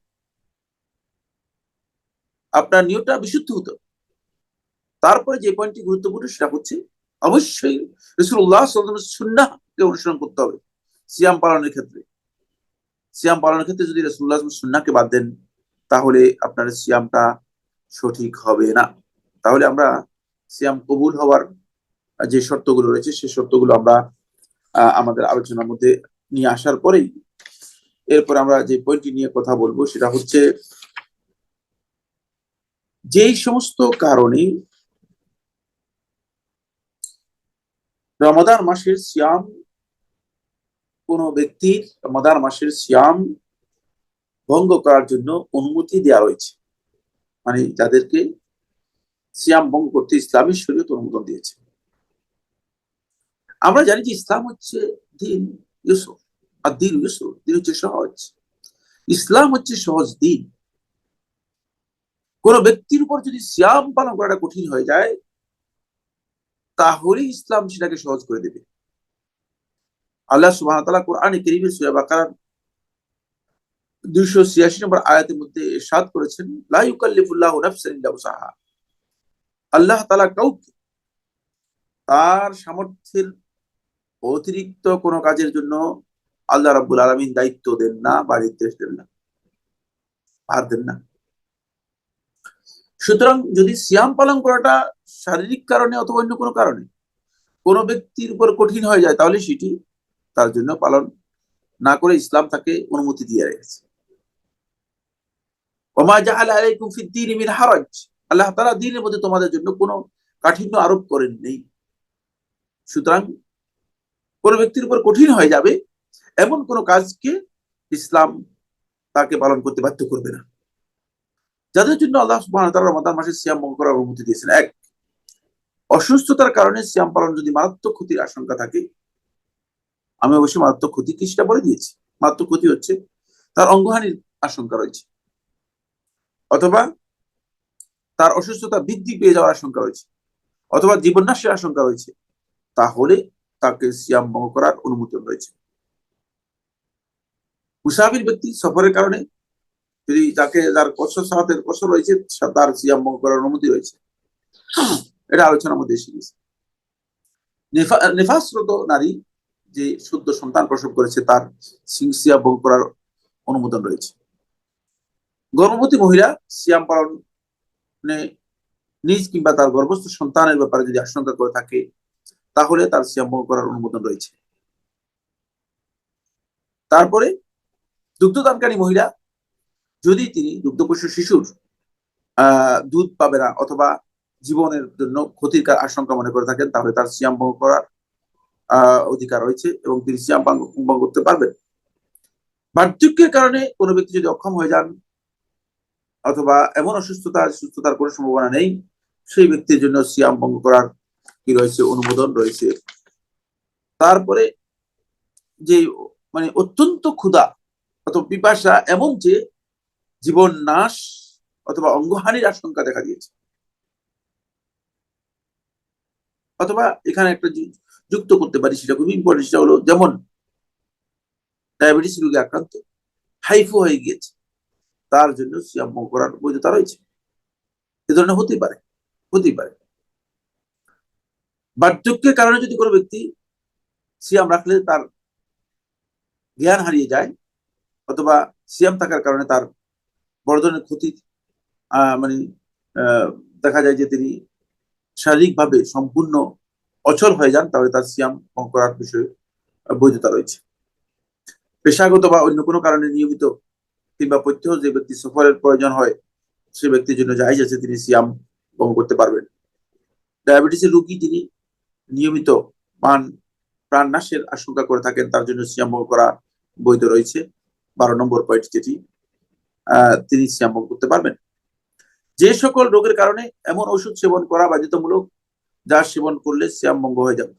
আপনার নিয়তটা বিশুদ্ধ হতে হবে। তারপরে যে পয়েন্টটি গুরুত্বপূর্ণ সেটা হচ্ছে অবশ্যই রাসূলুল্লাহ সাল্লাল্লাহু আলাইহি ওয়াসাল্লামের সুন্নাহকে অনুসরণ করতে হবে। সিয়াম পালনের ক্ষেত্রে, সিয়াম পালনের ক্ষেত্রে যদি রাসূলুল্লাহ সাল্লাল্লাহু আলাইহি ওয়াসাল্লামের সুন্নাহকে বাদ দেন তাহলে আপনার সিয়ামটা সঠিক হবে না। তাহলে আমরা সিয়াম কবুল হওয়ার যে শর্তগুলো রয়েছে সেই শর্তগুলো আমরা আমাদের আলোচনার মধ্যে নিয়ে আসার পরেই এরপর আমরা যে পয়েন্টটি নিয়ে কথা বলবো সেটা হচ্ছে যেই সমস্ত কারণে রমাদান মাসের সিয়াম, কোন ব্যক্তির রমাদান মাসের সিয়াম ভঙ্গ করার জন্য অনুমতি দেওয়া হয়েছে, মানে যাদেরকে সিয়াম ভঙ্গ করতে ইসলামী শরীয়ত অনুমোদন দিয়েছে। আমরা জানি যে ইসলাম হচ্ছে দিন ইউসুফ, আর দিন ইউসুফ, দিন হচ্ছে সহজ, ইসলাম হচ্ছে সহজ দিন। কোন ব্যক্তির উপর যদি সিয়াম পালন করাটা কঠিন হয়ে যায় তাহলে ইসলাম সেটাকে সহজ করে দেবে। আল্লাহ সুবহানাহু ওয়া তাআলা কোরআনে কারীমের সূরা বাকারার 286 নম্বর আয়াতের মধ্যে ইরশাদ করেছেন, লা ইউকাল্লিফুল্লাহু নাফসান ইল্লা উসাহা, আল্লাহ তাআলা কাউকে তার সামর্থ্যের অতিরিক্ত কোনো কাজের জন্য আল্লাহ রাব্বুল আলামিন দায়িত্ব দেন না বা নির্দেশ দেন না, ভার দেন না। সুতরাং যদি সিয়াম পালন করাটা শারীরিক কারণে অথবা অন্য কোনো কারণে কোন ব্যক্তির উপর কঠিন হয়ে যায় তাহলে সেটি তার জন্য পালন না করে ইসলাম তাকে অনুমতি দিয়ে রেখেছে। ওমা জাআলা আলাইকুম ফিদ-দীনি মিন হারাজ, আল্লাহ তাআলা দ্বীনের মধ্যে তোমাদের জন্য কোনো কাঠিন্য আরোপ করেন নেই। সুতরাং কোন ব্যক্তির উপর কঠিন হয়ে যাবে এমন কোন কাজকে ইসলাম তাকে পালন করতে বাধ্য করবে না। যাদের জন্য আল্লাহ সুবহানাহু ওয়া তাআলা রমাদান মাসে সিয়াম ভঙ্গ করার অনুমতি দিয়েছেন, 1, অসুস্থতার কারণে সিয়াম পালন যদি মারাত্মক ক্ষতির আশঙ্কা থাকে, আমি অবশ্যই মারাত্মক ক্ষতি কি সেটা বলে দিয়েছি। মারাত্মক ক্ষতি হচ্ছে তার অঙ্গহানির আশঙ্কা রয়েছে, অথবা তার অসুস্থতা বৃদ্ধি পেয়ে যাওয়ার আশঙ্কা রয়েছে, অথবা জীবননাশের আশঙ্কা রয়েছে, তাহলে তাকে সিয়াম ভঙ্গ করার অনুমতি রয়েছে। মুসাফির ব্যক্তি সফরের কারণে যদি তাকে যার সালাতের কসর রয়েছে তার সিয়াম ভঙ্গ করার অনুমতি রয়েছে, এটা আলোচনার মধ্যে এসে গেছে। নেফাসরত নারী যে শুদ্ধ সন্তান প্রসব করেছে তার সিয়াম ভঙ্গ করার অনুমোদন রয়েছে। গর্ভবতী মহিলা সিয়াম পালনে নিজ কিংবা তার গর্ভস্থ সন্তানের ব্যাপারে যদি আশঙ্কা করে থাকে তাহলে তার সিয়াম ভঙ্গ করার অনুমোদন রয়েছে। তারপরে দুগ্ধদানকারী মহিলা যদি তিনি দুগ্ধপোষ্য শিশুর দুধ পাবে না অথবা জীবনের জন্য ক্ষতির আশঙ্কা মনে করে থাকেন তাহলে তার সিয়াম ভঙ্গ করার অধিকার রয়েছে এবং তিনি সিয়াম ভঙ্গ করতে পারবেন। বার্ধক্যের কারণে কোনো ব্যক্তি যদি অক্ষম হয়ে যান অথবা এমন সুস্থতার কোনো সম্ভাবনা নেই, সেই ব্যক্তির জন্য সিয়াম ভঙ্গ করার কি রয়েছে, অনুমোদন রয়েছে। তারপরে যে মানে অত্যন্ত ক্ষুধা অথবা পিপাসা, এমন যে জীবন নাশ অথবা অঙ্গহানির আশঙ্কা দেখা দিয়েছে, অথবা এখানে একটা যুক্ত করতে পারি, সেটা খুবই ইম্পর্টেন্ট, সেটা হলো যেমন ডায়াবেটিস রোগে আক্রান্ত, হাইফো হয়ে গিয়েছে, তার জন্য সিয়াম ভঙ্গ করার বৈধতা রয়েছে। এ ধরনের হতেই পারে। বার্ধক্যের কারণে যদি কোনো ব্যক্তি সিয়াম রাখলে তার জ্ঞান হারিয়ে যায়, অথবা সিয়াম থাকার কারণে তার বড় ধরনের ক্ষতি, মানে দেখা যায় যে তিনি শারীরিকভাবে সম্পূর্ণ অচল হয়ে যান, তাহলে তার সিয়াম ভঙ্গ করার বিষয়ে বৈধতা রয়েছে। পেশাগত বা অন্য কোনো কারণে নিয়মিত কিংবা প্রত্যহ যে ব্যক্তি সফরের প্রয়োজন হয়, সে ব্যক্তির জন্য জায়েজ আছে, তিনি সিয়াম ভঙ্গ করতে পারবেন। ডায়াবেটিসের রোগী যিনি নিয়মিত মান প্রাণনাশের আশঙ্কা করে থাকেন, তার জন্য সিয়াম ভঙ্গ করা বৈধ রয়েছে। 12 নম্বর পয়েন্ট যেটি, তিনি সিয়াম ভঙ্গ করতে পারবেন। যে সকল রোগের কারণে এমন ওষুধ সেবন করা বাধ্যতামূলক, যা সেবন করলে সিয়াম ভঙ্গ হয়ে যাবে,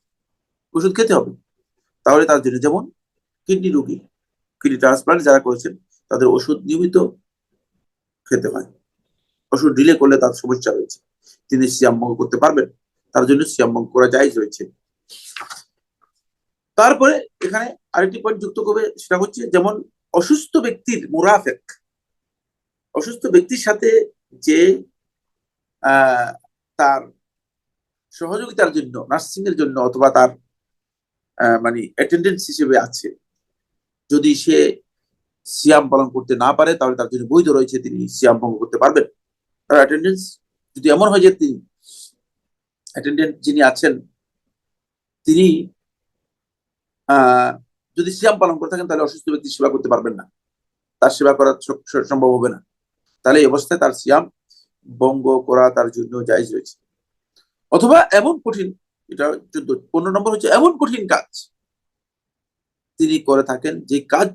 ওষুধ খেতে হবে, তাহলে তার জন্য যেমন কিডনি রোগী, কিডনি ট্রান্সপ্লান্ট যারা করেছেন, তাদের ওষুধ নিয়মিত খেতে হয়। ওষুধ ডিলে করলে তার সমস্যা রয়েছে, তিনি সিয়াম ভঙ্গ করতে পারবেন, তার জন্য সিয়াম ভঙ্গ করা জায়েজ রয়েছে। তারপরে এখানে আরেকটি পয়েন্ট যুক্ত করবে, সেটা হচ্ছে যেমন অসুস্থ ব্যক্তির মুরাফেক, অসুস্থ ব্যক্তির সাথে যে তার সহযোগিতার জন্য, নার্সিং এর জন্য, অথবা তার মানে অ্যাটেন্ডেন্স হিসেবে আছে, যদি সে সিয়াম পালন করতে না পারে, তাহলে তার জন্য বৈধ রয়েছে, তিনি সিয়াম ভঙ্গ করতে পারবেন। তার অ্যাটেন্ডেন্স যদি এমন হয় যে তিনি অ্যাটেন্ডেন্ট যিনি আছেন, তিনি যদি সিয়াম পালন করে থাকেন, তাহলে অসুস্থ ব্যক্তির সেবা করতে পারবেন না, তার সেবা করা সম্ভব হবে না, তাহলে এই অবস্থায় তার সিয়াম ভঙ্গ করা তার জন্য জায়েজ রয়েছে। অথবা এমন কঠিন, এটা 15 নম্বর হচ্ছে এমন কঠিন কাজ তিনি করে থাকেন, যে কাজ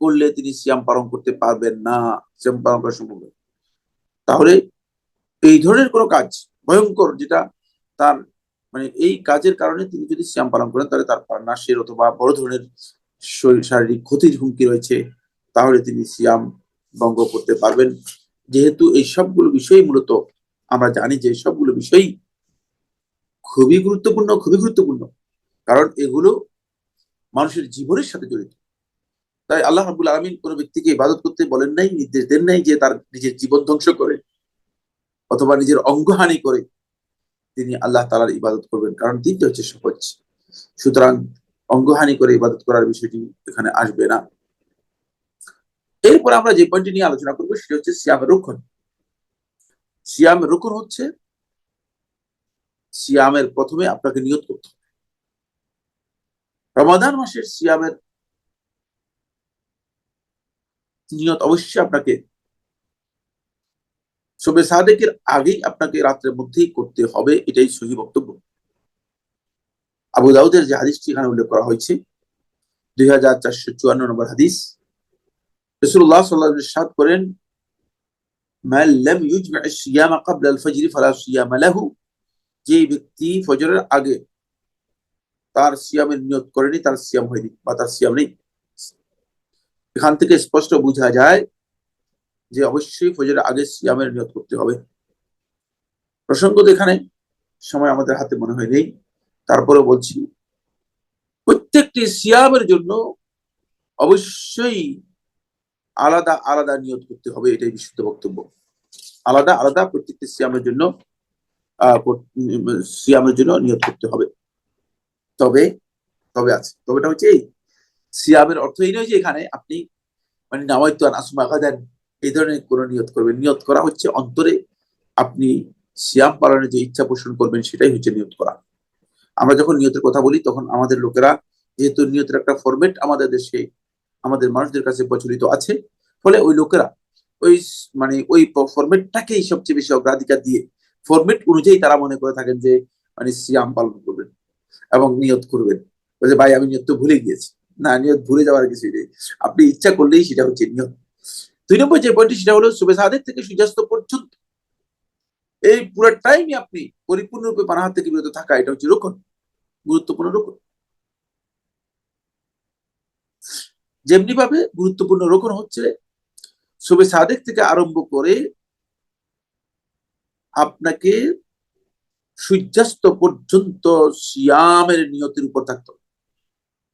করলে তিনি সিয়াম পালন করতে পারবেন না, সিয়াম পালন করা সম্ভব নয়, তাহলে এই ধরনের কোনো কাজ ভয়ঙ্কর, যেটা তার মানে এই কাজের কারণে তিনি যদি সিয়াম পালন করেন, তাহলে তার প্রাণনাশের অথবা বড় ধরনের শারীরিক ক্ষতির হুমকি রয়েছে, তাহলে তিনি সিয়াম ভঙ্গ করতে পারবেন। যেহেতু এই সবগুলো বিষয় মূলত আমরা জানি যে সবগুলো বিষয় খুবই গুরুত্বপূর্ণ, কারণ এগুলো মানুষের জীবনের সাথে জড়িত। তাই আল্লাহ রাব্বুল আলামিন কোনো ব্যক্তিকে ইবাদত করতে বলেন নাই, নির্দেশ দেন নাই যে তার নিজের জীবন ধ্বংস করে অথবা নিজের অঙ্গহানি করে তিনি আল্লাহ তাআলার ইবাদত করবেন, কারণ দিনটা হচ্ছে সহজ। সুতরাং অঙ্গহানি করে ইবাদত করার বিষয়টি এখানে আসবে না। এরপর আমরা যে পয়েন্টটি নিয়ে আলোচনা করবো, সেটা হচ্ছে সিয়ামের রক্ষণ। সিয়ামের রক্ষণ হচ্ছে সিয়ামের প্রথমে আপনাকে নিয়ত করতে হবে। রমাদান মাসের সিয়ামের নিয়ত অবশ্যই আপনাকে শবে সাদেকের আগেই আপনাকে রাত্রের মধ্যেই করতে হবে, এটাই সহি বক্তব্য। আবু দাউদের যে হাদিসটি এখানে উল্লেখ করা হয়েছে, 2454 নম্বর হাদিস, রাসূলুল্লাহ সাল্লাল্লাহু আলাইহি ওয়াসাল্লাম ইরশাদ করেন, মান লাম ইউজমা আস-সিয়ামা ক্বাবলা আল-ফজর ফালা সিয়ামা লাহু, যে ব্যক্তি ফজরের আগে তার সিয়ামের নিয়ত করেনি, তার সিয়াম হয়নি বা তার সিয়াম নেই। এখান থেকে স্পষ্ট বোঝা যায় যে অবশ্যই ফজরের আগে সিয়ামের নিয়ত করতে হবে। প্রসঙ্গত এখানে সময় আমাদের হাতে মনে হয় নেই, তারপরে বলছি, প্রত্যেকটি সিয়ামের জন্য অবশ্যই আলাদা আলাদা নিয়ত করতে হবে, এটাই বিশুদ্ধ বক্তব্য। আলাদা আলাদা প্রত্যেকটি সিয়ামের জন্য নিয়ত করতে হবে। তবে তবেটা হচ্ছে এই, সিয়ামের অর্থ এই নয় যে এখানে আপনি মানে নাওয়াইতু আন আসমা গাদান এই ধরনের কোন নিয়ত করবেন। নিয়ত করা হচ্ছে অন্তরে আপনি সিয়াম পালনের যে ইচ্ছা পোষণ করবেন, সেটাই হচ্ছে নিয়ত করা। আমরা যখন নিয়তের কথা বলি, তখন আমাদের লোকেরা, যেহেতু নিয়তের একটা ফরম্যাট আমাদের দেশে আমাদের মানুষদের কাছে প্রচলিত আছে, ফলে ওই লোকেরা ওই মানে ওই ফরম্যাটটাকেই সবচেয়ে বেশি অগ্রাধিকার দিয়ে ফরম্যাট অনুযায়ী তারা মনে করে থাকেন যে মানে সিয়াম পালন করবেন এবং নিয়ত করবেন। বলছে ভাই আমি নিয়ত তো ভুলে গিয়েছি। না, নিয়ত ভুলে যাওয়ার কিছু নেই, আপনি ইচ্ছা করলেই সেটা হচ্ছে নিয়ত। 2 নম্বর যে পয়েন্টটি, সেটা হলো শুভে সাদেক থেকে সূর্যাস্ত পর্যন্ত এই পুরো টাইমই আপনি পরিপূর্ণরূপে পানাহার থেকে বিরত থাকা, এটা হচ্ছে রক্ষণ, গুরুত্বপূর্ণ রক্ষণ। যেমনি ভাবে গুরুত্বপূর্ণ রক্ষণ হচ্ছে শুভে সাদেক থেকে আরম্ভ করে আপনাকে সূর্যাস্ত পর্যন্ত সিয়ামের নিয়তের উপর থাকতে হবে,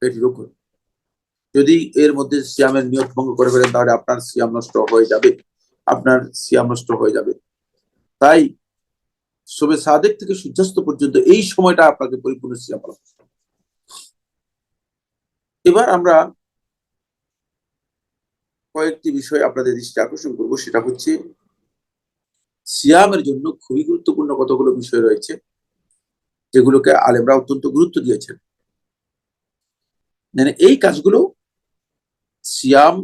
এটি রকম। যদি এর মধ্যে সিয়ামের নিয়ত ভঙ্গ করে ফেলেন তাহলে আপনার সিয়াম নষ্ট হয়ে যাবে, আপনার সিয়াম নষ্ট হয়ে যাবে। তাই শবে সাদেক থেকে সূর্যাস্ত পর্যন্ত এই সময়টা আপনাকে পরিপূর্ণ সিয়াম পালন করতে হবে। এবার আমরা কয়েকটি বিষয় আপনাদের দৃষ্টি আকর্ষণ করবো, সেটা হচ্ছে সিয়ামের জন্য খুবই গুরুত্বপূর্ণ কতগুলো বিষয় রয়েছে যেগুলোকে আলেমরা অত্যন্ত গুরুত্ব দিয়েছেন। মানে এই কাজগুলো সিয়াম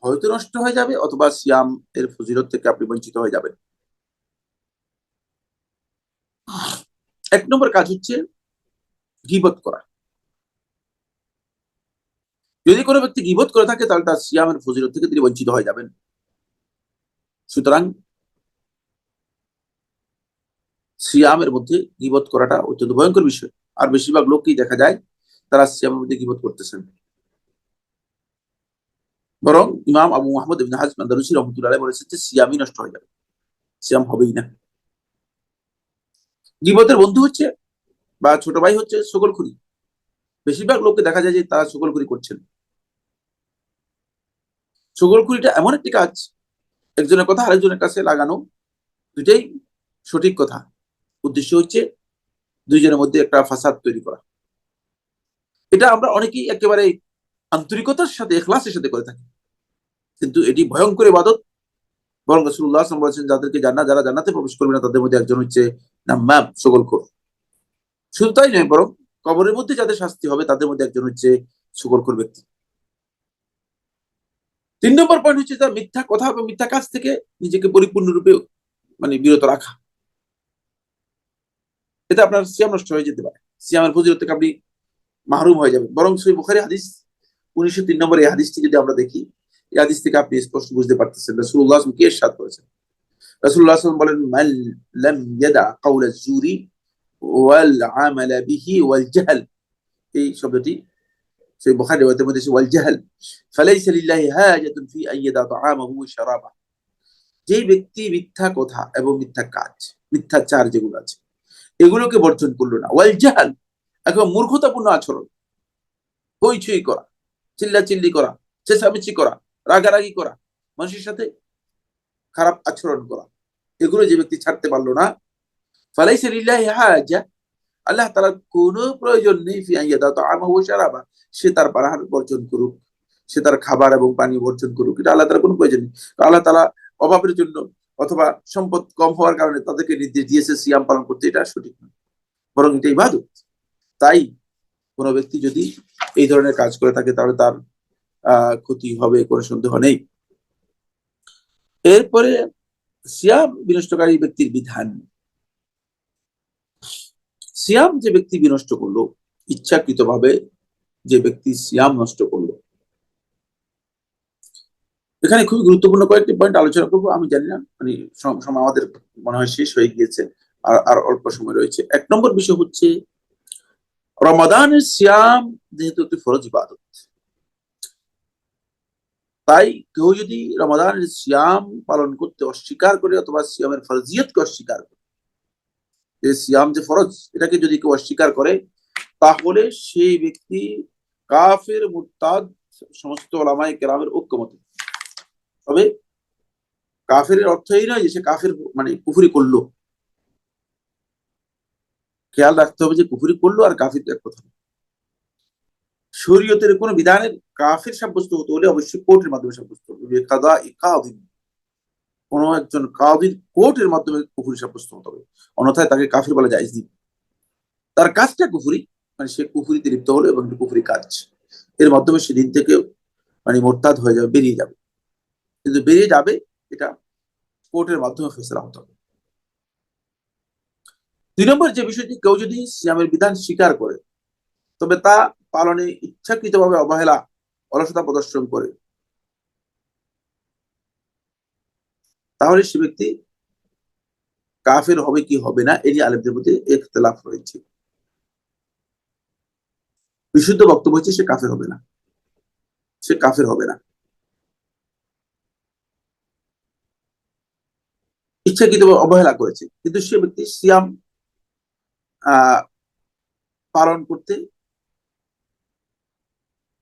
হয়তো নষ্ট হয়ে যাবে অথবা সিয়াম এর ফজিলত থেকে আপনি বঞ্চিত হয়ে যাবেন। এক নম্বর কাজ হচ্ছে গীবত করা। যদি কোনো ব্যক্তি গীবত করে থাকে তাহলে তার সিয়ামের ফজিলত থেকে তিনি বঞ্চিত হয়ে যাবেন। সুতরাং সিয়ামের মধ্যে গীবত করাটা অত্যন্ত ভয়ঙ্কর বিষয়। আর বেশিরভাগ লোককেই দেখা যায় তারা সিয়ামের মধ্যে গীবত করতেছেন। বরং ইমাম আবু মুহাম্মদ ইবনে হাজম আন্দালুসি রাহমাতুল্লাহ আলাইহি বলেছেন যে সিয়ামই নষ্ট হয়ে যাবে, সিয়াম হবেই না। গীবতের বন্ধু হচ্ছে বা ছোট ভাই হচ্ছে সকলখুরি। বেশিরভাগ লোককে দেখা যায় যে তারা সকলখুরি করছেন। সকলখুরিটা এমন একটি কাজ, একজনের কথা আরেকজনের কাছে লাগানো, দুটাই সঠিক কথা, উদ্দেশ্য হচ্ছে দুইজনের মধ্যে একটা ফাসাদ তৈরি করা। এটা আমরা অনেকেই একেবারে আন্তরিকতার সাথে ইখলাসের সাথে করে থাকি, কিন্তু এটি ভয়ঙ্কর ইবাদত। বরং রাসূলুল্লাহ সাল্লাল্লাহু আলাইহি ওয়াসাল্লাম বলেছেন যাদেরকে যারা জান্নাতে প্রবেশ করবে না তাদের মধ্যে একজন হচ্ছে নাম্মাম, সকলখোর। শুধু তাই নয়, বরং কবরের মধ্যে যাদের শাস্তি হবে তাদের মধ্যে একজন হচ্ছে সকলখোর ব্যক্তি। 3 নম্বর পয়েন্ট হচ্ছে তার মিথ্যা কথা এবং মিথ্যা কাজ থেকে নিজেকে পরিপূর্ণরূপে বিরত রাখা। এতে আপনার সিয়াম নষ্ট হয়ে যেতে পারে, সিয়ামের ফজিলত থেকে আপনি মাহরুম হয়ে যাবেন। বরং সহিহ বুখারী হাদিস 1903 নম্বর এই হাদিসটি যদি আমরা দেখি, এই হাদিস থেকে আপনি স্পষ্ট বুঝতে পারতেছেন রাসূলুল্লাহ সাল্লাল্লাহু আলাইহি ওয়াসাল্লাম কি ইরশাদ করেছেন। রাসূলুল্লাহ সাল্লাল্লাহু আলাইহি ওয়াসাল্লাম বলেন, মান লাম ইয়াদা কাওলা জুরি ওয়াল আমালা বিহি ওয়াল জাহল। এই শব্দটি সহিহ বুখারী riwayat-এর মধ্যে ওয়াল জাহল ফালাইসা লিল্লাহি হাজাতুন ফি আন ইয়াদা তাআমাহু ওয়া শারাবাহু। যে ব্যক্তি মিথ্যা কথা এবং মিথ্যা কাজ, মিথ্যাচার যেগুলো আছে এগুলোকে বর্জন করলো না, ওয়াল জাহাল এখন মূর্খতাপূর্ণ আচরণ, হইচই করা, চিল্লাচিল্লি করা, চেঁচামেচি করা, রাগারাগি করা, মানুষের সাথে খারাপ আচরণ করা, এগুলো যে ব্যক্তি ছাড়তে পারলো না, ফালাইসা লিল্লাহি হাজা, আল্লাহ তাআলার কোনো প্রয়োজন নেই ফি আন ইয়াদা তাআমাহু ওয়া শারাবা, সে তার পানাহার বর্জন করুক, সে তার খাবার এবং পানি বর্জন করুক, এটা আল্লাহ তাআলার কোনো প্রয়োজন নেই। আল্লাহ তাআলা অভাবের জন্য অথবা সম্পদ কম হওয়ার কারণে তাদেরকে নির্দেশ দিয়েছে সিয়াম পালন করতে, এটা সঠিক নয়, বরং এটা ইবাদত। তাই কোনো ব্যক্তি যদি এই ধরনের কাজ করে থাকে তাহলে তার ক্ষতি হবে, কোনো সন্দেহ নেই। এরপরে সিয়াম বিনষ্টকারী ব্যক্তির বিধান। সিয়াম যে ব্যক্তি বিনষ্ট করলো, ইচ্ছাকৃতভাবে যে ব্যক্তি সিয়াম নষ্ট করলো, এখানে খুবই গুরুত্বপূর্ণ কয়েকটি পয়েন্ট আলোচনা করবো। আমি জানি না সময় আমাদের মনে হয় শেষ হয়ে গিয়েছে, আর অল্প সময় রয়েছে। 1 নম্বর বিষয় হচ্ছে রমাদানের সিয়াম যেহেতু একটি ফরজ ইবাদত, তাই কেউ যদি রমাদানের সিয়াম পালন করতে অস্বীকার করে অথবা সিয়ামের ফরজিয়তকে অস্বীকার করে, যে সিয়াম যে ফরজ এটাকে যদি কেউ অস্বীকার করে তাহলে সেই ব্যক্তি কাফের মুরতাদ, সমস্ত ওলামায়ে কেরামের ঐক্যমতে। তবে কাফের অর্থ এই নয় যে সে কাফের কুফরি করলো। খেয়াল রাখতে হবে যে কুফরি করলো আর কাফির এক কথা। শরীয়তের কোন বিধানের কাফির সাব্যস্ত হতে হলে অবশ্যই কোর্টের মাধ্যমে সাব্যস্ত হবে। কোন একজন কাদির কোর্টের মাধ্যমে কুফরি সাব্যস্ত হতে হবে, অন্যথায় তাকে কাফির বলা জায়েজ নেই। তার কাজটা কুফরি, সে কুফরিতে লিপ্ত হলো এবং কুফরি কাজ, এর মাধ্যমে সে দিন থেকে মোরতাদ হয়ে যাবে, বেরিয়ে যাবে। কিন্তু বেরিয়ে যাবে এটা কোর্টের মাধ্যমে ফেসলা হতে হবে। 2 নম্বর যে বিষয়টি, কেউ যদি সিয়ামের বিধান স্বীকার করে তবে তা পালনে ইচ্ছাকৃতভাবে অবহেলা, অলসতা প্রদর্শন করে, তাহলে সে ব্যক্তি কাফের হবে কি হবে না এ নিয়ে আলেমদের মধ্যে ইখতিলাফ রয়েছে। বিশুদ্ধ বক্তব্য হচ্ছে সে কাফের হবে না, সে কাফের হবে না। ইচ্ছাকৃতভাবে অবহেলা করেছে কিন্তু সে ব্যক্তি সিয়াম আহ পালন করতে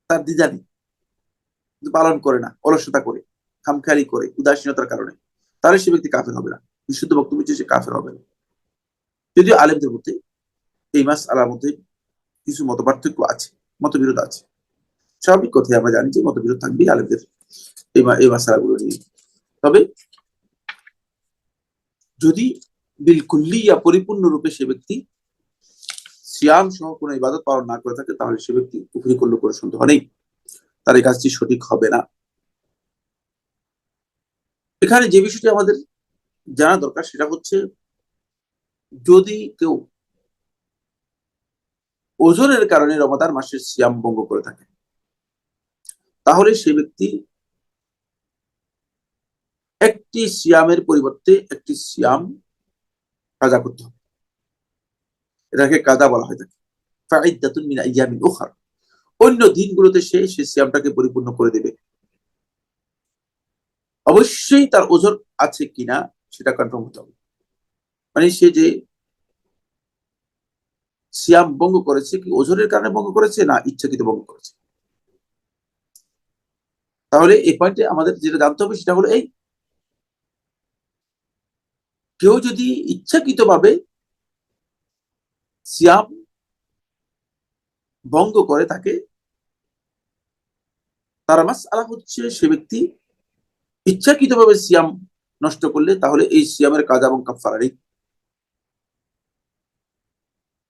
তার দ্বিধা নেই, কিন্তু পালন করে না, অলসতা করে, খামখেয়ালি করে, উদাসীনতার কারণে, তাহলে সে ব্যক্তি কাফের হবে না। বিশুদ্ধ বক্তব্য হচ্ছে সে কাফের হবে না। যদিও আলেমদের মধ্যে এই মাসআলার মধ্যে কিছু মত পার্থক্য আছে, মতবিরোধ আছে। স্বাভাবিক কথাই আমরা জানি যে মতবিরোধ থাকবেই আলেমদের এই মাসআলাগুলো নিয়ে। তবে যদি বিলকুল্লিয়া পরিপূর্ণরূপে সে ব্যক্তি সিয়াম সহ কোনো ইবাদত পালন না করে থাকে, তাহলে সে ব্যক্তি কুফরি করলে কোনো সন্দেহ নেই, তার এই কাজটি সঠিক হবে না। এখানে যে বিষয়টি আমাদের জানা দরকার সেটা হচ্ছে, যদি কেউ ওজনের কারণে রমাদান মাসের সিয়াম ভঙ্গ করে থাকে, তাহলে সে ব্যক্তি একটি সিয়ামের পরিবর্তে একটি সিয়াম কাজা করতে হবে। এটাকে কাজা বলা হয় থাকে। ফাইদ্দাতুন মিন আইয়ামিন উখরা, অন্য দিনগুলোতে সে সিয়ামটাকে পরিপূর্ণ করে দেবে। অবশ্যই তার ওজন আছে কিনা সেটা কনফার্ম হতে হবে। মানে সে যে সিয়াম ভঙ্গ করেছে, কি ওজনের কারণে ভঙ্গ করেছে না ইচ্ছাকৃত ভঙ্গ করেছে। তাহলে এই পয়েন্টে আমাদের যেটা জানতে হবে সেটা হলো এই, কেউ যদি ইচ্ছাকৃত ভাবে সিয়াম ভঙ্গ করে থাকে, তার মাসআলা হচ্ছে সে ব্যক্তি ইচ্ছাকৃত ভাবে সিয়াম নষ্ট করলে তাহলে এই সিয়ামের কাজা এবং কাফারা নেই।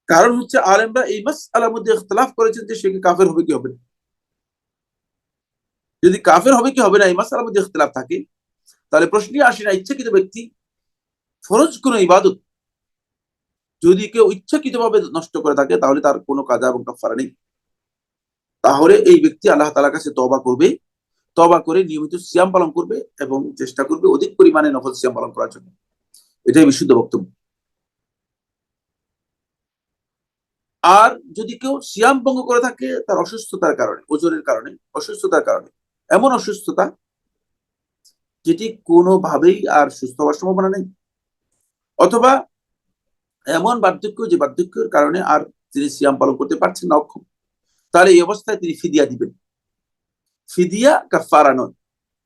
কারণ হচ্ছে আলেমরা এই মাসআলার মধ্যে ইখতিলাফ করেছেন যে সে কি কাফের হবে কি হবে না। যদি কাফের হবে কি হবে না এই মাসআলার মধ্যে ইখতিলাফ থাকে, তাহলে প্রশ্নই আসে না ইচ্ছাকৃত ব্যক্তি ফরজ কোন ইবাদত যদি কেউ ইচ্ছাকৃত ভাবে নষ্ট করে থাকে, তাহলে তার কোনো কাজা এবং কাফারা নেই। তাহলে এই ব্যক্তি আল্লাহ তাআলার কাছে তওবা করবে, তওবা করে নিয়মিত সিয়াম পালন করবে এবং চেষ্টা করবে অধিক পরিমাণে নফল সিয়াম পালন করার জন্য। এটাই বিশুদ্ধ বক্তব্য। আর যদি কেউ সিয়াম ভঙ্গ করে থাকে তার অসুস্থতার কারণে, ওজনের কারণে, অসুস্থতার কারণে, এমন অসুস্থতা যেটি কোনোভাবেই আর সুস্থ হওয়ার সম্ভাবনা নেই, অথবা এমন বার্ধক্য যে বার্ধক্যের কারণে আর তিনি সিয়াম পালন করতে পারছেন না, অক্ষম, তাহলে এই অবস্থায় তিনি ফিদিয়া দিবেন। ফিদিয়া কাফারা নয়।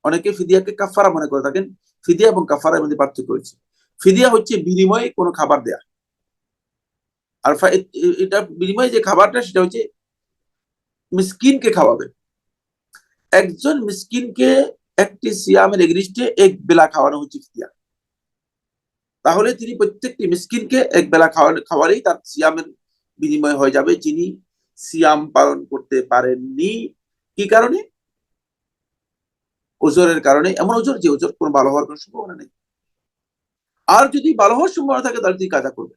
অনেকে ফিদিয়াকে কাফারা মনে করে থাকেন। ফিদিয়া এবং কাফারার মধ্যে পার্থক্য রয়েছে। ফিদিয়া হচ্ছে বিনিময়ে কোনো খাবার দেয়া, আর এটা বিনিময়ে যে খাবারটা সেটা হচ্ছে মিসকিনকে খাওয়াবে। একজন মিসকিনকে একটি সিয়ামের এগরিস্টে এক বেলা খাওয়ানো হচ্ছে ফিদিয়া। তাহলে তিনি প্রত্যেকটি মিসকিনকে এক বেলা খাওয়ালেই তার সিয়ামের বিনিময় হয়ে যাবে, যিনি সিয়াম পালন করতে পারেননি। কি কারণে? ওজরের কারণে। এমন ওজর যে ওজর কোনো ভালো হওয়ার কোনো সম্ভাবনা নেই। আর যদি ভালো হওয়ার সম্ভাবনা থাকে তাহলে তিনি কাজা করবে।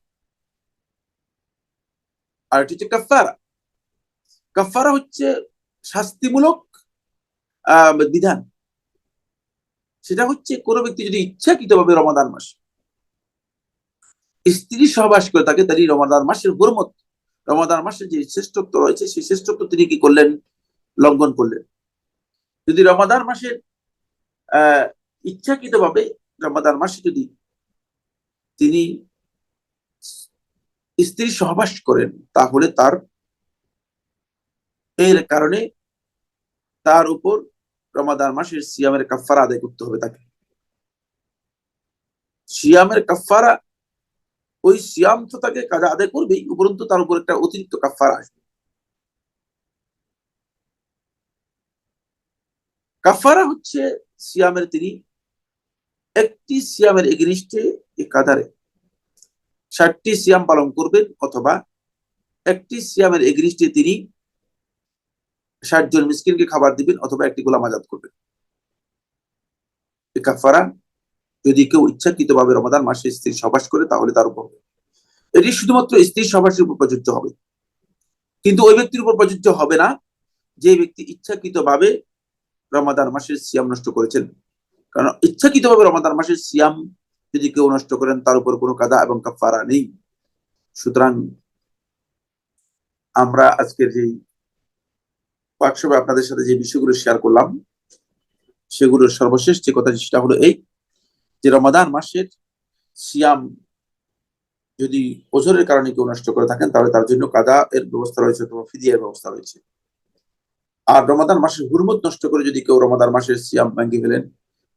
আর এটি হচ্ছে কাফারা। কাফারা হচ্ছে শাস্তিমূলক বিধান। সেটা হচ্ছে কোনো ব্যক্তি যদি ইচ্ছাকৃতভাবে রমাদান মাস স্ত্রী সহবাস করে থাকে, তারই রমাদান মাসের হুরমত, রমাদান মাসের যে শ্রেষ্ঠত্ব রয়েছে সেই শ্রেষ্ঠত্ব তিনি কি করলেন? লঙ্ঘন করলেন। যদি রমাদান মাসের ইচ্ছাকৃতভাবে রমাদান মাসে যদি তিনি স্ত্রী সহবাস করেন, তাহলে তার এর কারণে তার উপর রমাদান মাসের সিয়ামের কাফারা আদায় করতে হবে তাকে। সিয়ামের কাফারা, ওই সিয়াম তো তাকে কাজা আদায় করবেই, উপরন্তু তার উপর একটা অতিরিক্ত কাফারা আসবে। কাফারা হচ্ছে সিয়ামের তিনি একটি সিয়ামের এগেনিস্টে কাদারে 60টি সিয়াম পালন করবেন, অথবা একটি সিয়ামের এগেনিস্টে তিনি 60 জন মিসকিনকে খাবার দিবেন, অথবা একটি গোলাম আজাদ করবেন। এই কাফারা যদি কেউ ইচ্ছাকৃতভাবে রমাদান মাসে স্ত্রী সহবাস করে তাহলে তার উপর, এটি শুধুমাত্র স্ত্রী সহবাসের উপর প্রযোজ্য হবে, কিন্তু ওই ব্যক্তির উপর প্রযোজ্য হবে না যে ব্যক্তি ইচ্ছাকৃতভাবে রমাদান মাসের সিয়াম নষ্ট করেছেন। কারণ ইচ্ছাকৃতভাবে রমাদান মাসের সিয়াম যদি কেউ নষ্ট করেন তার উপর কোনো কাদা এবং কাফারা নেই। সুতরাং আমরা আজকের যে ওয়ার্কশপে আপনাদের সাথে যে বিষয়গুলো শেয়ার করলাম, সেগুলোর সর্বশেষ যে কথা সেটা হলো এই, যে রমাদান মাসের সিয়াম যদি ওজরের কারণে কেউ নষ্ট করে থাকেন তাহলে তার জন্য কাদা এর ব্যবস্থা রয়েছে অথবা ফিদিয়ার ব্যবস্থা রয়েছে। আর রমাদান মাসের হুরমত নষ্ট করে যদি কেউ রমাদান মাসের সিয়াম ভেঙে ফেলেন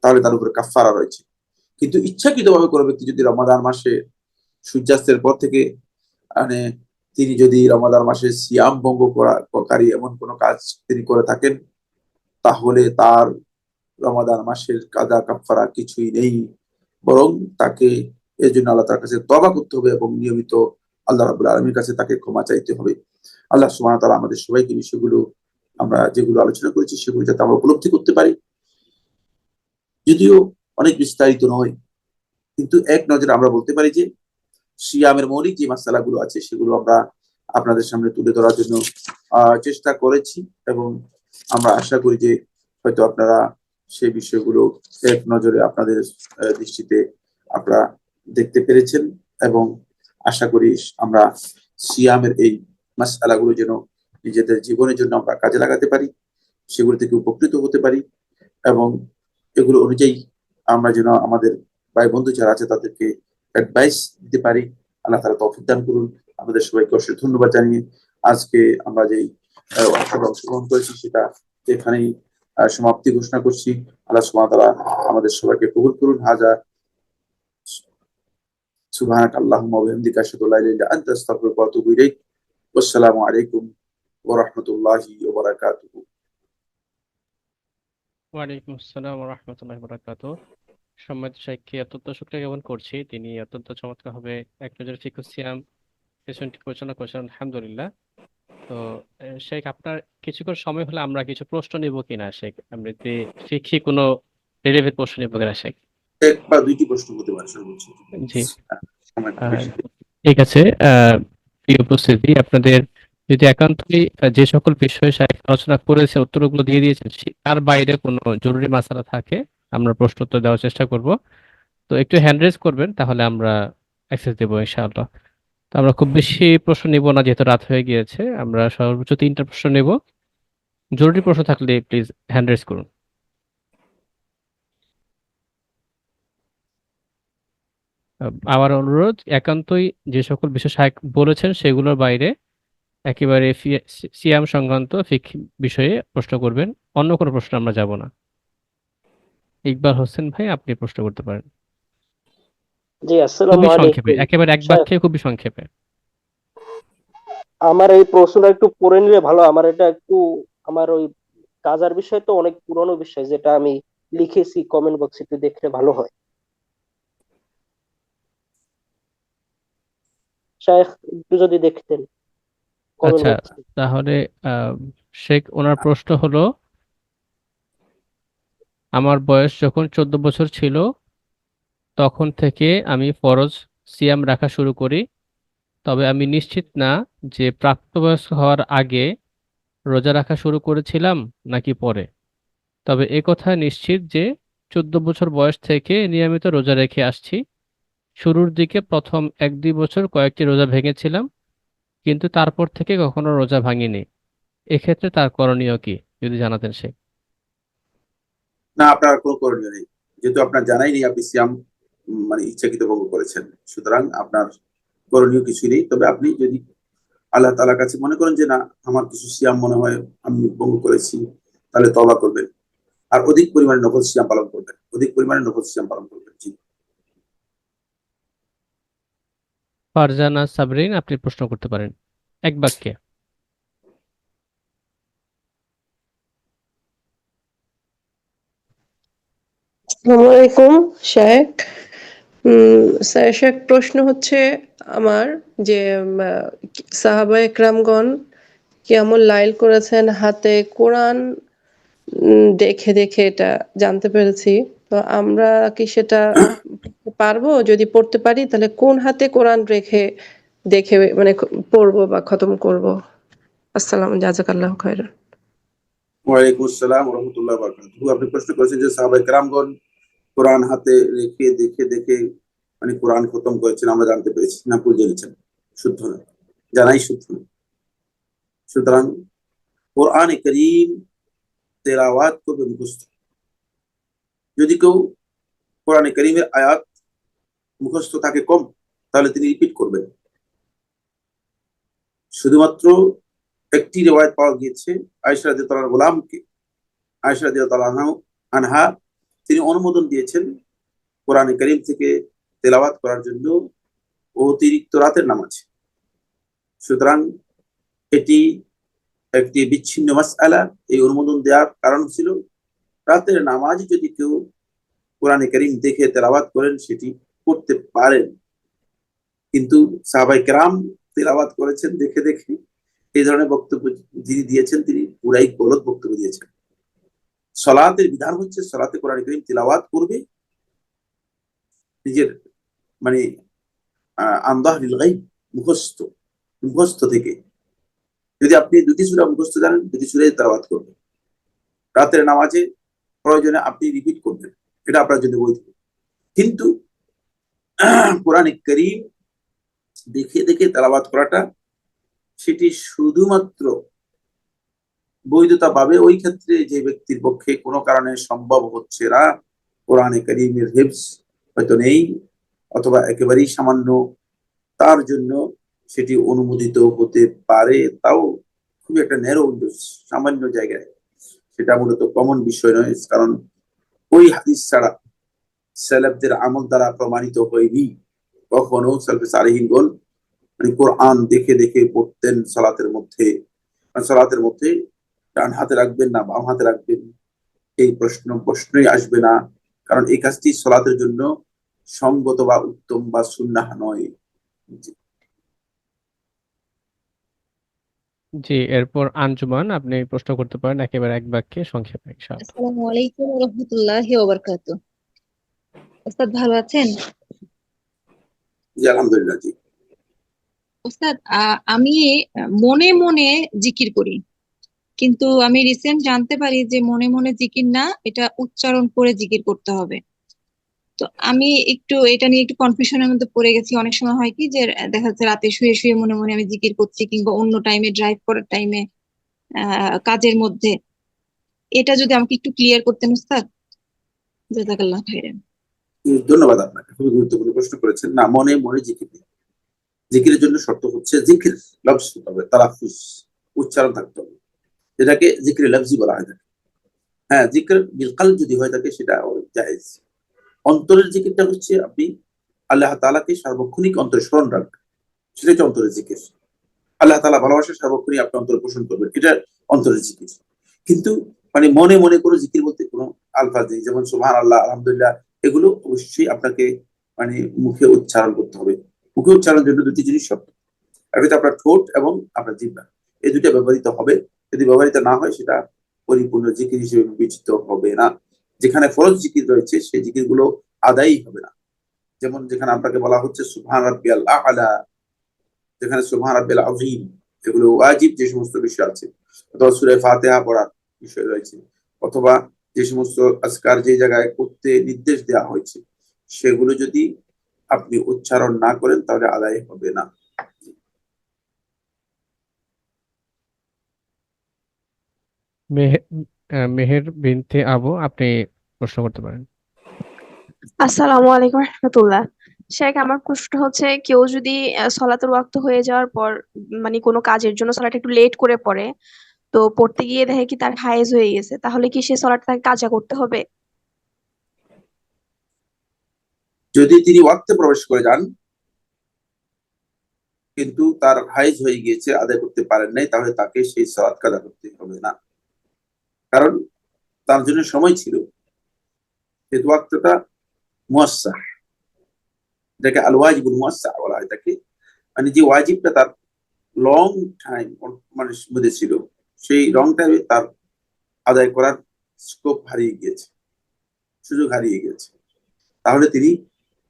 তাহলে তার উপরে কাফফারা রয়েছে। কিন্তু ইচ্ছাকৃতভাবে কোনো ব্যক্তি যদি রমাদান মাসে সূর্যাস্তের পর থেকে মানে তিনি যদি রমাদান মাসে সিয়াম ভঙ্গ করাকারী এমন কোনো কাজ তিনি করে থাকেন তাহলে তার রমাদান মাসের কাদা কাফফারা কিছুই নেই, বরং তাকে এর জন্য আল্লাহ তার কাছে তওবা করতে হবে এবং নিয়মিত আল্লাহ রাব্বুল আলামিনের কাছে তাকে ক্ষমা চাইতে হবে। আল্লাহ সুবহানাহু ওয়া তাআলা আমাদের সবাইকে বিষয়গুলো আমরা যেগুলো আলোচনা করেছি সেগুলো যাতে আমরা উপলব্ধি করতে পারি, যদিও অনেক বিস্তারিত নয়, কিন্তু এক নজরে আমরা বলতে পারি যে সিয়ামের মৌলিক যে মাসালাগুলো আছে সেগুলো আমরা আপনাদের সামনে তুলে ধরার জন্য চেষ্টা করেছি এবং আমরা আশা করি যে হয়তো আপনারা সেই বিষয়গুলো এক নজরে আপনাদের দৃষ্টিতে আপনারা দেখতে পেরেছেন এবং আশা করি আমরা সিয়ামের এই মাসালাগুলো যেন নিজেদের জীবনের জন্য আমরা কাজে লাগাতে পারি, সেগুলো থেকে উপকৃত হতে পারি এবং এগুলো অনুযায়ী আমরা যেন আমাদের ভাই বন্ধু যারা আছে তাদেরকে অ্যাডভাইস দিতে পারি। আল্লাহ তাআলা তৌফিক দান করুন। আমাদের সবাইকে অশেষ ধন্যবাদ জানিয়ে আজকে আমরা যেই অংশগ্রহণ করেছি সেটা এখানেই সমাপ্তি ঘোষণা করছি। আল্লাহ সুবহানাহু ওয়া তাআলা আমাদের সবাইকে কবুল করুন। হাজা সুবহানাক আল্লাহুম্মা ওয়া বিহামদিকা আশহাদু আল্লা ইলাহা ইল্লা আনতা আস্তাগফিরুকা ওয়া আতুবু ইলাইক। ওয়াসসালামু আলাইকুম ওয়া রাহমাতুল্লাহি ওয়া বারাকাতুহু। ওয়ালাইকুম আসসালাম ওয়া রাহমাতুল্লাহি ওয়া বারাকাতুহু। সম্মানিত শাইখকে অত্যন্ত শুকরিয়া জ্ঞাপন করছি, তিনি অত্যন্ত চমৎকারভাবে এক নজরে ফিকহ সিয়াম সেশনটি পরিচালনা করেছেন, আলহামদুলিল্লাহ। তো শেখ, আপনার কিছুক্ষণ সময় হলে আমরা কিছু প্রশ্ন নিব কিনা শেখ? আমরা যদি ফিকহি কোনো রিলেভেন্ট প্রশ্ন নিব কিনা শেখ? এক বা দুইটি প্রশ্ন হতে পারে সর্বোচ্চ। জি, সময় খুব আহ, বেশি। ঠিক আছে। প্রিয় উপস্থিতি, আপনাদের যদি একান্তই যে সকল বিষয়ে শাইখ আলোচনা করেছে উত্তরগুলো দিয়ে দিয়েছেন, তার বাইরে কোনো জরুরি মাসালা থাকে আমরা প্রশ্ন উত্তর দেওয়ার চেষ্টা করব। তো একটু হ্যান্ড রেজ করবেন, তাহলে আমরা অ্যাক্সেস দেবো ইনশাআল্লাহ। তো আমরা খুব বেশি প্রশ্ন নিব না, যেহেতু রাত হয়ে গিয়েছে। আমরা সর্বোচ্চ 3টা প্রশ্ন নেব। জরুরি প্রশ্ন থাকলে প্লিজ হ্যান্ড রেজ করুন। আমার অনুরোধ, একান্তই যে সকল বিষয় শাইখ বলেছেন সেগুলোর বাইরে একেবারে সিয়াম সংক্রান্ত ফিকহ বিষয়ে প্রশ্ন করবেন, অন্য কোনো প্রশ্ন আমরা যাব না। ইকবাল হোসেন ভাই, আপনি প্রশ্ন করতে পারেন। জি, আসসালামু খুবই সংক্ষেপে, আলাইকুম। একেবারে এক স্যার, বাক্যে, খুবই সংক্ষেপে। আমার এই প্রশ্নটা একটু পড়ে নিলে ভালো। আমার এটা একটু, আমার ওই কাজার বিষয় তো অনেক পুরনো বিষয়, যেটা আমি লিখেছি কমেন্ট বক্সে, একটু দেখলে ভালো হয়। শায়েখ, একটু যদি দেখতেন কমেন্ট আচ্ছা, বক্সে। তাহলে শেখ, ওনার প্রশ্ন হলো, আমার বয়স যখন 14 বছর ছিল তখন থেকে আমি ফরজ সিয়াম রাখা শুরু করি। তবে আমি নিশ্চিত না যে প্রাপ্তবয়স্ক হওয়ার আগে রোজা রাখা শুরু করেছিলাম নাকি পরে। তবে এ কথা নিশ্চিত যে 14 বছর বয়স থেকে নিয়মিত রোজা রেখে আসছি। শুরুর দিকে প্রথম 1-2 বছর কয়েকটি রোজা ভেঙেছিলাম, কিন্তু তারপর থেকে কখনো রোজা ভাঙিনি। এক্ষেত্রে তার করণীয় কি, যদি জানাতেন সে। না, আপনার কোনো করণীয় নেই, যেহেতু আপনার জানাই নেই আপনি সিয়াম মানে ইচ্ছাকৃত ভঙ্গ করেছেন, সুতরাং আপনার করণীয় কিছুই নেই। তবে আপনি যদি আল্লাহ তাআলার কাছে মনে করেন যে না, আমার কিছু সিয়াম মনে হয় আমি ভঙ্গ করেছি, তাহলে তওবা করবেন আর অধিক পরিমাণে নফল সিয়াম পালন করবেন, অধিক পরিমাণে নফল সিয়াম পালন করবেন। জি। ফারজানা সাবরিন, আপনি প্রশ্ন করতে পারেন এক বাক্যে। আসসালামু আলাইকুম শায়েখ। শায়েখ, প্রশ্ন হচ্ছে আমার যে সাহাবায়ে কেরামগণ কিয়ামুল লাইল করেছেন হাতে কোরআন দেখে দেখে, এটা জানতে পেরেছি। তো আমরা কি সেটা পারবো? যদি পড়তে পারি তাহলে কোন হাতে কোরআন রেখে দেখে মানে পড়বো বা খতম করব? আসসালাম, জাযাকাল্লাহু খায়রান। ওয়ালাইকুম আসসালাম ওয়া রাহমাতুল্লাহি ওয়া বারাকাতুহু। আপনি প্রশ্ন করেছেন যে সাহাবায়ে কেরামগণ কোরআন হাতে রেখে দেখে দেখে মানে কোরআন খতম করেছেন, আমরা জানতে পেরেছি না ভুল জেনেছেন? শুদ্ধ নয়, জানাই শুদ্ধ নয়। সুতরাং কোরআনে কারীম তেলাওয়াত করবে মুখস্থ। যদি কেউ কোরআনে কারীমের আয়াত মুখস্থ থাকে কম, তাহলে তিনি রিপিট করবেন। শুধুমাত্র একটি রিওয়ায়াত পাওয়া গিয়েছে আয়েশা রাদিয়াল্লাহু তাআলার গোলামকে, আয়েশা রাদিয়াল্লাহু আনহা তিনি অনুমোদন দিয়েছেন কোরআনে কারীম থেকে তেলাওয়াত করার জন্য অতিরিক্ত রাতের নামাজ। সুতরাং এটি একটি বিচ্ছিন্ন মাসআলা। এই অনুমোদন দেওয়ার কারণ ছিল রাতের নামাজ যদি কেউ কোরআনে কারীম দেখে তেলাওয়াত করেন সেটি করতে পারেন, কিন্তু সাহাবায়ে কেরাম তেলাওয়াত করেছেন দেখে দেখে। এই ধরনের বক্তব্য যিনি দিয়েছেন তিনি পুরাই গলত বক্তব্য দিয়েছেন। সলাতের বিধান হচ্ছে সলাতে কোরআনে কারীম তিলাওয়াত করবে নিজের মানে আন্দাহরিল গায়ব, মুখস্থ থেকে। যদি আপনি দুটি সূরা মুখস্থ জানেন, দুটি সূরাই তেলাওয়াত করবেন। রাতের নামাজে প্রয়োজনে আপনি রিপিট করবেন, এটা আপনার জন্য বৈধ। কিন্তু কোরআনে কারীম দেখে দেখে তেলাওয়াত করাটা সেটি শুধুমাত্র বৈধতা পাবে ওই ক্ষেত্রে যে ব্যক্তির পক্ষে কোনো কারণে সম্ভব হচ্ছে না, কোরআনে কারীমের হিফজ হয়তো নেই অথবা একেবারেই সামান্য, তার জন্য সেটি অনুমোদিত হতে পারে, তাও খুবই একটা ন্যারো সামান্য জায়গায়। সেটা মূলত কমন বিষয় নয়, কারণ ওই হাদিস ছাড়া সালাফদের আমল দ্বারা প্রমাণিত হয়নি কখনো সালফে সালেহিনগণ মানে কোরআন দেখে দেখে পড়তেন সালাতের মধ্যে। সালাতের মধ্যে ডান হাতে রাখবেন না বাম হাতে রাখবেন এই প্রশ্নই আসবে না, কারণ এই কাজটি সালাতের জন্য সঙ্গত বা উত্তম বা সুন্নাহ নয়। জি, এরপর আঞ্জুমান, আপনি প্রশ্ন করতে পারেন একেবারে এক বাক্যে সংক্ষেপে ইনশাআল্লাহ। আসসালামু আলাইকুম ওয়া রাহমাতুল্লাহি ওয়া বারাকাতুহু। ওস্তাদ ভালো আছেন? জি আলহামদুলিল্লাহ। জি ওস্তাদ, আমি মনে মনে জিকির করি, কিন্তু আমি রিসেন্ট জানতে পারি যে মনে মনে জিকির না, এটা উচ্চারণ করে জিকির করতে হবে। তো আমি একটু এটা নিয়ে একটু কনফিউশনের মধ্যে পড়ে গেছি। অনেক সময় হয় কি যে দেখা যাচ্ছে রাতে শুয়ে শুয়ে মনে মনে আমি জিকির করছি, কিংবা অন্য টাইমে ড্রাইভ করার টাইমে, কাজের মধ্যে। এটা যদি আমাকে একটু ক্লিয়ার করতেন ওস্তাদ, জাযাকাল্লাহ খাইরান। ধন্যবাদ আপনাকে, খুবই গুরুত্বপূর্ণ প্রশ্ন করেছেন। না, মনে মনে জিকির নেই। জিকিরের জন্য শর্ত হচ্ছে জিকির লফজ হতে হবে, তালাফুজ উচ্চারণ থাকতে হবে, যেটাকে জিকির লফজি বলা হয় থাকে। হ্যাঁ, জিকির বিল কলব যদি হয় থাকে সেটা জায়েজ। অন্তরের জিকিরটা হচ্ছে আপনি আল্লাহ তাআলাকে সার্বক্ষণিক অন্তরে স্মরণ রাখবেন, সেটা হচ্ছে অন্তরের জিকির। আল্লাহ তাআলা ভালোবাসা সার্বক্ষণিক আপনি অন্তরে পোষণ করবেন, এটা অন্তরের জিকির। কিন্তু মানে মনে মনে করে জিকির বলতে কোনো আলফাজ নেই, যেমন সুবহানাল্লাহ, আলহামদুলিল্লাহ, এগুলো অবশ্যই আপনাকে মানে মুখে উচ্চারণ করতে হবে। মুখে উচ্চারণের জন্য দুটি জিনিস শর্ত, একটা হচ্ছে আপনার ঠোঁট এবং আপনার জিহ্বা, এই দুইটা ব্যবহৃত হবে। যদি ব্যবহৃত না হয় সেটা পরিপূর্ণ জিকির হিসেবে বিবেচিত হবে না। যেখানে ফরজ জিকির রয়েছে সেই জিকির গুলো আদায়ই হবে না। যেমন যেখানে আপনাকে বলা হচ্ছে সুবহান রাব্বিয়াল আ'লা, যেখানে সুবহান রাব্বিয়াল আযীম, এগুলো ওয়াজিব যে সমস্ত বিষয় আছে, অথবা সূরা ফাতিহা পড়ার বিষয় রয়েছে, অথবা যে সমস্ত আজকার যে জায়গায় করতে নির্দেশ দেওয়া হয়েছে সেগুলো যদি আপনি উচ্চারণ না করেন তাহলে আদায় হবে না। মেহের বিনতে আবু, আপনি প্রশ্ন করতে পারেন। আসসালামু আলাইকুম রহমতুল্লাহ। শেখ, আমার প্রশ্ন হচ্ছে, কেউ যদি সলাতের ওয়াক্ত হয়ে যাওয়ার পর মানে কোনো কাজের জন্য সলাটা একটু লেট করে পড়ে, তো পড়তে গিয়ে দেখে কি তার হায়েজ হয়ে গেছে, তাহলে কি সে সলাটা তাকে কাজা করতে হবে? যদি তিনি ওয়াক্তে প্রবেশ করে যান কিন্তু তার হাইজ হয়ে গিয়েছে, আদায় করতে পারেন নাই, তাহলে তাকে সেই সালাত কাজা করতে হবে না, কারণ তার জন্য সময় ছিল। যেহেতু ওয়াক্তটা মুয়াসসা, এটাকে আল ওয়াজিবুল মুয়াসসা বলা হয় তাকে, মানে যে ওয়াজিবটা তার লং টাইম মানে মধ্যে ছিল, সেই লং টাইমে তার আদায় করার স্কোপ হারিয়ে গিয়েছে, সুযোগ হারিয়ে গিয়েছে, তাহলে তিনি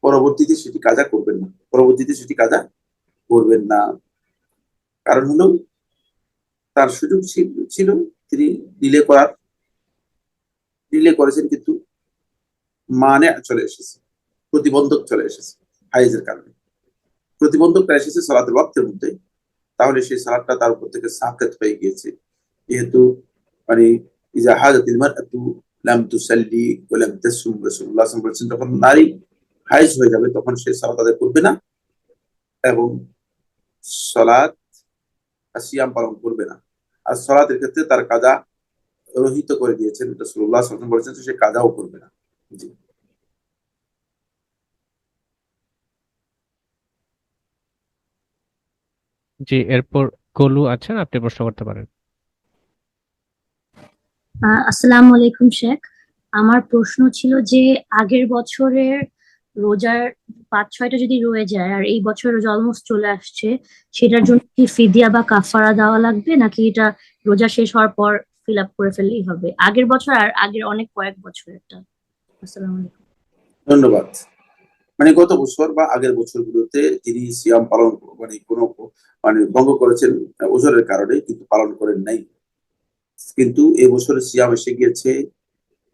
পরবর্তীতে সেটি কাজা করবেন না। কারণ হলো তার সুযোগ ছিল, তিনি ডিলে করেছেন, কিন্তু মানে চলে এসেছে, প্রতিবন্ধক চলে এসেছে। হাইজের কারণে প্রতিবন্ধকটা এসেছে সালাতের ওয়াক্তের মধ্যে, তাহলে সেই সালাতটা তার উপর থেকে সাকাত হয়ে গিয়েছে। যেহেতু মানে ইজা হাজাতিল মারআতু লাম তুসাল্লি ওয়া লাম তাসুম, রাসূলুল্লাহ সাল্লাল্লাহু আলাইহি ওয়াসাল্লাম বলেছেন, যখন নারী হাইজ হয়ে যাবে তখন সে সালাত আদায় করবে না এবং সলাৎ আর সিয়াম পালন করবে না। আর সলাতের ক্ষেত্রে তার কাজা রহিত করে দিয়েছেন, রাসূলুল্লাহ সাল্লাল্লাহু আলাইহি ওয়াসাল্লাম বলেছেন সে কাজাও করবে না। জি। জি, এরপর গোলু আছেন, আপনি প্রশ্ন করতে পারেন। আসসালামু আলাইকুম শেখ। আমার প্রশ্ন ছিল যে আগের বছরের রোজার 5-6টা যদি রয়ে যায় আর এই বছর রোজা অলমোস্ট চলে আসছে, সেটার জন্য কি ফিদিয়া বা কাফারা দেওয়া লাগবে, নাকি এটা রোজা শেষ হওয়ার পর ফিল আপ করে ফেললেই হবে? আগের বছর আর আগের অনেক কয়েক বছরেরটা। আসসালামু আলাইকুম। ধন্যবাদ। মানে গত বছর বা আগের বছরগুলোতে তিনি সিয়াম পালন মানে কোনো ভঙ্গ করেছেন ওজরের কারণে, কিন্তু পালন করেন নাই। কিন্তু এবছর সিয়াম এসে গিয়েছে,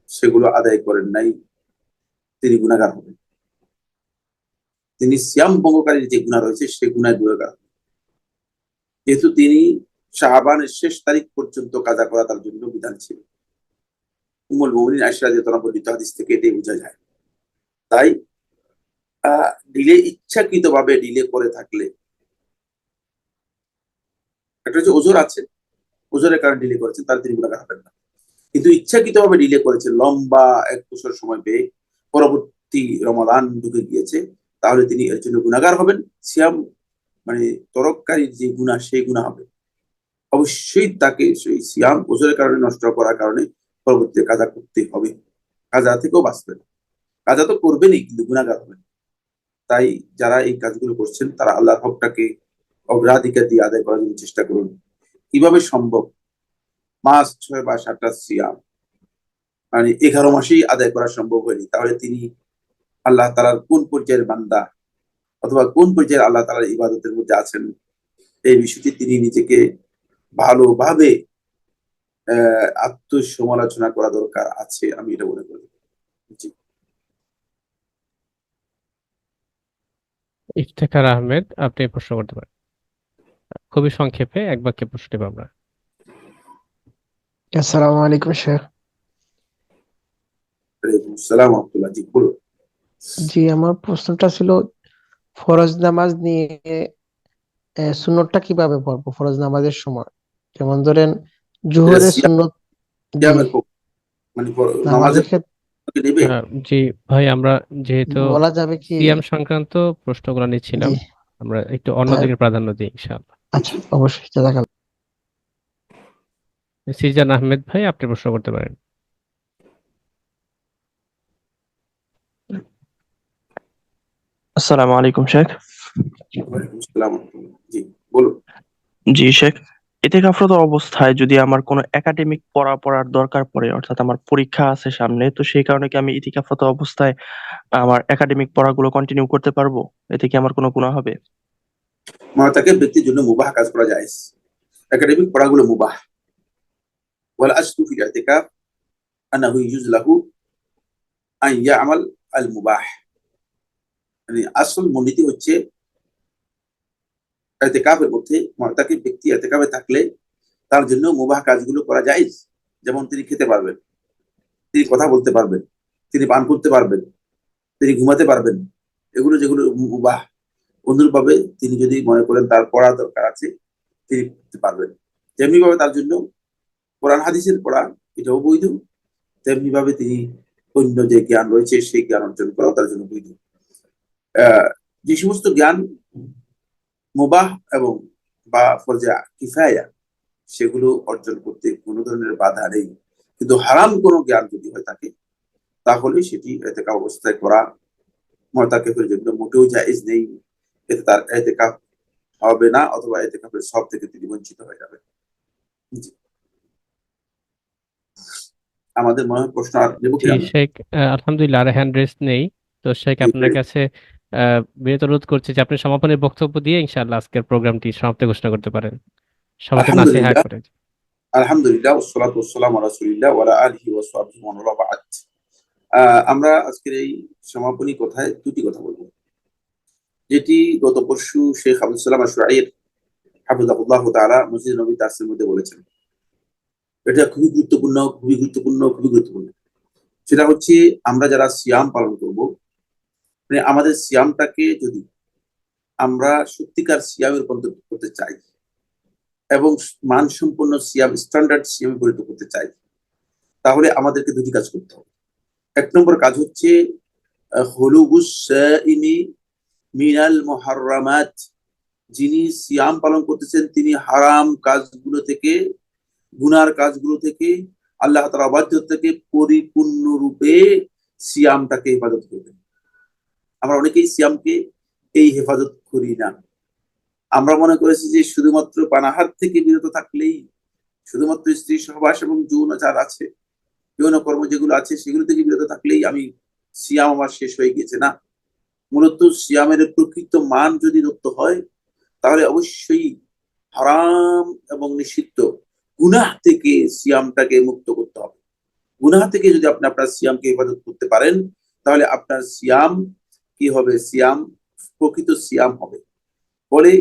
সেগুলো আদায় করেন নাই, তিনি গুনাহগার হবেন। তিনি সিয়াম ভঙ্গকারীর যে গুনাহ রয়েছে সে গুনায় গুনাহগার হবেন। যেহেতু তিনি শাবানের শেষ তারিখ পর্যন্ত কাজা করা তার জন্য বিধান ছিল। উম্মুল মুমিনিন আয়েশা রাদিয়াল্লাহু আনহা বর্ণিত হাদিস থেকে এটাই বোঝা যায়। তাই ডিলে ইচ্ছাকৃতভাবে ডিলে করে থাকলে, একটা হচ্ছে ওজোর আছে, ওজোরের কারণে ডিলে করেছেন, তার তিনি গুনাহগার হবেন না। কিন্তু ইচ্ছাকৃতভাবে ডিলে করেছেন, লম্বা 1 বছর সময় পেয়ে পরবর্তী রমাদান ঢুকে গিয়েছে, তাহলে তিনি এর জন্য গুনাহগার হবেন। সিয়াম মানে তরককারীর যে গুনাহ সেই গুনাহ হবে। অবশ্যই তাকে সেই সিয়াম ওজোরের কারণে নষ্ট করার কারণে পরবর্তীতে কাজা করতে হবে। কাজা থেকেও বাঁচবে না, কাজা তো করবেনই কিন্তু গুনাহগার হবেন। তাই যারা এই কাজগুলো করছেন তারা আল্লাহর হকটাকে অগ্রাধিকার দিয়ে আদায় করার জন্য চেষ্টা করুন। কিভাবে সম্ভব 5, 6 বা 7টা সিয়াম মানে 11 মাসেই আদায় করা সম্ভব হয়নি, তাহলে তিনি আল্লাহ তাআলার কোন পর্যায়ের বান্দা অথবা কোন পর্যায়ের আল্লাহ তাআলার ইবাদতের মধ্যে আছেন, এই বিষয়টি তিনি নিজেকে ভালোভাবে আত্মসমালোচনা করা দরকার আছে, আমি এটা মনে করি। জি। ইফতেখার আহমেদ, আপনি প্রশ্ন করতে পারেন। খুবই সংক্ষেপে এক বাক্যে প্রশ্ন নেব আমরা। আসসালামু আলাইকুম শেখ। ওয়ালাইকুম আসসালাম ওয়া রাহমাতুল্লাহ। জি বলুন। জি, আমার প্রশ্নটা ছিল ফরজ নামাজ নিয়ে। সুন্নতটা কিভাবে পড়বো ফরজ নামাজের সময়? যেমন ধরেন এটা জোহরের সুন্নত। জি, সিয়ামের মানে নামাজের নামাজের ক্ষেত্রে নেবে। জি ভাই, আমরা যেহেতু বলা যাবে কি? সিয়াম সংক্রান্ত প্রশ্নগুলো নিচ্ছিলাম, জি, আমরা একটু হ্যাঁ, অন্যদিকে প্রাধান্য দিই ইনশাআল্লাহ। আচ্ছা, অবশ্যই, জাযাকাল্লাহ। সিজান আহমেদ ভাই, আপনি প্রশ্ন করতে পারেন। আসসালামু আলাইকুম শেখ। ওয়ালাইকুম আসসালাম ওয়া রাহমাতুল্লাহ। জি বলুন। জি শেখ, ইতিকাফরত অবস্থায় যদি আমার কোনো একাডেমিক পড়ার দরকার পড়ে, অর্থাৎ আমার পরীক্ষা আছে সামনে, তো সেই কারণে কি আমি ইতিকাফরত অবস্থায় আমার একাডেমিক পড়াগুলো কন্টিনিউ করতে পারবো? এতে কি আমার কোনো গুনাহ হবে? তাকে ব্যক্তির জন্য মুবাহ কাজ করা যায়, একাডেমিক পড়াগুলো মুবাহ। ওয়াল আসলু ফিল ইতিকাফ আন্নাহু ইয়াজুজ লাহু আন ইয়ামাল আল মুবাহ। মানে আসল মূলনীতি হচ্ছে ইতিকাফের মধ্যে তাকে ব্যক্তি ইতিকাফে থাকলে তার জন্য মুবাহ কাজগুলো করা যায়। যেমন তিনি খেতে পারবেন, তিনি কথা বলতে পারবেন, তিনি পান করতে পারবেন, তিনি ঘুমাতে পারবেন, এগুলো যেগুলো মুবাহ। অনুরূপভাবে তিনি যদি মনে করেন তার পড়া দরকার আছে, তিনি করতে পারবেন। তেমনি ভাবে তার জন্য কোরআন হাদিসের পড়া এটাও বৈধ, তেমনি ভাবে তিনি অন্য যে জ্ঞান রয়েছে সেই জ্ঞান অর্জন করাও তার জন্য বৈধ। যে সমস্ত জ্ঞান মুবাহ এবং বা ফরজে কিফায়া, সেগুলো অর্জন করতে কোনো ধরনের বাধা নেই। কিন্তু হারাম কোনো জ্ঞান যদি হয় থাকে, তাহলে সেটি ইতিকাফ অবস্থায় করা মুতাকাফিরের জন্য মোটেও জায়েজ নেই। এতে তার ইতিকাফ হবে না, অথবা ইতিকাফের সব থেকে তিনি বঞ্চিত হয়ে যাবেন। জি। আমাদের মনে হয় প্রশ্ন আর নেব কি জি আমরা? শেখ, আলহামদুলিল্লাহ আর হ্যান্ড রেস নেই। তো শেখ, আপনার কাছে বিনীত অনুরোধ করছি যে আপনি সমাপনী বক্তব্য দিয়ে ইনশাআল্লাহ আজকের প্রোগ্রামটি সমাপ্তি ঘোষণা করতে পারেন, সবাইকে নাসিহা আলহামদুলিল্লাহ, করে। আলহামদুলিল্লাহ ওয়াসসালাতু ওয়াসসালামু আলা রাসূলিল্লাহ ওয়া আলা আলিহি ওয়া সাহবিহি ওয়া মান ওয়ালা বা'দ। আমরা আজকের এই সমাপনী কথায় দুটি কথা বলবো, যেটি গত পরশু শেখ আব্দুল সালাম আশ-শুআইর হাফিজাহুল্লাহ তাআলা মসজিদ নববী দার্সের মধ্যে বলেছেন। এটা খুবই গুরুত্বপূর্ণ, খুবই গুরুত্বপূর্ণ, খুবই গুরুত্বপূর্ণ। সেটা হচ্ছে আমরা যারা সিয়াম পালন করব, মানে আমাদের সিয়ামটাকে যদি আমরা সত্যিকার সিয়ামে রূপান্তর করতে চাই এবং মানসম্পন্ন সিয়াম, স্ট্যান্ডার্ড সিয়ামে পরিণত করতে চাই, তাহলে আমাদেরকে দুটি কাজ করতে হবে। এক নম্বর কাজ হচ্ছে হুলুগুস সাইমি মিনাল মুহাররামাত, যিনি সিয়াম পালন করতেছেন তিনি হারাম কাজগুলো থেকে, গুনার কাজগুলো থেকে, আল্লাহ তাআলার অবাধ্য থেকে পরিপূর্ণরূপে সিয়ামটাকে হেফাজত করবেন। আমরা অনেকেই সিয়ামকে এই হেফাজত করি না। আমরা মনে করেছি যে শুধুমাত্র পানাহার থেকে বিরত থাকলেই, শুধুমাত্র স্ত্রী সহবাস এবং যৌনাচার আছে, যৌন কর্ম যেগুলো আছে সেগুলো থেকে বিরত থাকলেই আমি সিয়াম আমার শেষ হয়ে গেছে। না, মূলত সিয়ামের প্রকৃত মান যদি ধরতে হয় তাহলে অবশ্যই হারাম এবং নিষিদ্ধ গুনাহ থেকে সিয়ামটাকে মুক্ত করতে হবে। গুনাহ থেকে যদি আপনি আপনার সিয়ামকে হেফাজত করতে পারেন তাহলে আপনার সিয়াম কি হবে? সিয়াম প্রকৃত সিয়াম হবে। ফলে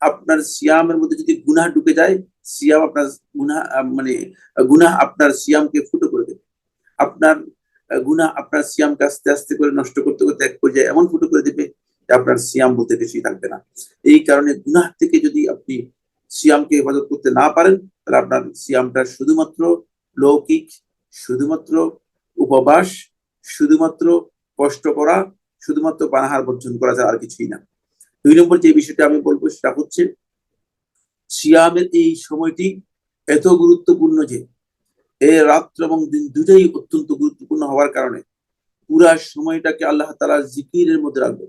আপনার সিয়ামের মধ্যে যদি গুনাহ ঢুকে যায়, সিয়াম আপনার গুনাহ আপনার সিয়ামকে ফুটো করে দেবে। আপনার গুনাহ আপনার সিয়ামকে আস্তে আস্তে করে নষ্ট করতে করতে এক পর্যায়ে এমন ফুটো করে দেবে যে আপনার সিয়াম বলতে কিছুই থাকবে না। এই কারণে গুনাহ থেকে যদি আপনি সিয়ামকে হেফাজত করতে না পারেন তাহলে আপনার সিয়ামটা শুধুমাত্র লৌকিক, শুধুমাত্র উপবাস, শুধুমাত্র কষ্ট করা, শুধুমাত্র পানাহার বর্জন করা ছাড়া আর কিছুই না। দুই নম্বর যে বিষয়টা আমি বলবো সেটা হচ্ছে সিয়ামের এই সময়টি এত গুরুত্বপূর্ণ যে এই রাত্র এবং দিন দুটাই অত্যন্ত গুরুত্বপূর্ণ হওয়ার কারণে পুরা সময়টাকে আল্লাহ তাআলার জিকিরের মধ্যে রাখবো।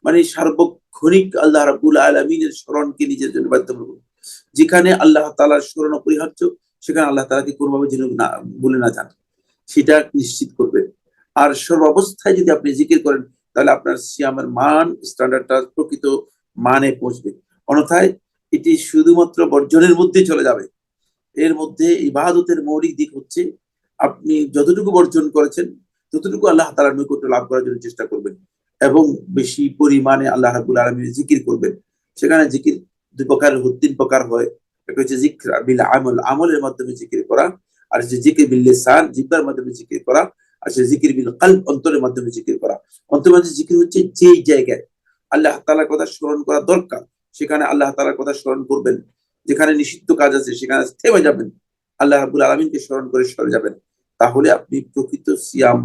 মানে সার্বক্ষণিক আল্লাহ রাব্বুল আলামিনের স্মরণকে নিজের জন্য বাধ্য করবো। যেখানে আল্লাহ তাআলার স্মরণ অপরিহার্য সেখানে আল্লাহ তাআলাকে কোনোভাবে যেন না ভুলে না যান, সেটা নিশ্চিত করবে। আর সর্বাবস্থায় যদি আপনি জিকির করেন তাহলে আপনার সিয়ামের মান, স্ট্যান্ডার্ডটা প্রকৃত মানে পৌঁছবে। অন্যথায় এটি শুধুমাত্র বর্জনের মধ্যে চলে যাবে। এর মধ্যে ইবাদতের মৌলিক দিক হচ্ছে আপনি যতটুকু বর্জন করেছেন ততটুকু আল্লাহ তাআলার নৈকট্য লাভ করার জন্য চেষ্টা করবেন এবং বেশি পরিমাণে আল্লাহ রাব্বুল আলামিনের জিকির করবেন। সেখানে জিকির তিন প্রকার হয়। একটা হচ্ছে জিকর বিল আমল, আমলের মাধ্যমে জিকির করা, আর হচ্ছে জিকির বিল লিসান, জিহ্বার মাধ্যমে জিকির করা, আর হচ্ছে জিকির বিল কলব, অন্তরের মাধ্যমে জিকির করা। অন্তরের মাধ্যমে জিকির হচ্ছে যেই জায়গায় আল্লাহ তাআলার কথা স্মরণ করা দরকার সেখানে আল্লাহ তাআলার কথা স্মরণ করবেন, যেখানে নিষিদ্ধ কাজ আছে সেখানে থেমে যাবেন, আল্লাহ রাব্বুল আলামিনকে স্মরণ করে সরে যাবেন। তাহলে আপনি প্রকৃত সিয়াম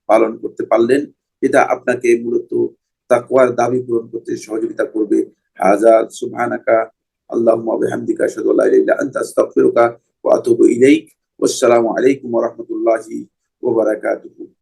পালন করতে পারলেন, এটা আপনাকে মূলত তাকওয়ার দাবি পূরণ করতে সহযোগিতা করবে। হাযা সুবহানাকা আল্লাহুম্মা ওয়া বিহামদিকা আশহাদু আল্লা ইলাহা ইল্লা আনতা আস্তাগফিরুকা ওয়া আতুবু ইলাইক। ওয়াসসালামু আলাইকুম ওয়া রাহমাতুল্লাহি ওয়া বারাকাতুহু।